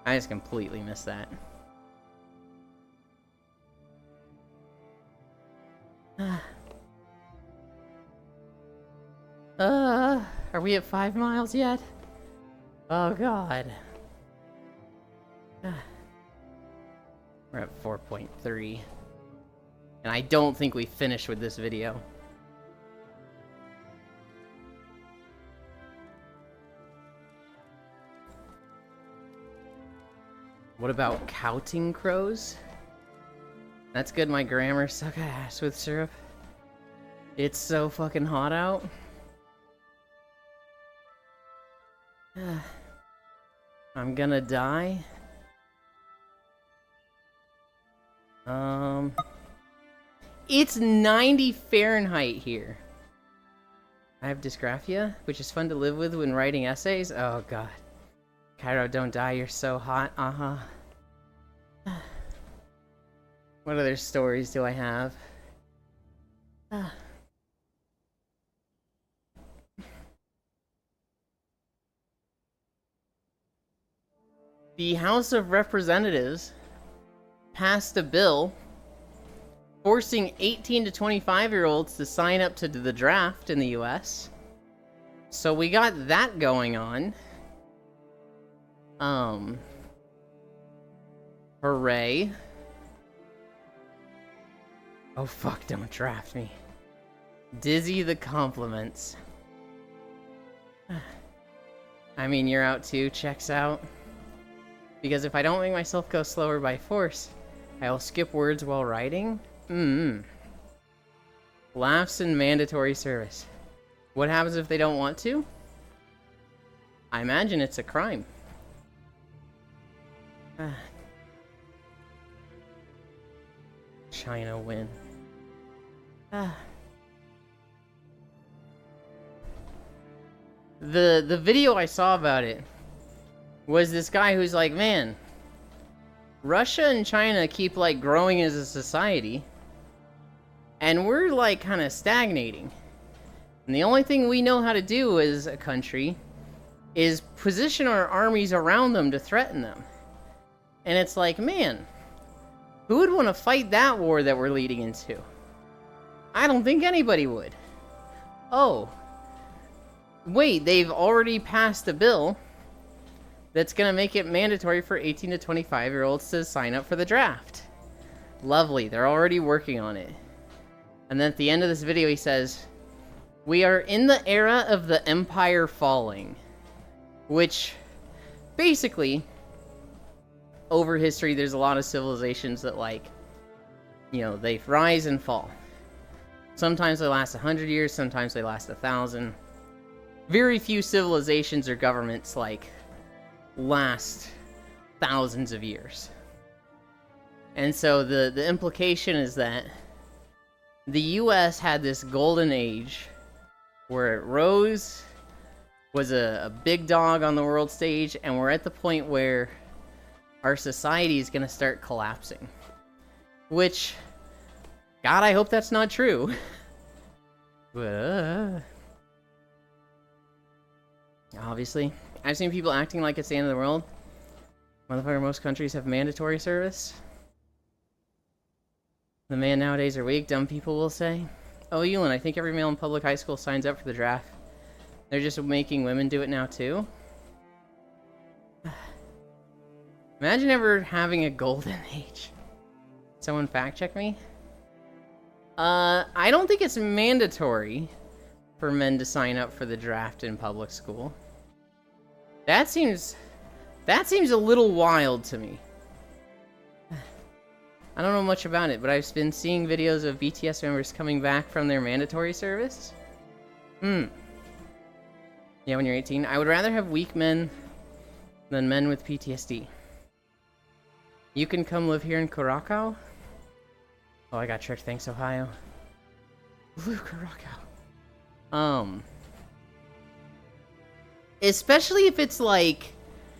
I just completely missed that. Are we at 5 miles yet? Oh god. We're at 4.3. And I don't think we finished with this video. What about counting crows? That's good, my grammar suck ass with syrup. It's so fucking hot out. I'm gonna die. It's 90 Fahrenheit here. I have dysgraphia, which is fun to live with when writing essays. Oh god. Cairo, don't die, you're so hot. What other stories do I have? The House of Representatives passed a bill forcing 18 to 25-year-olds to sign up to the draft in the US. So we got that going on. Hooray. Oh fuck, don't draft me. Dizzy the compliments. I mean, you're out too, checks out. Because if I don't make myself go slower by force, I will skip words while writing. Laughs in mandatory service. What happens if they don't want to? I imagine it's a crime. China win. the video I saw about it was this guy who's like, man, Russia and China keep like growing as a society, and we're like kind of stagnating. And the only thing we know how to do as a country is position our armies around them to threaten them. And it's like, man, who would want to fight that war that we're leading into? I don't think anybody would. Oh, wait, they've already passed a bill that's going to make it mandatory for 18 to 25-year-olds to sign up for the draft. Lovely, they're already working on it. And then at the end of this video he says, we are in the era of the empire falling. Which, basically, over history there's a lot of civilizations that like, you know, they rise and fall. Sometimes they last 100 years, sometimes they last 1,000. Very few civilizations or governments like last thousands of years. And so the implication is that the US had this golden age where it rose, was a big dog on the world stage, and we're at the point where our society is going to start collapsing. Which, God, I hope that's not true. But, obviously, I've seen people acting like it's the end of the world. Motherfucker, most countries have mandatory service. The man nowadays are weak, dumb people will say. Oh, Yulin, I think every male in public high school signs up for the draft. They're just making women do it now, too? Imagine ever having a golden age. Someone fact check me? I don't think it's mandatory for men to sign up for the draft in public school. That seems a little wild to me. I don't know much about it, but I've been seeing videos of BTS members coming back from their mandatory service. Yeah, when you're 18. I would rather have weak men than men with PTSD. You can come live here in Curacao? Oh, I got tricked. Thanks, Ohio. Blue Curacao. Especially if it's like,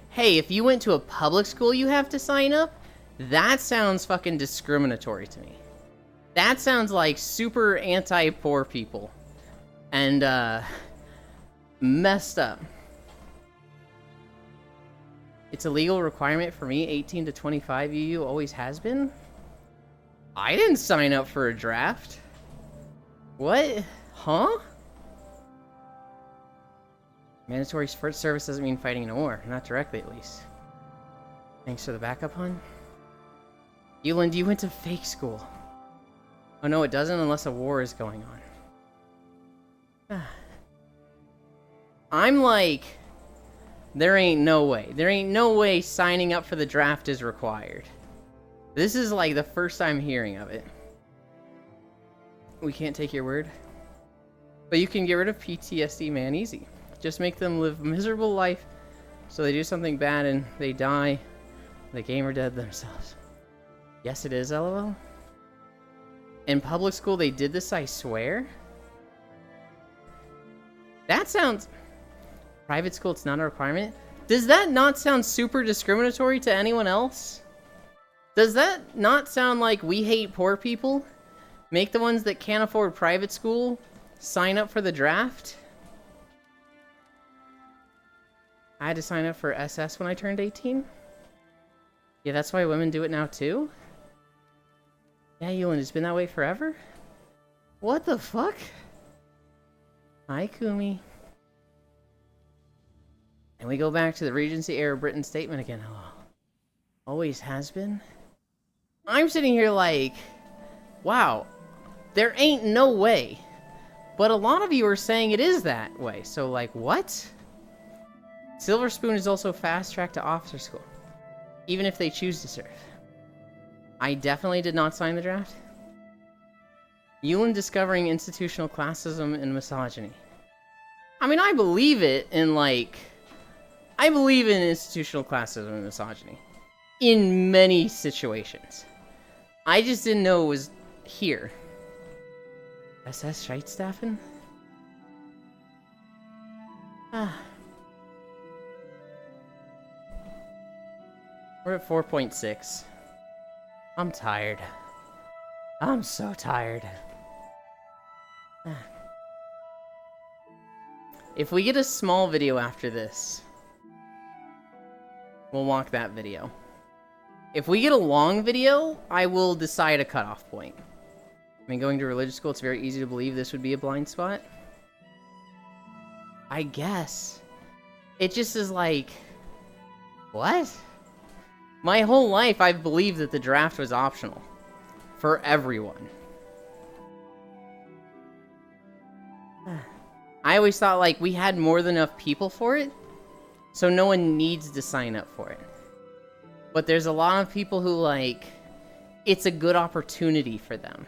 hey, if you went to a public school, you have to sign up. That sounds fucking discriminatory to me. That sounds like super anti-poor people. And, messed up. It's a legal requirement for me, 18 to 25 UU always has been? I didn't sign up for a draft. What? Huh? Mandatory service doesn't mean fighting in a war. Not directly, at least. Thanks for the backup, hun. Yulin, you went to fake school. Oh no, it doesn't unless a war is going on. I'm like, there ain't no way. There ain't no way signing up for the draft is required. This is like the first time hearing of it. We can't take your word. But you can get rid of PTSD, man, easy. Just make them live a miserable life so they do something bad and they die. The gamer dead themselves. Yes, it is, LOL. In public school, they did this, I swear. That sounds... Private school, it's not a requirement. Does that not sound super discriminatory to anyone else? Does that not sound like we hate poor people? Make the ones that can't afford private school sign up for the draft? I had to sign up for SS when I turned 18? Yeah, that's why women do it now too? Yeah, Yulin, it's been that way forever? What the fuck? Hi, Kumi. And we go back to the Regency era Britain statement again. Hello. Always has been? I'm sitting here like, wow, there ain't no way. But a lot of you are saying it is that way. So like, what? Silver Spoon is also fast-tracked to officer school. Even if they choose to serve. I definitely did not sign the draft. Yulin discovering institutional classism and misogyny. I mean, I believe it in like... I believe in institutional classism and misogyny. In many situations. I just didn't know it was here. SS Scheitstaffen? We're at 4.6. I'm tired. I'm so tired. If we get a small video after this, we'll walk that video. If we get a long video, I will decide a cutoff point. I mean, going to religious school, it's very easy to believe this would be a blind spot. I guess. It just is like... What? My whole life, I've believed that the draft was optional. For everyone. I always thought, like, we had more than enough people for it, so no one needs to sign up for it. But there's a lot of people who, like, it's a good opportunity for them.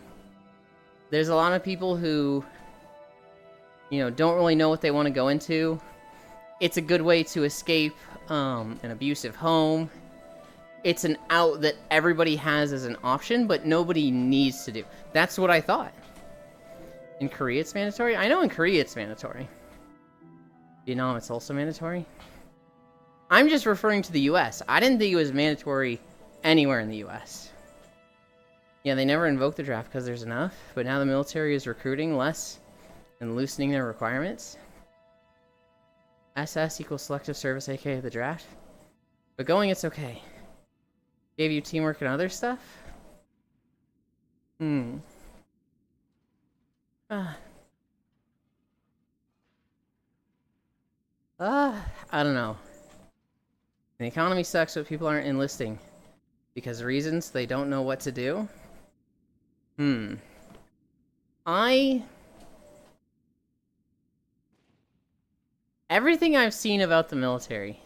There's a lot of people who, you know, don't really know what they want to go into. It's a good way to escape an abusive home. It's an out that everybody has as an option, but nobody needs to do. That's what I thought. In Korea, it's mandatory? I know in Korea it's mandatory. Vietnam, it's also mandatory. I'm just referring to the US. I didn't think it was mandatory anywhere in the US. Yeah, they never invoked the draft because there's enough, but now the military is recruiting less and loosening their requirements. SS equals selective service, aka the draft. But going, it's okay. Gave you teamwork and other stuff? I don't know. The economy sucks, but people aren't enlisting. Because of reasons they don't know what to do? Everything I've seen about the military,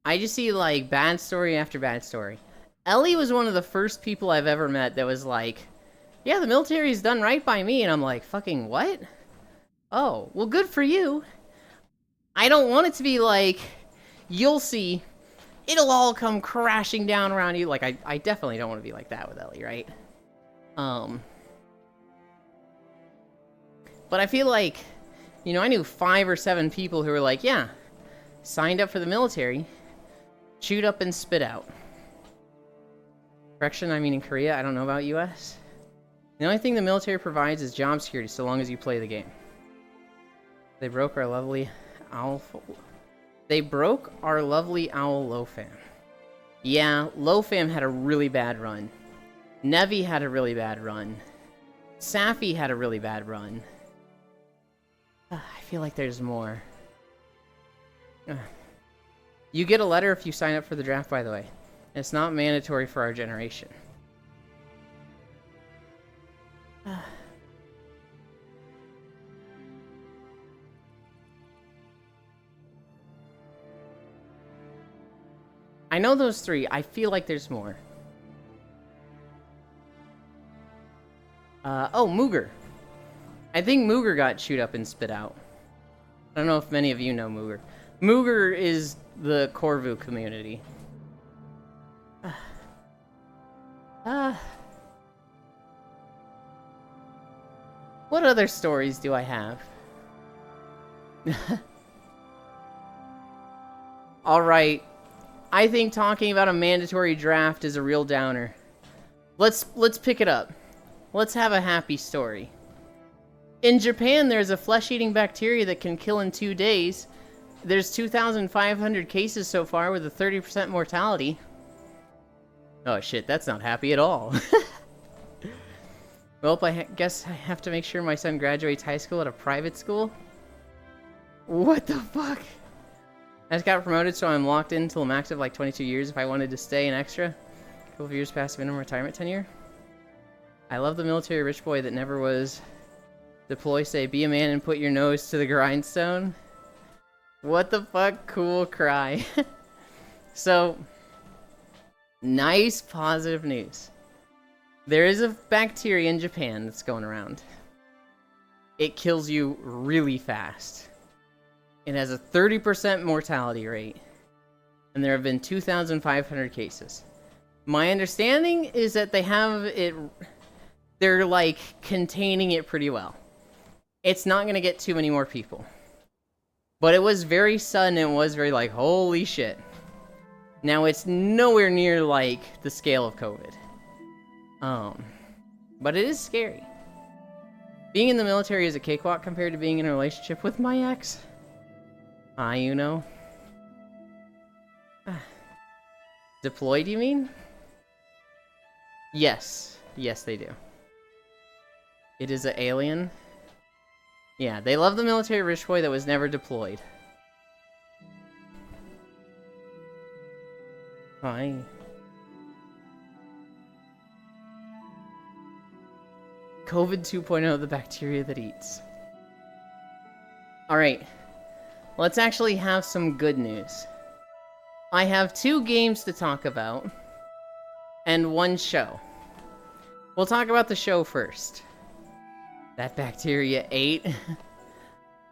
I just see, like, bad story after bad story. Ellie was one of the first people I've ever met that was like, yeah, the military's done right by me, and I'm like, fucking what? Oh, well, good for you. I don't want it to be like, you'll see, it'll all come crashing down around you. Like, I definitely don't want to be like that with Ellie, right? But I feel like, you know, I knew 5 or 7 people who were like, yeah, signed up for the military, chewed up and spit out. Correction, I mean in Korea, I don't know about US. The only thing the military provides is job security, so long as you play the game. They broke our lovely owl... They broke our lovely owl Lofam. Yeah, Lofam had a really bad run. Nevi had a really bad run. Safi had a really bad run. I feel like there's more. You get a letter if you sign up for the draft, by the way. It's not mandatory for our generation. I know those 3. I feel like there's more. Oh, Mooger. I think Mooger got chewed up and spit out. I don't know if many of you know Mooger. Mooger is the Corvu community. What other stories do I have? Alright. I think talking about a mandatory draft is a real downer. Let's pick it up. Let's have a happy story. In Japan, there's a flesh-eating bacteria that can kill in 2 days. There's 2,500 cases so far with a 30% mortality. Oh shit, that's not happy at all. Well, I guess I have to make sure my son graduates high school at a private school? What the fuck? I just got promoted, so I'm locked in until a max of like 22 years if I wanted to stay an extra. A couple of years past minimum retirement tenure. I love the military rich boy that never was. Deploy, say, be a man and put your nose to the grindstone. What the fuck? Cool cry. So, nice positive news. There is a bacteria in Japan that's going around. It kills you really fast. It has a 30% mortality rate. And there have been 2,500 cases. My understanding is that they have it... They're, like, containing it pretty well. It's not going to get too many more people. But it was very sudden, and it was very like, holy shit. Now, it's nowhere near, like, the scale of COVID. But it is scary. Being in the military is a cakewalk compared to being in a relationship with my ex. You know. Deployed, you mean? Yes. Yes, they do. It is an alien. Yeah, they love the military rich boy that was never deployed. Hi. COVID 2.0, the bacteria that eats. Alright. Let's actually have some good news. I have 2 games to talk about. And 1 show. We'll talk about the show first. That bacteria ate.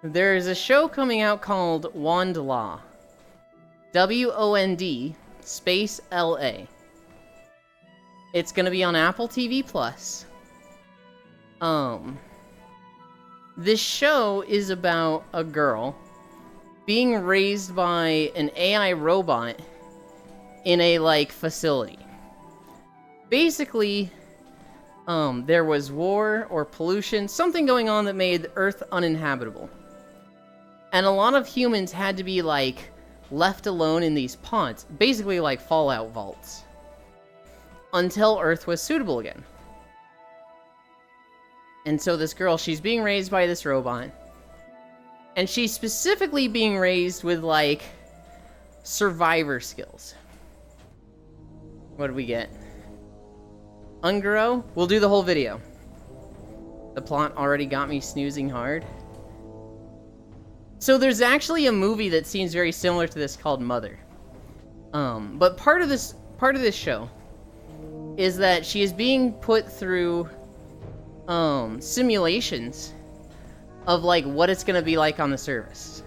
There is a show coming out called Wand Law. WOND space LA. It's gonna be on Apple TV Plus. This show is about a girl being raised by an AI robot in a, like, facility. Basically, there was war or pollution, something going on that made Earth uninhabitable. And a lot of humans had to be, like, left alone in these pods, basically like Fallout vaults, until Earth was suitable again. And so this girl, she's being raised by this robot, and she's specifically being raised with, like, survivor skills. What do we get? Ungaro? We'll do the whole video. The plot already got me snoozing hard. So there's actually a movie that seems very similar to this called Mother. But part of this show is that she is being put through simulations of, like, what it's gonna be like on the surface.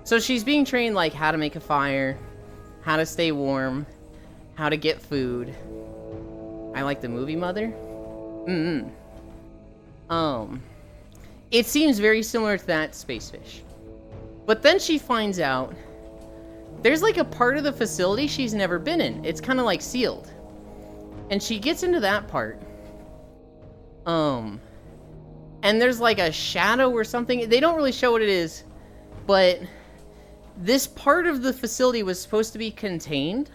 So she's being trained, like, how to make a fire, how to stay warm, how to get food. I like the movie Mother. It seems very similar to that Space Fish. But then she finds out there's, like, a part of the facility she's never been in. It's kind of, like, sealed. And she gets into that part. And there's, like, a shadow or something. They don't really show what it is. But this part of the facility was supposed to be contained.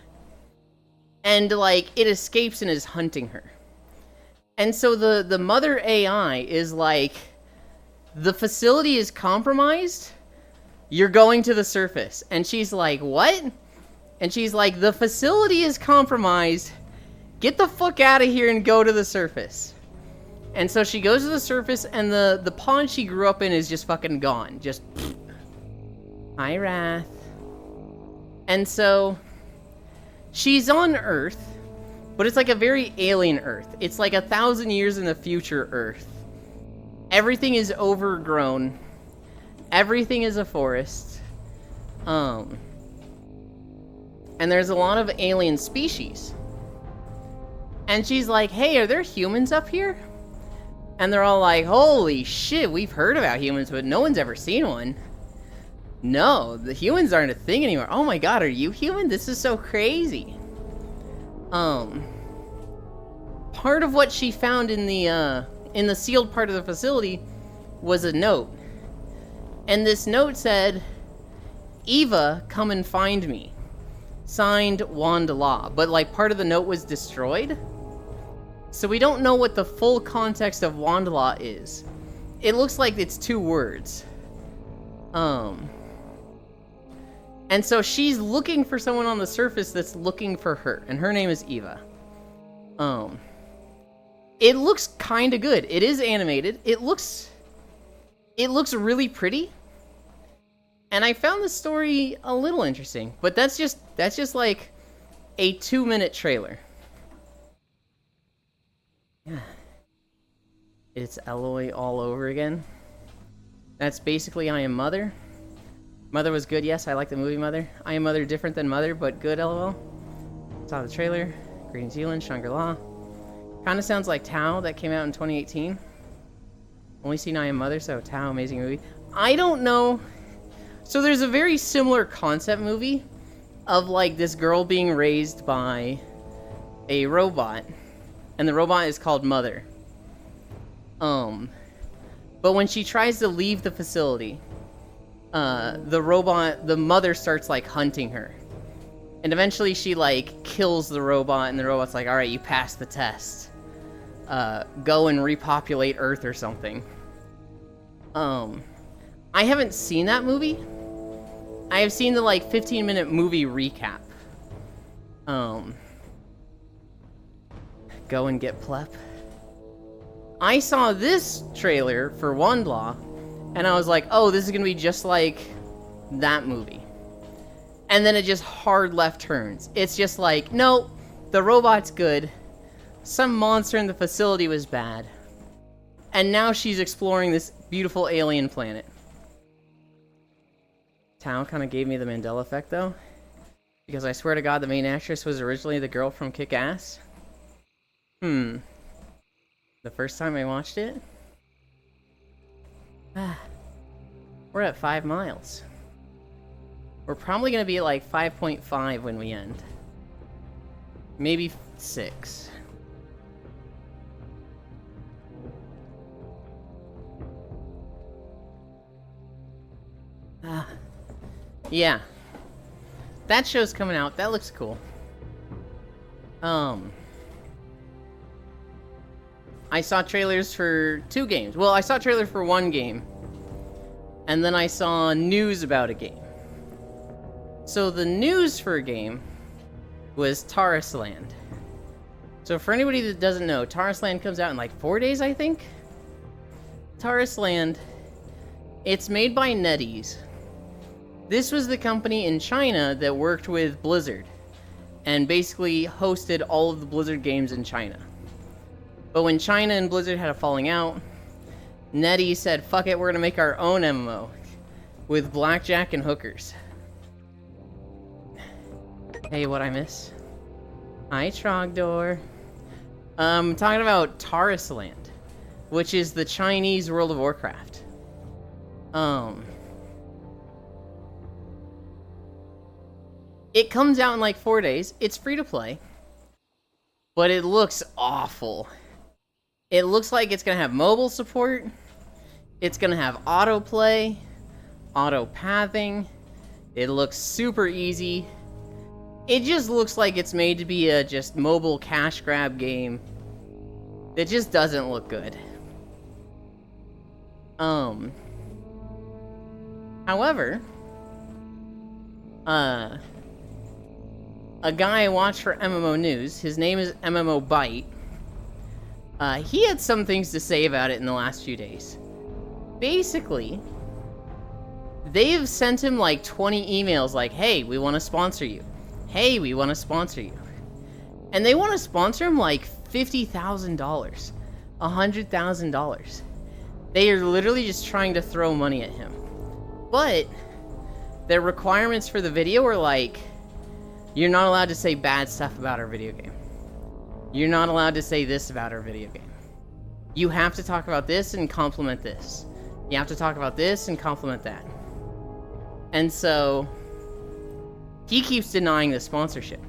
And, like, it escapes and is hunting her. And so the mother AI is like, the facility is compromised. You're going to the surface. And she's like, what? And she's like, the facility is compromised. Get the fuck out of here and go to the surface. And so she goes to the surface, and the pond she grew up in is just fucking gone. Just, hi, Wrath. And so she's on Earth, but it's like a very alien Earth. It's like 1,000 years in the future Earth. Everything is overgrown. Everything is a forest. And there's a lot of alien species. And she's like, hey, are there humans up here? And they're all like, holy shit, we've heard about humans, but no one's ever seen one. No, the humans aren't a thing anymore. Oh my god, are you human? This is so crazy. Part of what she found in the sealed part of the facility was a note. And this note said, Eva, come and find me. Signed, Wand Law. But, like, part of the note was destroyed. So we don't know what the full context of Wand Law is. It looks like it's 2 words. And so she's looking for someone on the surface that's looking for her. And her name is Eva. It looks kind of good. It is animated. It looks really pretty. And I found the story a little interesting. But that's just like a 2-minute trailer. Yeah. It's Eloy all over again. That's basically I Am Mother. Mother was good, yes, I like the movie Mother. I Am Mother different than Mother, but good, lol. Saw the trailer. Green Zealand, Shangri-La. Kinda sounds like Tao, that came out in 2018. Only seen I Am Mother, so Tao, amazing movie. I don't know. So there's a very similar concept movie of like this girl being raised by a robot, and the robot is called Mother. But when she tries to leave the facility, the mother starts like hunting her. And eventually she like kills the robot, and the robot's like, alright, you passed the test. Go and repopulate Earth or something. I haven't seen that movie. I have seen the like 15-minute movie recap. Go and get plep. I saw this trailer for Wandaw, and I was like, oh, this is gonna be just like that movie. And then it just hard left turns. It's just like, no, the robot's good. Some monster in the facility was bad. And now she's exploring this beautiful alien planet. Tao kind of gave me the Mandela effect, though. Because I swear to God, the main actress was originally the girl from Kick-Ass. The first time I watched it? We're at 5 miles. We're probably going to be at like 5.5 when we end. Maybe 6. Yeah. That show's coming out. That looks cool. I saw trailers for 2 games. Well, I saw trailers for 1 game. And then I saw news about a game. So the news for a game was Taurus Land. So for anybody that doesn't know, Taurus Land comes out in like 4 days, I think? Taurus Land, it's made by NetEase. This was the company in China that worked with Blizzard and basically hosted all of the Blizzard games in China. But when China and Blizzard had a falling out, NetEase said, fuck it, we're gonna make our own MMO with blackjack and hookers. Hey, what I miss? Hi, Trogdor. Talking about Taurus Land, which is the Chinese World of Warcraft. It comes out in like 4 days. It's free to play. But it looks awful. It looks like it's gonna have mobile support. It's gonna have autoplay, auto pathing. It looks super easy. It just looks like it's made to be a just mobile cash grab game. It just doesn't look good. However, a guy I watched for MMO News, his name is MMO Byte. He had some things to say about it in the last few days. Basically, they've sent him like 20 emails like, hey, we want to sponsor you. Hey, we want to sponsor you. And they want to sponsor him like $50,000, $100,000. They are literally just trying to throw money at him. But their requirements for the video are like, you're not allowed to say bad stuff about our video game. You're not allowed to say this about our video game. You have to talk about this and compliment this. You have to talk about this and compliment that. And so he keeps denying the sponsorship.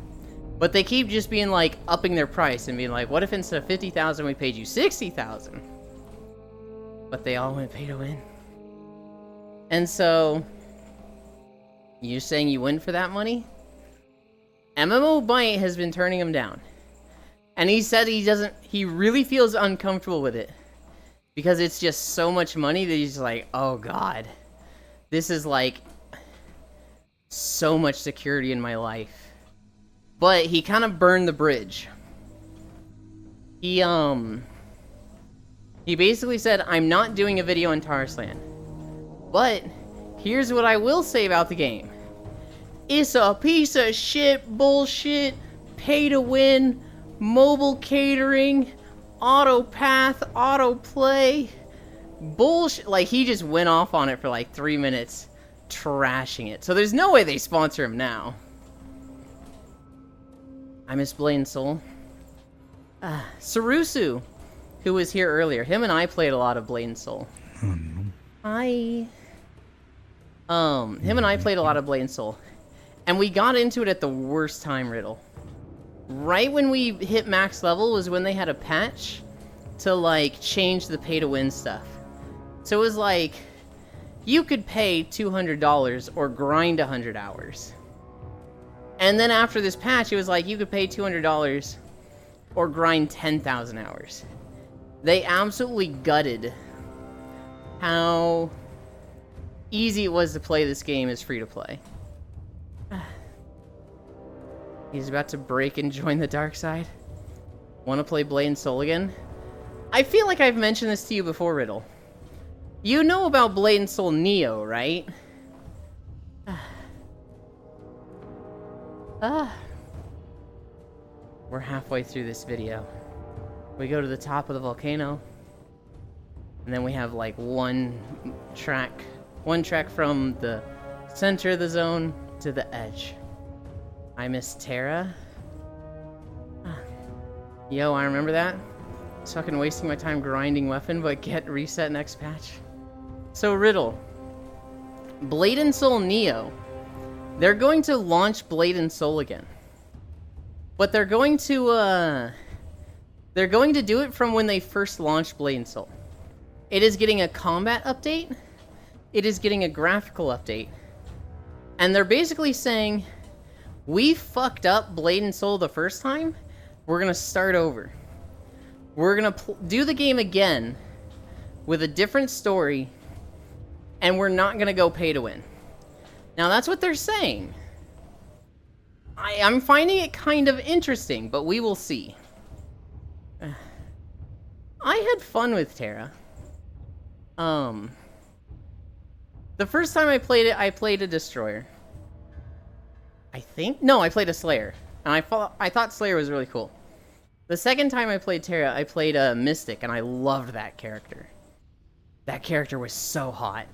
But they keep just being like upping their price and being like, what if instead of $50,000 we paid you $60,000? But they all went pay to win. And so you're saying you win for that money? MMO Byte has been turning him down. And he said he really feels uncomfortable with it. Because it's just so much money that he's like, oh god. This is like so much security in my life. But he kind of burned the bridge. He basically said, I'm not doing a video on Taurus Land. But here's what I will say about the game. It's a piece of shit, bullshit, pay to win, mobile catering, auto path, auto play, bullshit. Like, he just went off on it for like 3 minutes, trashing it. So there's no way they sponsor him now. I miss Blade and Soul. Sarusu, who was here earlier, him and I played a lot of Blade and Soul. Hi. Him and I played a lot of Blade and Soul. And we got into it at the worst time, Riddle. Right when we hit max level was when they had a patch to, like, change the pay-to-win stuff. So it was like, you could pay $200 or grind 100 hours. And then after this patch, it was like, you could pay $200 or grind 10,000 hours. They absolutely gutted how easy it was to play this game as free-to-play. He's about to break and join the dark side. Want to play Blade and Soul again? I feel like I've mentioned this to you before, Riddle. You know about Blade and Soul Neo, right? We're halfway through this video. We go to the top of the volcano. And then we have like one track from the center of the zone to the edge. I miss Terra. Yo, I remember that. It's fucking wasting my time grinding weapon, but get reset next patch. So Riddle, Blade and Soul Neo, they're going to launch Blade and Soul again. But they're going to do it from when they first launched Blade and Soul. It is getting a combat update. It is getting a graphical update. And they're basically saying, we fucked up Blade and Soul the first time. We're going to start over. We're going to do the game again with a different story. And we're not going to go pay to win. Now, that's what they're saying. I'm finding it kind of interesting, but we will see. I had fun with Terra. The first time I played it, I played a Destroyer. I think? No, I played a Slayer. And I thought Slayer was really cool. The second time I played Terra, I played a Mystic, and I loved that character. That character was so hot.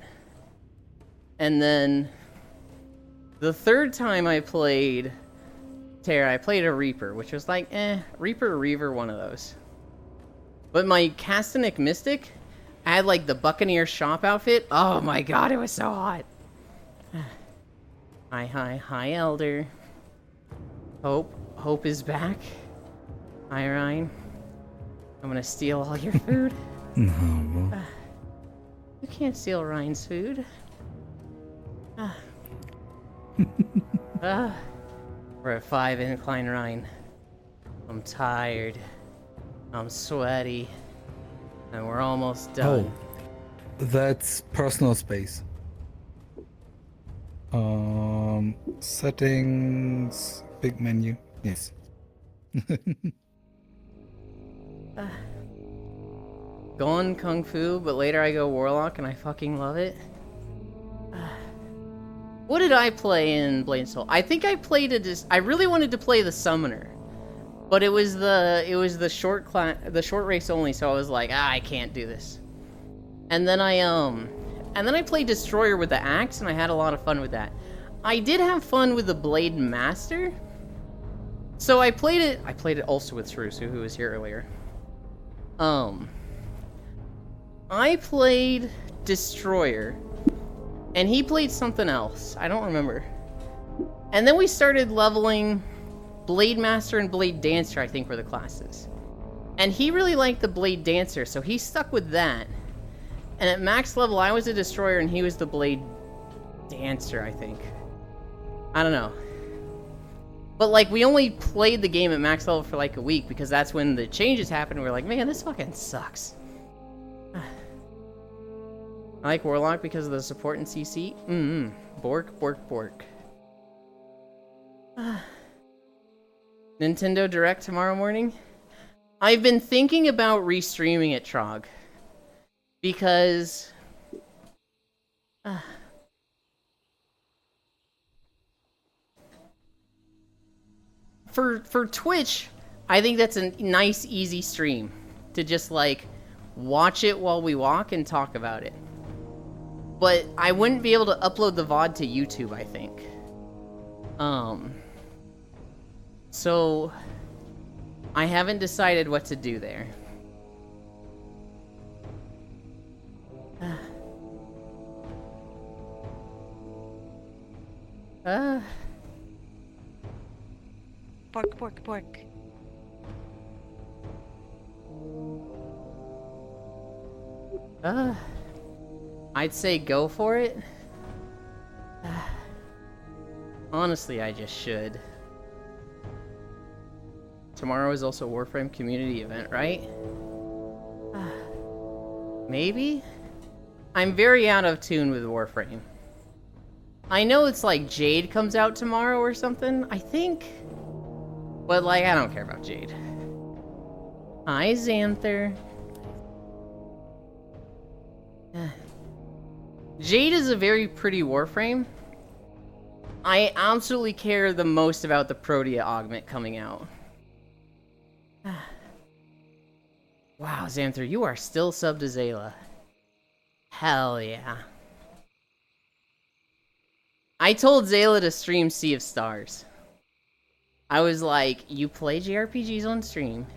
And then the third time I played Terra, I played a Reaper, which was like, Reaper or Reaver, one of those. But my Castanic Mystic, I had like the Buccaneer shop outfit. Oh my god, it was so hot. Hi, Elder. Hope is back. Hi, Ryan. I'm gonna steal all your food. No. You can't steal Ryan's food. We're at 5 Incline Ryan. I'm tired. I'm sweaty. And we're almost done. Oh, that's personal space. Settings, big menu. Yes. Going Kung Fu, but later I go Warlock and I fucking love it. What did I play in Blade and Soul? I think I played I really wanted to play the Summoner, but it was the short race only, so I was like, I can't do this. And then I played Destroyer with the axe, and I had a lot of fun with that. I did have fun with the Blade Master. So I played it also with Shrusu, who was here earlier. I played Destroyer, and he played something else. I don't remember. And then we started leveling Blade Master and Blade Dancer, I think were the classes. And he really liked the Blade Dancer, so he stuck with that. And at max level, I was a Destroyer and he was the Blade Dancer, I think. I don't know. But, like, we only played the game at max level for, like, a week, because that's when the changes happened, and we were like, man, this fucking sucks. I like Warlock because of the support in CC. Bork. Nintendo Direct tomorrow morning? I've been thinking about restreaming it, Trog. Because... For Twitch, I think that's a nice, easy stream. To just, like, watch it while we walk and talk about it. But I wouldn't be able to upload the VOD to YouTube, I think. So... I haven't decided what to do there. Uh, Bork, bork, bork. I'd say go for it. Honestly, I just should. Tomorrow is also Warframe community event, right? Maybe? I'm very out of tune with Warframe. I know it's like Jade comes out tomorrow or something, I think. But like, I don't care about Jade. Hi, Xanther. Jade is a very pretty Warframe. I absolutely care the most about the Protea augment coming out. Wow, Xanther, you are still subbed to Zayla. Hell yeah. I told Zayla to stream Sea of Stars. I was like, you play JRPGs on stream.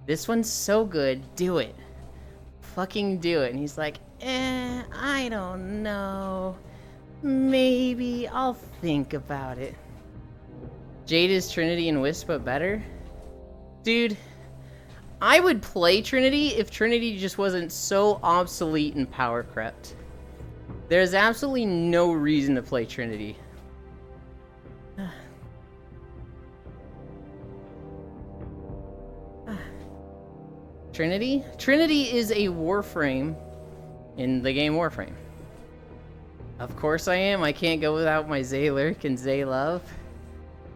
This one's so good, do it. Fucking do it. And he's like, I don't know. Maybe I'll think about it. Jade is Trinity and Wisp, but better? Dude, I would play Trinity if Trinity just wasn't so obsolete and power crept. There's absolutely no reason to play Trinity. Trinity? Trinity is a Warframe in the game Warframe. Of course I am. I can't go without my Zaylurk and Zaylove.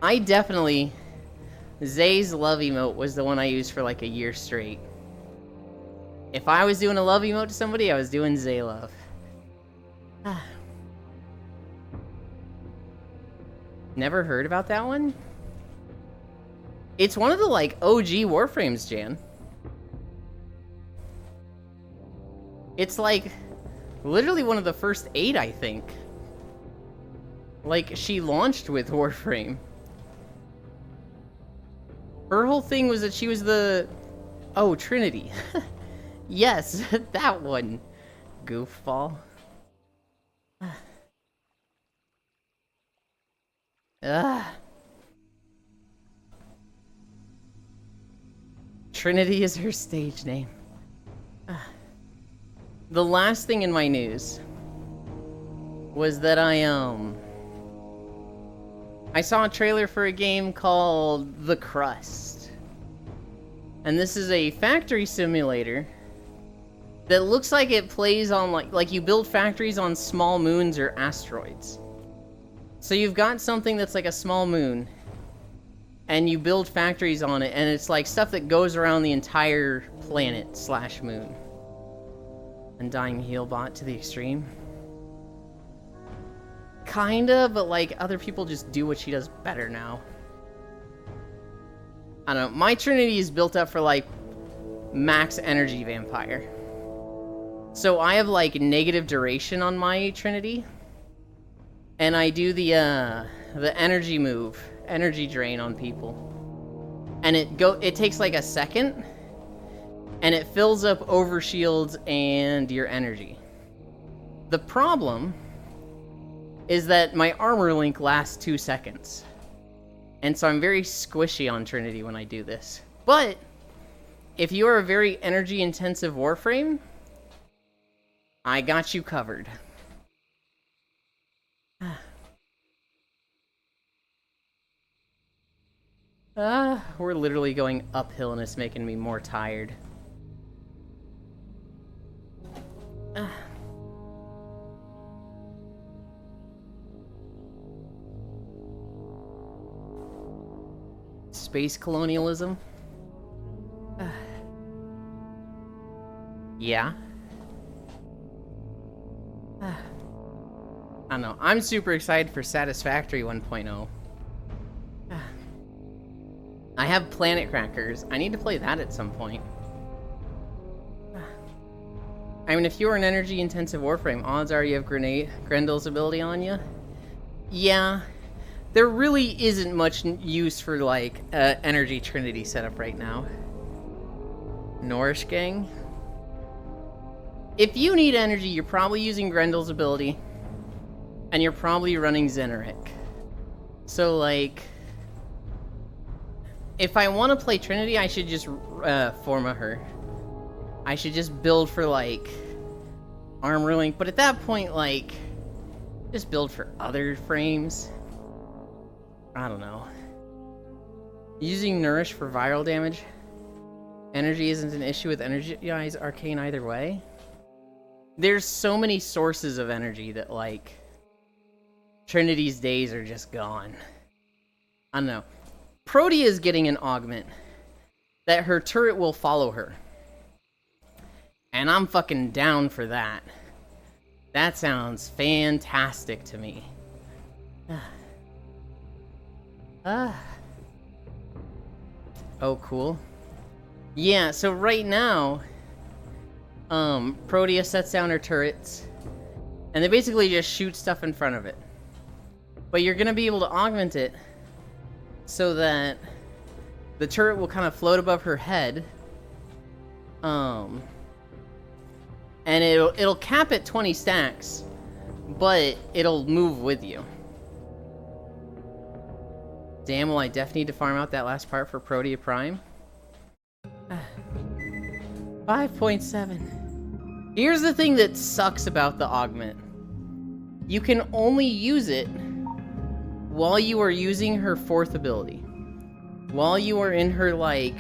I definitely... Zay's love emote was the one I used for like a year straight. If I was doing a love emote to somebody, I was doing Zaylove. Never heard about that one? It's one of the like OG Warframes, Jan. It's like literally one of the first 8, I think. Like, she launched with Warframe. Her whole thing was that she was the... Oh, Trinity. Yes, that one. Goofball. Trinity is her stage name. The last thing in my news was that I saw a trailer for a game called The Crust. And this is a factory simulator that looks like it plays on like you build factories on small moons or asteroids. So you've got something that's like a small moon and you build factories on it, and it's like stuff that goes around the entire planet / moon. Undying Healbot to the extreme. Kinda, but like other people just do what she does better now. I don't know. My Trinity is built up for like max energy vampire. So I have like negative duration on my Trinity. And I do the energy move, energy drain on people. And it takes like a second. And it fills up overshields and your energy. The problem is that my armor link lasts 2 seconds. And so I'm very squishy on Trinity when I do this. But if you are a very energy intensive Warframe, I got you covered. We're literally going uphill and it's making me more tired. Space colonialism? Yeah. I don't know. I'm super excited for Satisfactory 1.0. I have Planet Crackers. I need to play that at some point. I mean, if you're an energy-intensive Warframe, odds are you have Grendel's ability on you. Yeah, there really isn't much use for, like, energy Trinity setup right now. Nourish Gang? If you need energy, you're probably using Grendel's ability, and you're probably running Xenoric. So, like, if I want to play Trinity, I should just forma her. I should just build for, like, armor link. But at that point, like, just build for other frames. I don't know. Using Nourish for viral damage. Energy isn't an issue with Energize Arcane either way. There's so many sources of energy that, like, Trinity's days are just gone. I don't know. Protea is getting an augment that her turret will follow her. And I'm fucking down for that. That sounds fantastic to me. Oh, cool. Yeah, so right now, Protea sets down her turrets, and they basically just shoot stuff in front of it. But you're gonna be able to augment it so that the turret will kind of float above her head. And it'll cap at 20 stacks, but it'll move with you. Damn, well, I definitely need to farm out that last part for Protea Prime. 5.7. Here's the thing that sucks about the augment. You can only use it while you are using her 4th ability. While you are in her, like,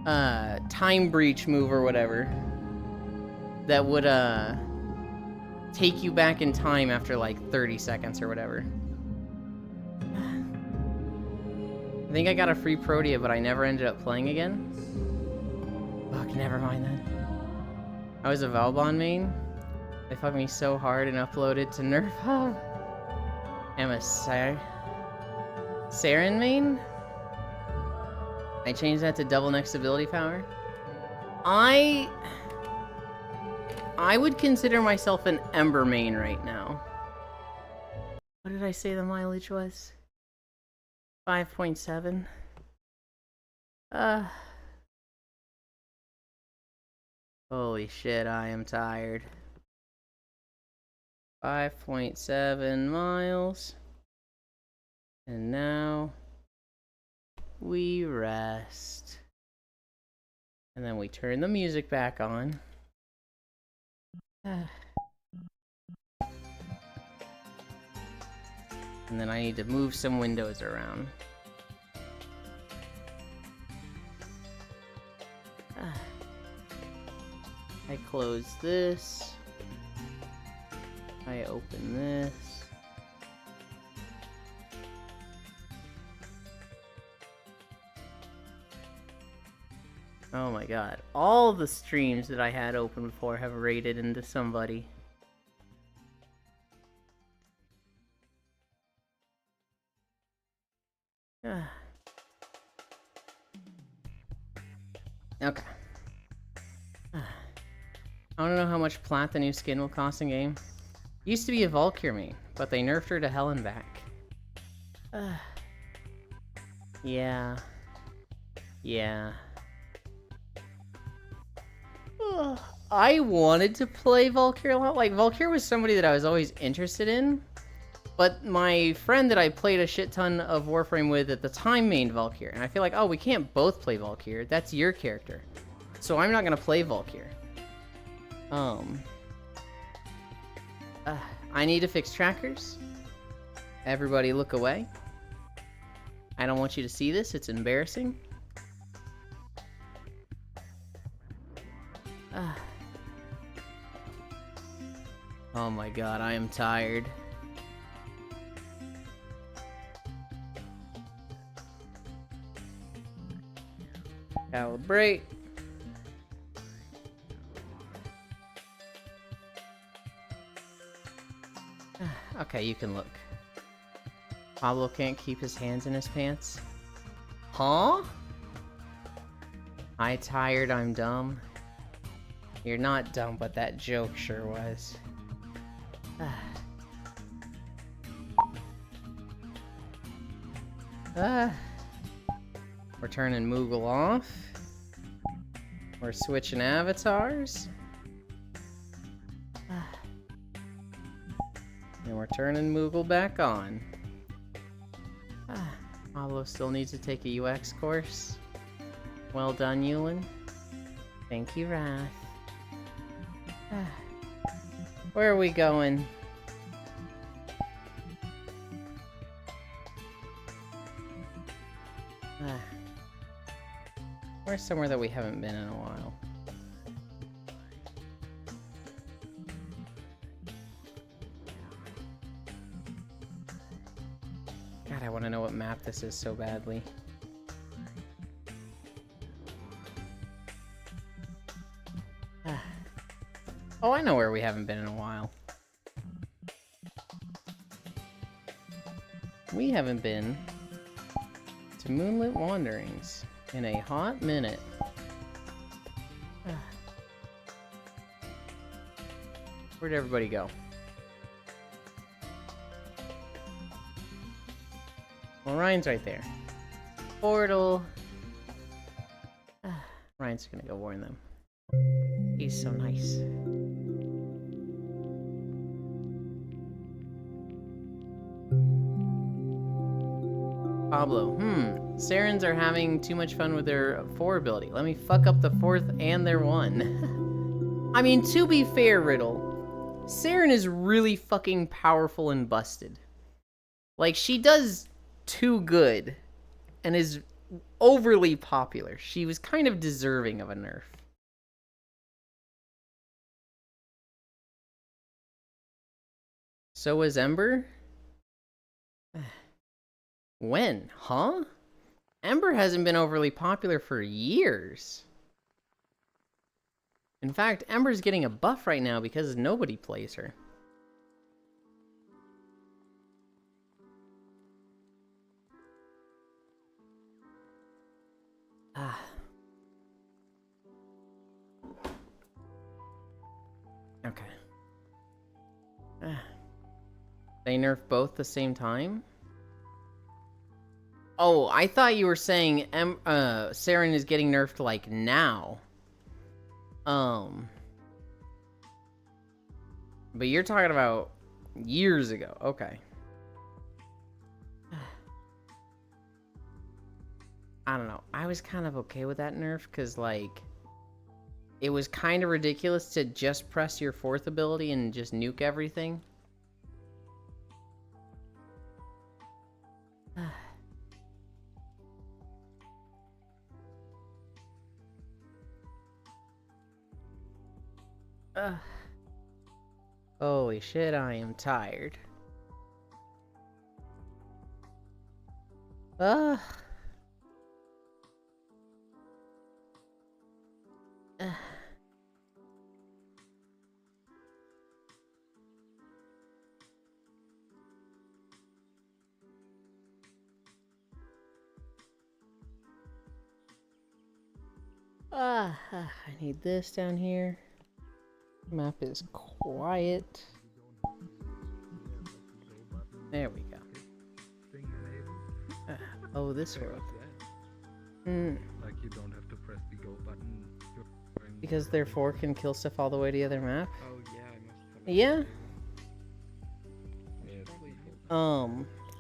time breach move or whatever. That would, take you back in time after, like, 30 seconds or whatever. I think I got a free Protea, but I never ended up playing again. Fuck, never mind then. I was a Valbon main. They fucked me so hard and uploaded to Nerf Hub. I'm a Saren main? I changed that to double next ability power. I would consider myself an Ember main right now. What did I say the mileage was? 5.7. Holy shit, I am tired. 5.7 miles. And now we rest. And then we turn the music back on. And then I need to move some windows around. I close this. I open this. Oh my god. All the streams that I had open before have raided into somebody. Okay. I don't know how much plat the new skin will cost in game. Used to be a Valkyr main, but they nerfed her to hell and back. Yeah. Yeah. I wanted to play Valkyr a lot. Like, Valkyr was somebody that I was always interested in. But my friend that I played a shit ton of Warframe with at the time mained Valkyr. And I feel like, oh, we can't both play Valkyr. That's your character. So I'm not gonna play Valkyr. I need to fix trackers. Everybody look away. I don't want you to see this. It's embarrassing. Oh my god, I am tired. Calibrate. Okay, you can look. Pablo can't keep his hands in his pants. Huh? I tired, I'm dumb. You're not dumb, but that joke sure was. We're turning Moogle off. We're switching avatars. And we're turning Moogle back on. Pablo still needs to take a UX course. Well done, Yulin. Thank you, Wrath. Where are we going? Where's somewhere that we haven't been in a while? God, I want to know what map this is so badly. Oh, I know where we haven't been in a while. We haven't been to Moonlit Wanderings in a hot minute. Where'd everybody go? Well, Ryan's right there. Portal. Ryan's gonna go warn them. He's so nice. Pablo. Sarens are having too much fun with their 4 ability. Let me fuck up the 4th and their 1. I mean, to be fair, Riddle, Saren is really fucking powerful and busted. Like, she does too good and is overly popular. She was kind of deserving of a nerf. So was Ember? When? Huh? Ember hasn't been overly popular for years. In fact, Ember's getting a buff right now because nobody plays her. Okay. They nerf both the same time? Oh, I thought you were saying Saren is getting nerfed, like, now. But you're talking about years ago. Okay. I don't know. I was kind of okay with that nerf, because, like, it was kind of ridiculous to just press your 4th ability and just nuke everything. Holy shit, I am tired. I need this down here. Map is quiet. There we go. Oh, this world. Like you don't have to press the go button. Because their 4 can kill stuff all the way to the other map? Oh yeah, I must have. Yeah?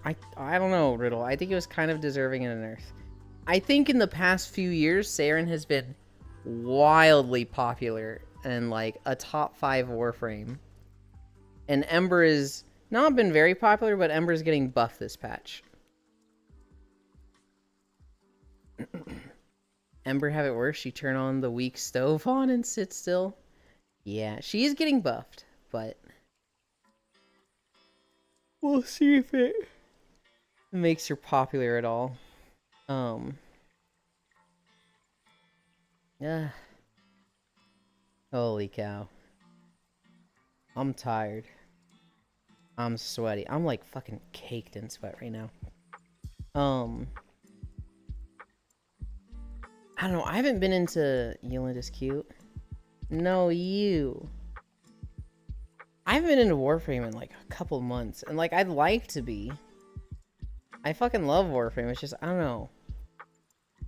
Yeah, I don't know, Riddle. I think it was kind of deserving in a nerf. I think in the past few years, Saren has been wildly popular and like a top 5 Warframe. And Ember has not been very popular, but Ember's getting buffed this patch. Ember have it worse. She turn on the weak stove on and sit still. Yeah, she is getting buffed, but we'll see if it makes her popular at all. Yeah. Holy cow. I'm tired. I'm sweaty. I'm like fucking caked in sweat right now. I don't know. I haven't been into Yolinda's cute. No, you. I haven't been into Warframe in like a couple months. And like, I'd like to be. I fucking love Warframe. It's just, I don't know.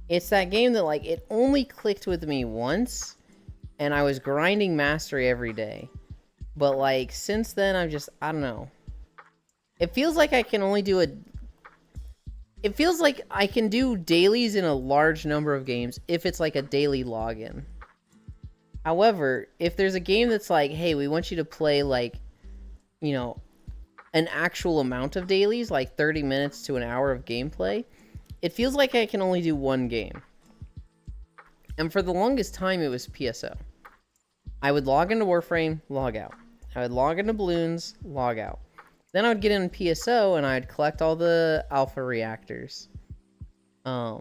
It's that game that like, it only clicked with me once. And I was grinding mastery every day. But like, since then, I don't know. It feels like I can only do It feels like I can do dailies in a large number of games if it's like a daily login. However, if there's a game that's like, hey, we want you to play like, you know, an actual amount of dailies, like 30 minutes to an hour of gameplay, it feels like I can only do one game. And for the longest time, it was PSO. I would log into Warframe, log out. I would log into Bloons, log out. Then I would get in PSO and I'd collect all the alpha reactors. I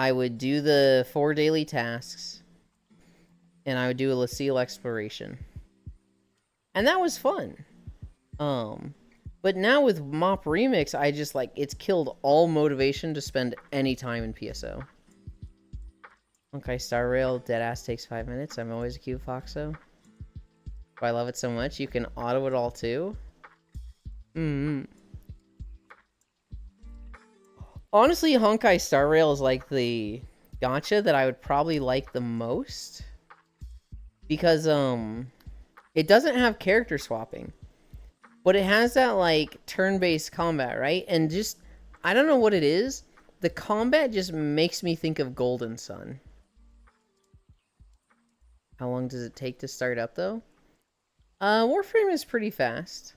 would do the 4 daily tasks. And I would do a Lucille exploration. And that was fun. But now with Mop Remix, I just like, it's killed all motivation to spend any time in PSO. Okay, Star Rail, Deadass takes 5 minutes. I'm always a cute Foxo. I love it so much. You can auto it all too. Honestly, Honkai Star Rail is like the gacha that I would probably like the most. Because, it doesn't have character swapping. But it has that, like, turn-based combat, right? And just, I don't know what it is. The combat just makes me think of Golden Sun. How long does it take to start up, though? Warframe is pretty fast.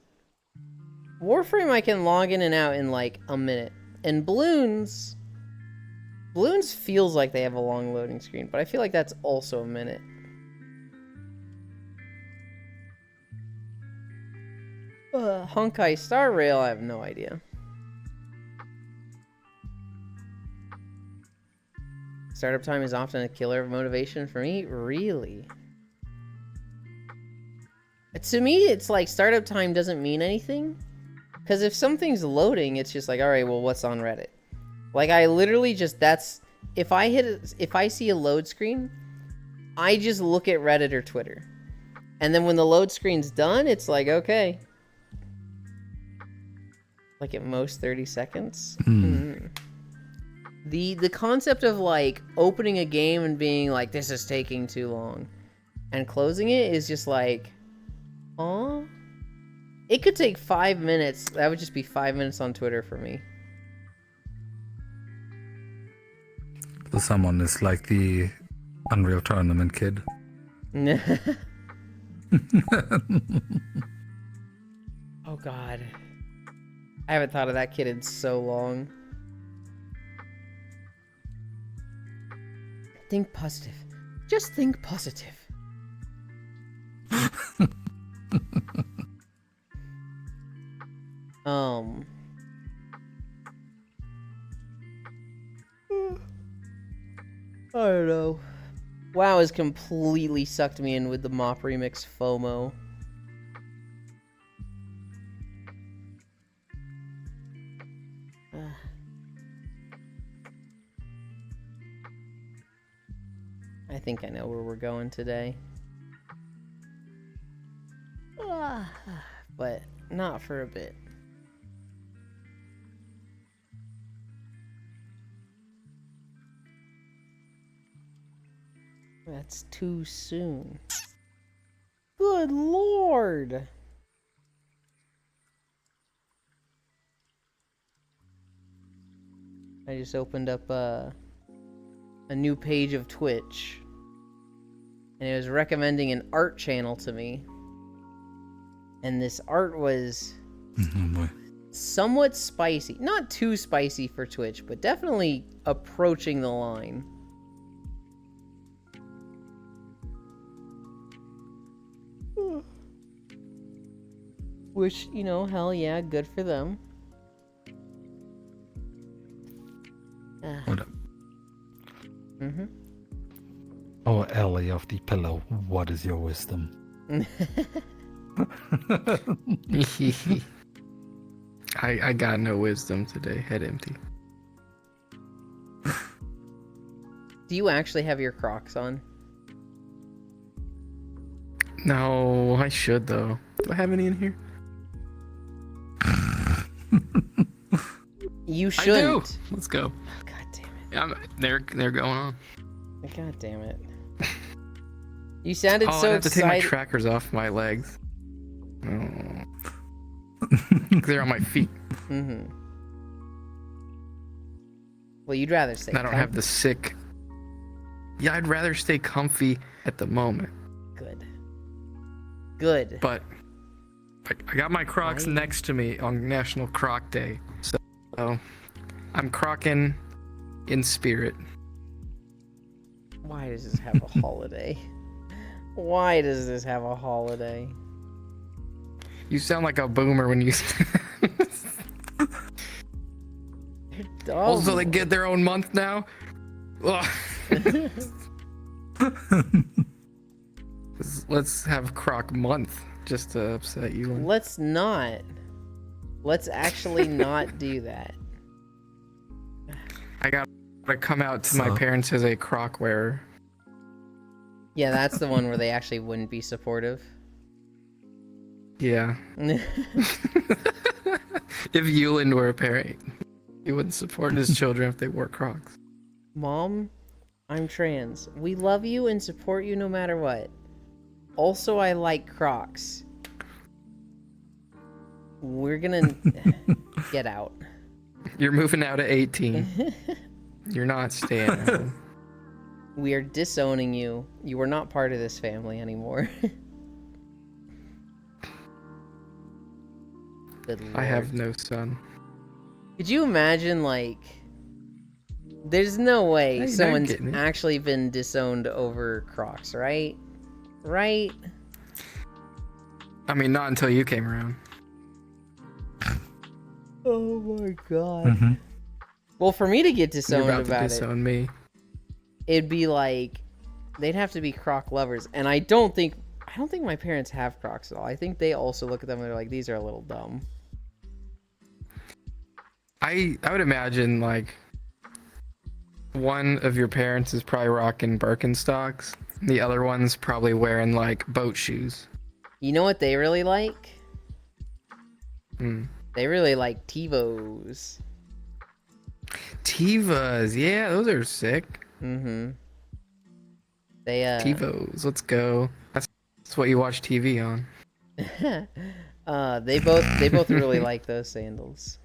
Warframe I can log in and out in, like, a minute. And Bloons feels like they have a long loading screen, but I feel like that's also a minute. Honkai Star Rail, I have no idea. Startup time is often a killer of motivation for me? Really? To me, it's like startup time doesn't mean anything. Because if something's loading, it's just like, alright, well, what's on Reddit? Like, I literally just, that's... If I see a load screen, I just look at Reddit or Twitter. And then when the load screen's done, it's like, okay. Like at most 30 seconds. The concept of like opening a game and being like, this is taking too long, and closing it is just like, aw. It could take 5 minutes. That would just be 5 minutes on Twitter for me. So someone is like the Unreal Tournament kid. Oh god. I haven't thought of that kid in so long. Think positive. Just think positive. I don't know. WoW has completely sucked me in with the Mop Remix FOMO. I think I know where we're going today. But not for a bit. That's too soon. Good lord! I just opened up a new page of Twitch. And it was recommending an art channel to me. And this art was somewhat spicy. Not too spicy for Twitch, but definitely approaching the line. Which, you know, hell yeah, good for them. Hold up. Mm-hmm. Oh, Ellie of the pillow, what is your wisdom? I got no wisdom today. Head empty. Do you actually have your Crocs on? No, I should though. Do I have any in here? You I shouldn't. do. Let's go. God damn it. They're going on. God damn it. You sounded Oh, so I have to take my excited. trackers off my legs. Oh. They're on my feet. Mm-hmm. Well, you'd rather stay. I don't have the sick. Yeah, I'd rather stay comfy at the moment. Good. Good. But I got my Crocs Why? next to me on National Croc Day, so I'm crocking in spirit. Why does this have a holiday? Why does this have a holiday? You sound like a boomer when you. Also, they get their own month now. Ugh. Let's have Croc month just to upset you. Let's not. Let's actually not do that. I gotta come out to my parents as a Croc wearer. Yeah, that's the one where they actually wouldn't be supportive. Yeah. If Yulin were a parent, he wouldn't support his children if they wore Crocs. Mom, I'm trans. We love you and support you no matter what. Also, I like Crocs. We're gonna get out. You're moving out at 18. You're not staying at home. We are disowning you. You are not part of this family anymore. Good I have lord. no son. Could you imagine, like... There's no way Hey, now you're someone's getting it. actually been disowned over Crocs, right? Right? I mean, not until you came around. Oh my god. Mm-hmm. Well, for me to get You're disowned about to about it, disown me. it'd be like... They'd have to be Croc lovers. And I don't think my parents have Crocs at all. I think they also look at them and they're like, these are a little dumb. I would imagine, like, one of your parents is probably rocking Birkenstocks. The other one's probably wearing, like, boat shoes. You know what they really like? Hmm. They really like TiVos. Tivas, yeah, those are sick. Mm-hmm. They Tivos, let's go. That's what you watch TV on. they both really like those sandals.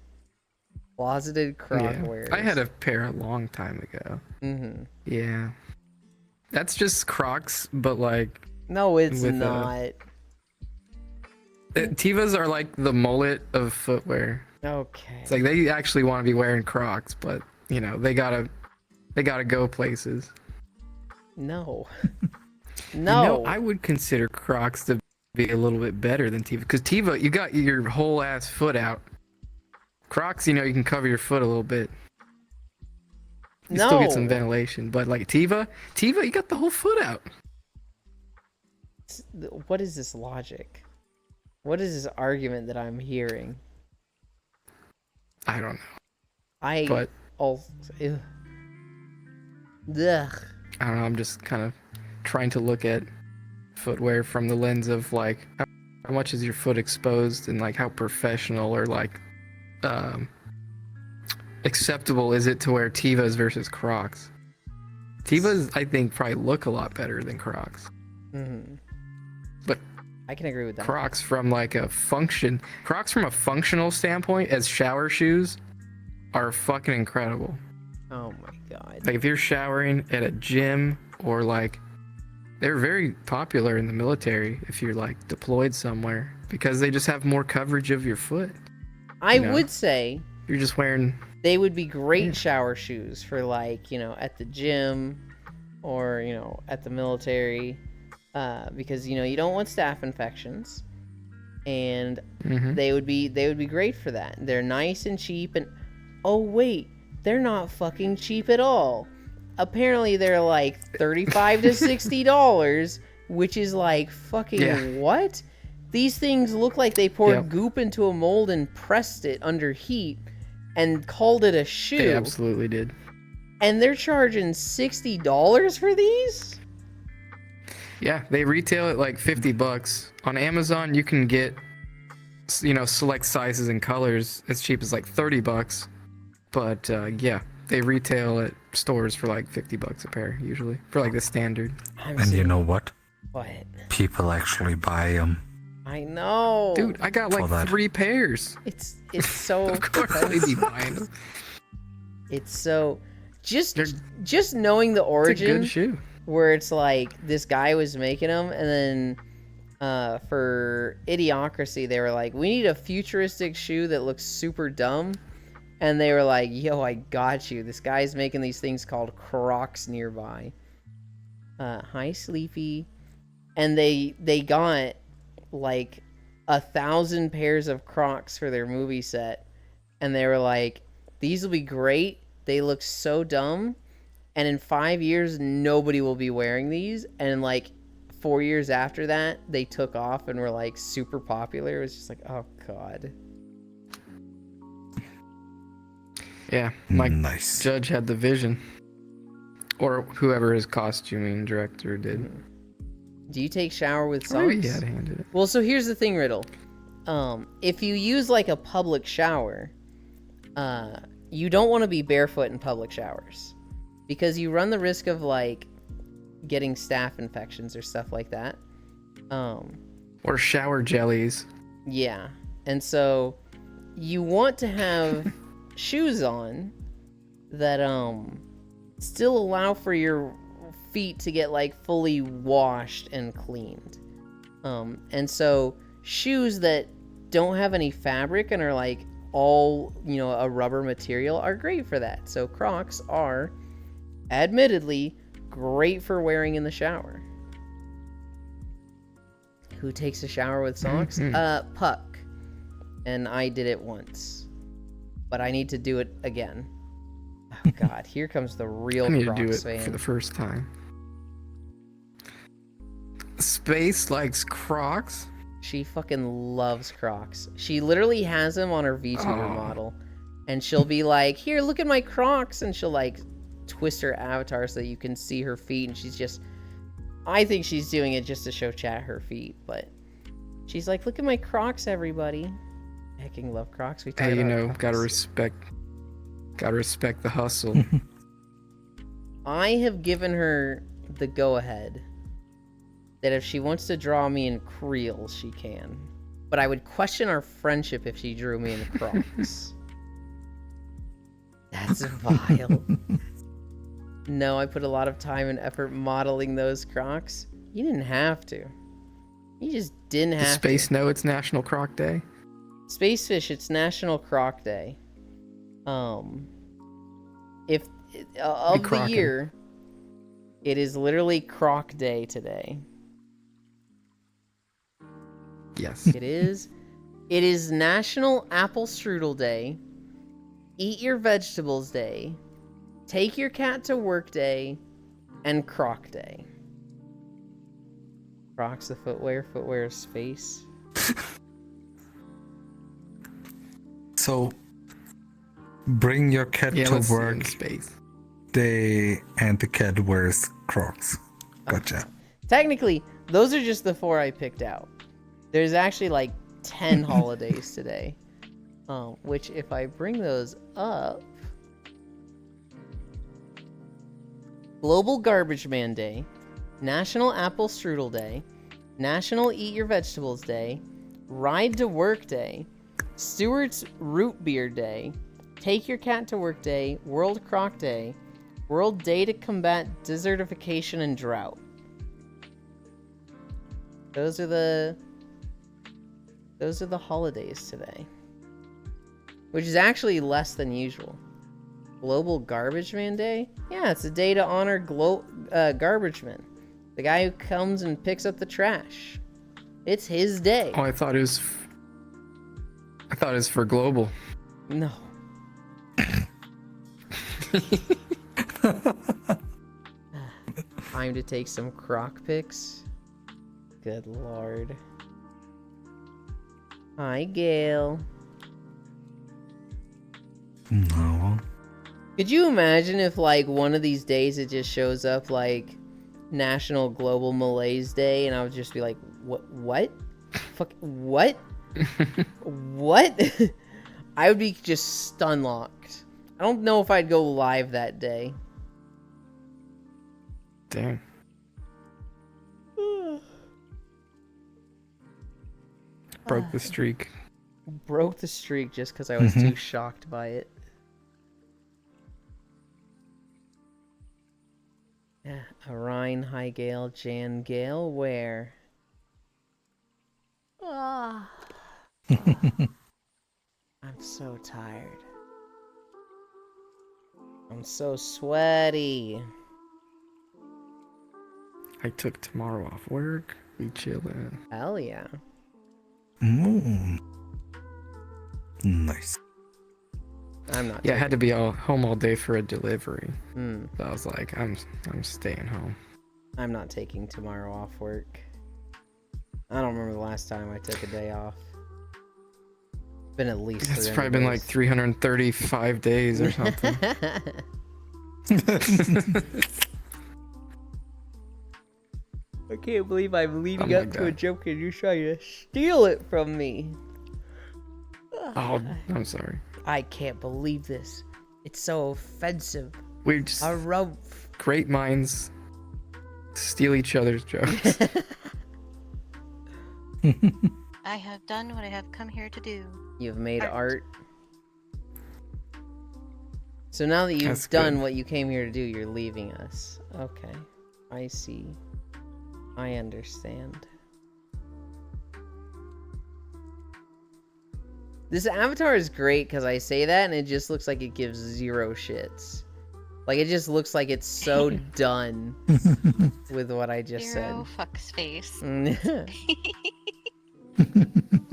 Closeted Croc Yeah. wearers. I had a pair a long time ago. Mm-hmm. Yeah. That's just Crocs, but like No, it's With, not. Tivas are like the mullet of footwear. Okay. It's like they actually want to be wearing Crocs, but you know, they gotta go places. No. You No. know, I would consider Crocs to be a little bit better than Tiva, because Tiva, you got your whole ass foot out. Crocs, you know, you can cover your foot a little bit. You still get some No. ventilation, but like Tiva, you got the whole foot out. What is this logic? What is this argument that I'm hearing? I don't know, I but also. Ugh. Ugh. I don't know. I'm just kind of trying to look at footwear from the lens of like how much is your foot exposed and like how professional or like acceptable is it to wear Tivas versus Crocs. Tivas, I think, probably look a lot better than Crocs. Mm-hmm. But I can agree with that. Crocs from a functional standpoint as shower shoes are fucking incredible. Oh my god. Like if you're showering at a gym or like they're very popular in the military if you're like deployed somewhere because they just have more coverage of your foot. I know. would say You're just wearing they would be great Yeah. shower shoes for like, at the gym or, at the military. Because, you don't want staph infections. And mhm. they would be great for that. They're nice and cheap and oh wait, they're not fucking cheap at all. Apparently they're like $35 to $60, which is like fucking Yeah. what? These things look like they poured Yep. goop into a mold and pressed it under heat and called it a shoe. They absolutely did. And they're charging $60 for these? Yeah, they retail at like $50. On Amazon, you can get, select sizes and colors as cheap as like $30. But yeah, they retail at stores for like $50 a pair usually for like the standard. I'm And you serious. know what? What? People actually buy them. I know. Dude, I got For like that. 3 pairs. It's so Of course I'd be expensive. buying them. It's so They're- just knowing the It's a origin good shoe. where it's like this guy was making them, and then for Idiocracy they were like, we need a futuristic shoe that looks super dumb, and they were like, yo, I got you. This guy's making these things called Crocs nearby. Hi Sleepy. And they got like 1,000 pairs of Crocs for their movie set, and they were like, these will be great. They look so dumb, and in 5 years nobody will be wearing these. And like 4 years after that, they took off and were like super popular. It was just like, oh god. Yeah, Mike Nice. Judge had the vision. Or whoever his costuming director did. Do you take shower with Or maybe socks? he had handed it. Well, so here's the thing, Riddle. If you use like a public shower, you don't want to be barefoot in public showers because you run the risk of like getting staph infections or stuff like that. Or shower jellies. Yeah. And so you want to have shoes on that still allow for your feet to get like fully washed and cleaned. And so shoes that don't have any fabric and are like all, you know, a rubber material are great for that. So Crocs are admittedly great for wearing in the shower. Who takes a shower with socks? Puck. And I did it once. But I need to do it again. Oh god, here comes the real I need to Crocs do it fan. for the first time. Space likes Crocs. She fucking loves Crocs. She literally has them on her VTuber Aw. model. And she'll be like, here, look at my Crocs. And she'll like twist her avatar so that you can see her feet. And she's just, I think she's doing it just to show chat her feet. But she's like, look at my Crocs, everybody. I hecking love Crocs. We talk Hey, you about know, Crocs. gotta respect the hustle. I have given her the go-ahead that if she wants to draw me in Creels, she can. But I would question our friendship if she drew me in Crocs. That's vile. No, I put a lot of time and effort modeling those Crocs. You didn't have to. You just didn't Does have Space to. know it's National Croc Day? Spacefish, it's National Croc Day. If of the crockin'. year, it is literally Croc Day today. Yes. It is. It is National Apple Strudel Day, Eat Your Vegetables Day, Take Your Cat to Work Day, and Croc Day. Crocs the footwear, footwear is space. So, bring your cat Yeah, to let's see in work space. day and the cat wears Crocs. Gotcha. Technically, those are just the 4 I picked out. There's actually like 10 holidays today. Which if I bring those up... Global Garbage Man Day, National Apple Strudel Day, National Eat Your Vegetables Day, Ride to Work Day, Stewart's Root Beer Day, Take Your Cat to Work Day, World Croc Day, World Day to Combat Desertification and Drought. Those are the holidays today. Which is actually less than usual. Global Garbage Man Day? Yeah, it's a day to honor Garbage Man. The guy who comes and picks up the trash. It's his day. Oh, I thought it was for global. No. Time to take some croc pics. Good lord. Hi, Gail. No. Could you imagine if, like, one of these days it just shows up, like, National Global Malaise Day, and I would just be like, what? Fuck, what? What? I would be just stun-locked. I don't know if I'd go live that day. Damn. Broke the streak. Broke the streak just because I was too shocked by it. Yeah, Orion, High Gale, Jan Gale, where? Ah. I'm so tired. I'm so sweaty. I took tomorrow off work. We chillin'. Hell yeah. Nice. I'm not. Yeah, I had to be home all day for a delivery. Hmm. So I was like, I'm staying home. I'm not taking tomorrow off work. I don't remember the last time I took a day off. Been at least. It's 300 probably been like days. 335 days or something. I can't believe I'm leading Oh my up to a God. joke and you're trying to steal it from me. Oh, I'm sorry. I can't believe this. It's so offensive. We just A rump. great minds steal each other's jokes. I have done what I have come here to do. You've made Art. art. So now that you've That's done good. what you came here to do, you're leaving us. Okay. I see. I understand. This avatar is great because I say that and it just looks like it gives zero shits. Like it just looks like it's so done with what I just Zero fucks face. said.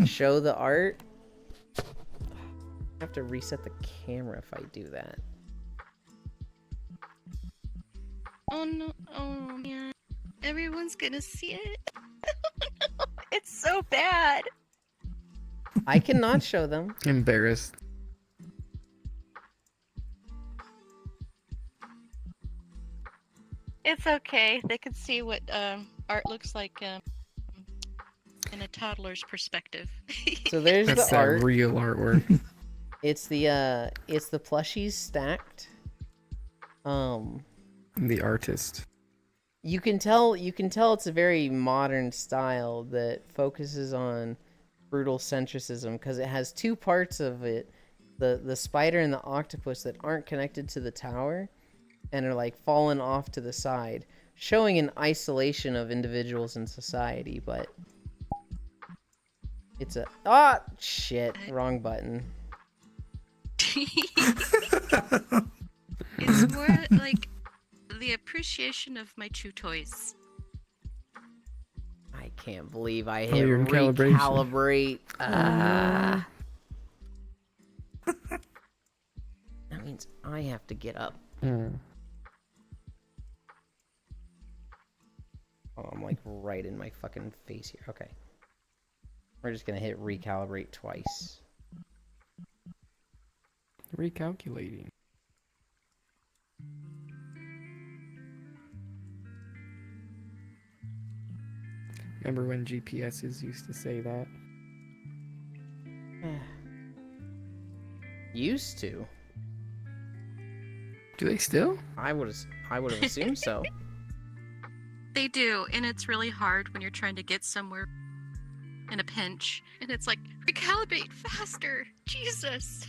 Show the art. I have to reset the camera if I do that. Oh no, oh man. Everyone's gonna see it. No, it's so bad. I cannot show them. Embarrassed. It's okay. They can see what art looks like in a toddler's perspective. So there's That's the that art. real artwork. It's the plushies stacked. The artist. You can tell it's a very modern style that focuses on brutal centricism because it has two parts of it, the spider and the octopus that aren't connected to the tower and are like fallen off to the side, showing an isolation of individuals in society, but it's a shit, wrong button. It's more like the appreciation of my chew toys. I can't believe I Oh, hit you're in calibration. recalibrate. Ah. That means I have to get up. Mm. Oh, I'm like right in my fucking face here. Okay. We're just gonna hit recalibrate twice. Recalculating. Remember when GPSs used to say that? Used to. Do they still? I would have assumed so. They do, and it's really hard when you're trying to get somewhere in a pinch, and it's like, recalibrate faster, Jesus.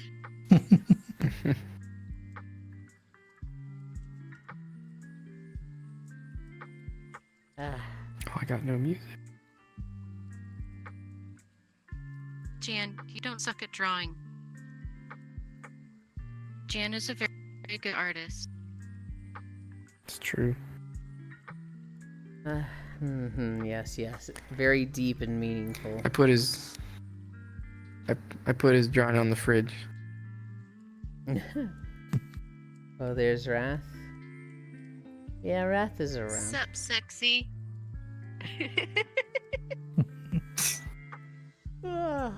Ah. Oh, I got no music. Jan, you don't suck at drawing. Jan is a very, very good artist. It's true. Yes, yes. Very deep and meaningful. I put his drawing on the fridge. Oh, there's Wrath. Yeah, Wrath is around. Sup, sexy? Ah,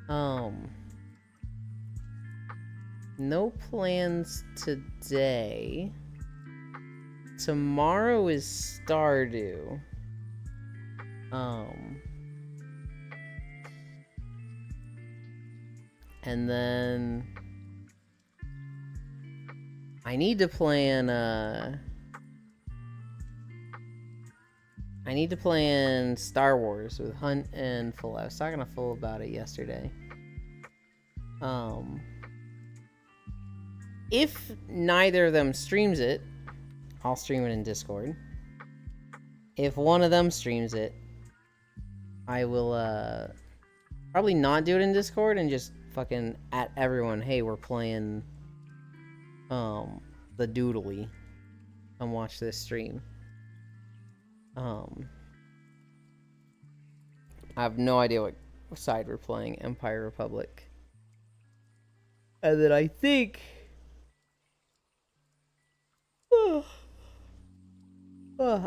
ah. No plans today. Tomorrow is Stardew. And then I need to plan need to plan Star Wars with Hunt and Full. I was talking to Full about it yesterday. If neither of them streams it, I'll stream it in Discord. If one of them streams it, I will probably not do it in Discord and just fucking at everyone, hey, we're playing the Doodly. Come watch this stream. I have no idea what side we're playing, Empire Republic. And then I think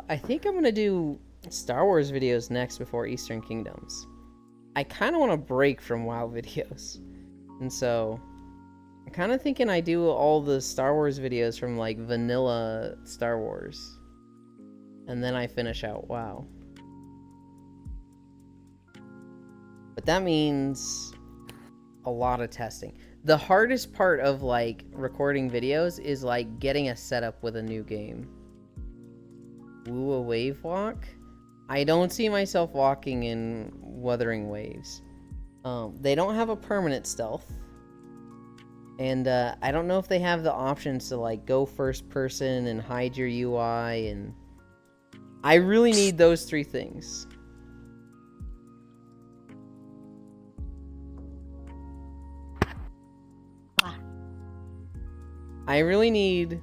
I think I'm gonna do Star Wars videos next before Eastern Kingdoms. I kind of want to break from WoW videos, and so I'm kind of thinking I do all the Star Wars videos from like vanilla Star Wars, and then I finish out WoW. But that means a lot of testing. The hardest part of like recording videos is like getting a setup with a new game. Woo a wave walk? I don't see myself walking in Wuthering Waves. They don't have a permanent stealth. And I don't know if they have the options to like go first person and hide your UI, and I really need those three things. I really need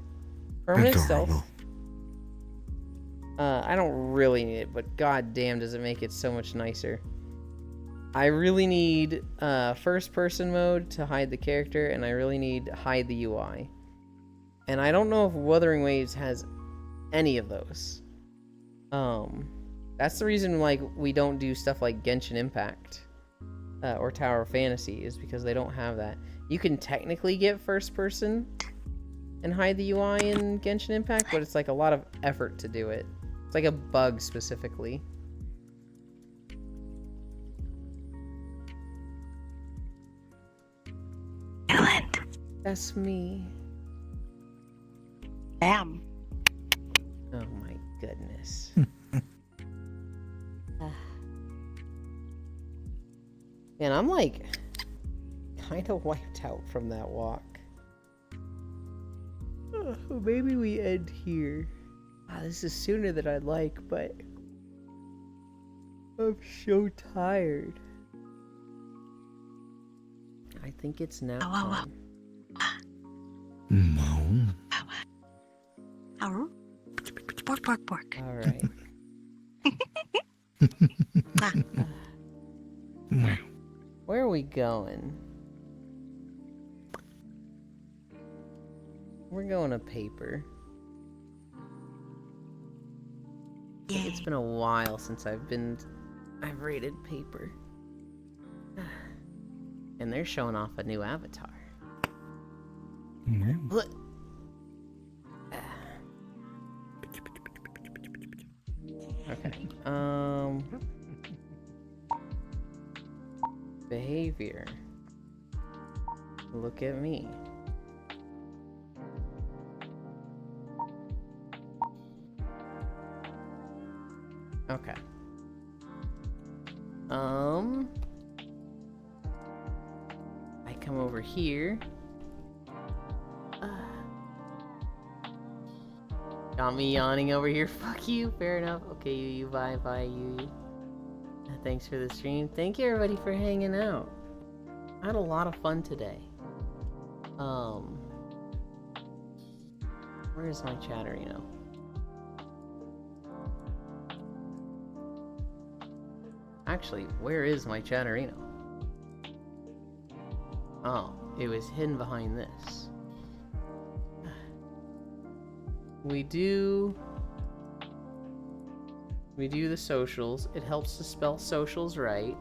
permanent stealth. I don't really need it, but goddamn, does it make it so much nicer. I really need first person mode to hide the character, and I really need hide the UI. And I don't know if Wuthering Waves has any of those. That's the reason like we don't do stuff like Genshin Impact or Tower of Fantasy, is because they don't have that. You can technically get first person and hide the UI in Genshin Impact, but it's like a lot of effort to do it. It's like a bug specifically. Island. That's me. Bam. Oh my goodness. Man, I'm like kind of wiped out from that walk. Maybe we end here. This is sooner than I'd like, but I'm so tired. I think it's nap time. Bork, bork, bork. All right. Where are we going? We're going to paper. I think it's been a while since I've rated paper. And they're showing off a new avatar. Look. Okay. Behavior. Look at me. Okay. I come over here. Got me yawning over here. Fuck you. Fair enough. Okay, you. Bye, you. Thanks for the stream. Thank you, everybody, for hanging out. I had a lot of fun today. Where's my Chatterino? Actually, where is my Chatterino? Oh, it was hidden behind this. We do the socials. It helps to spell socials right.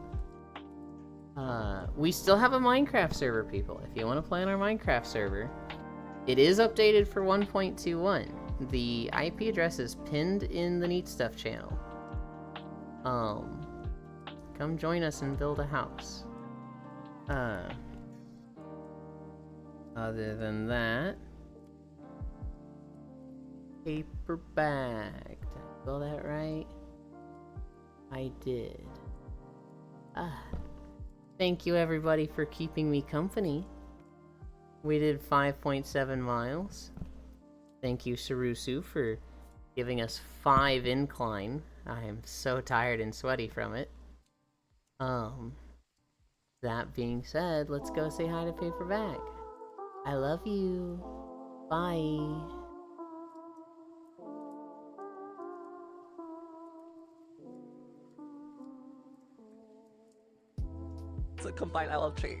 We still have a Minecraft server, people. If you want to play on our Minecraft server, it is updated for 1.21. The IP address is pinned in the Neat Stuff channel. Come join us and build a house. Other than that, paper bag. Did I spell that right? I did. Thank you everybody for keeping me company. We did 5.7 miles. Thank you, Sarusu, for giving us 5 incline. I am so tired and sweaty from it. That being said, let's go say hi to Paperback. I love you. Bye. It's a combined I love tree.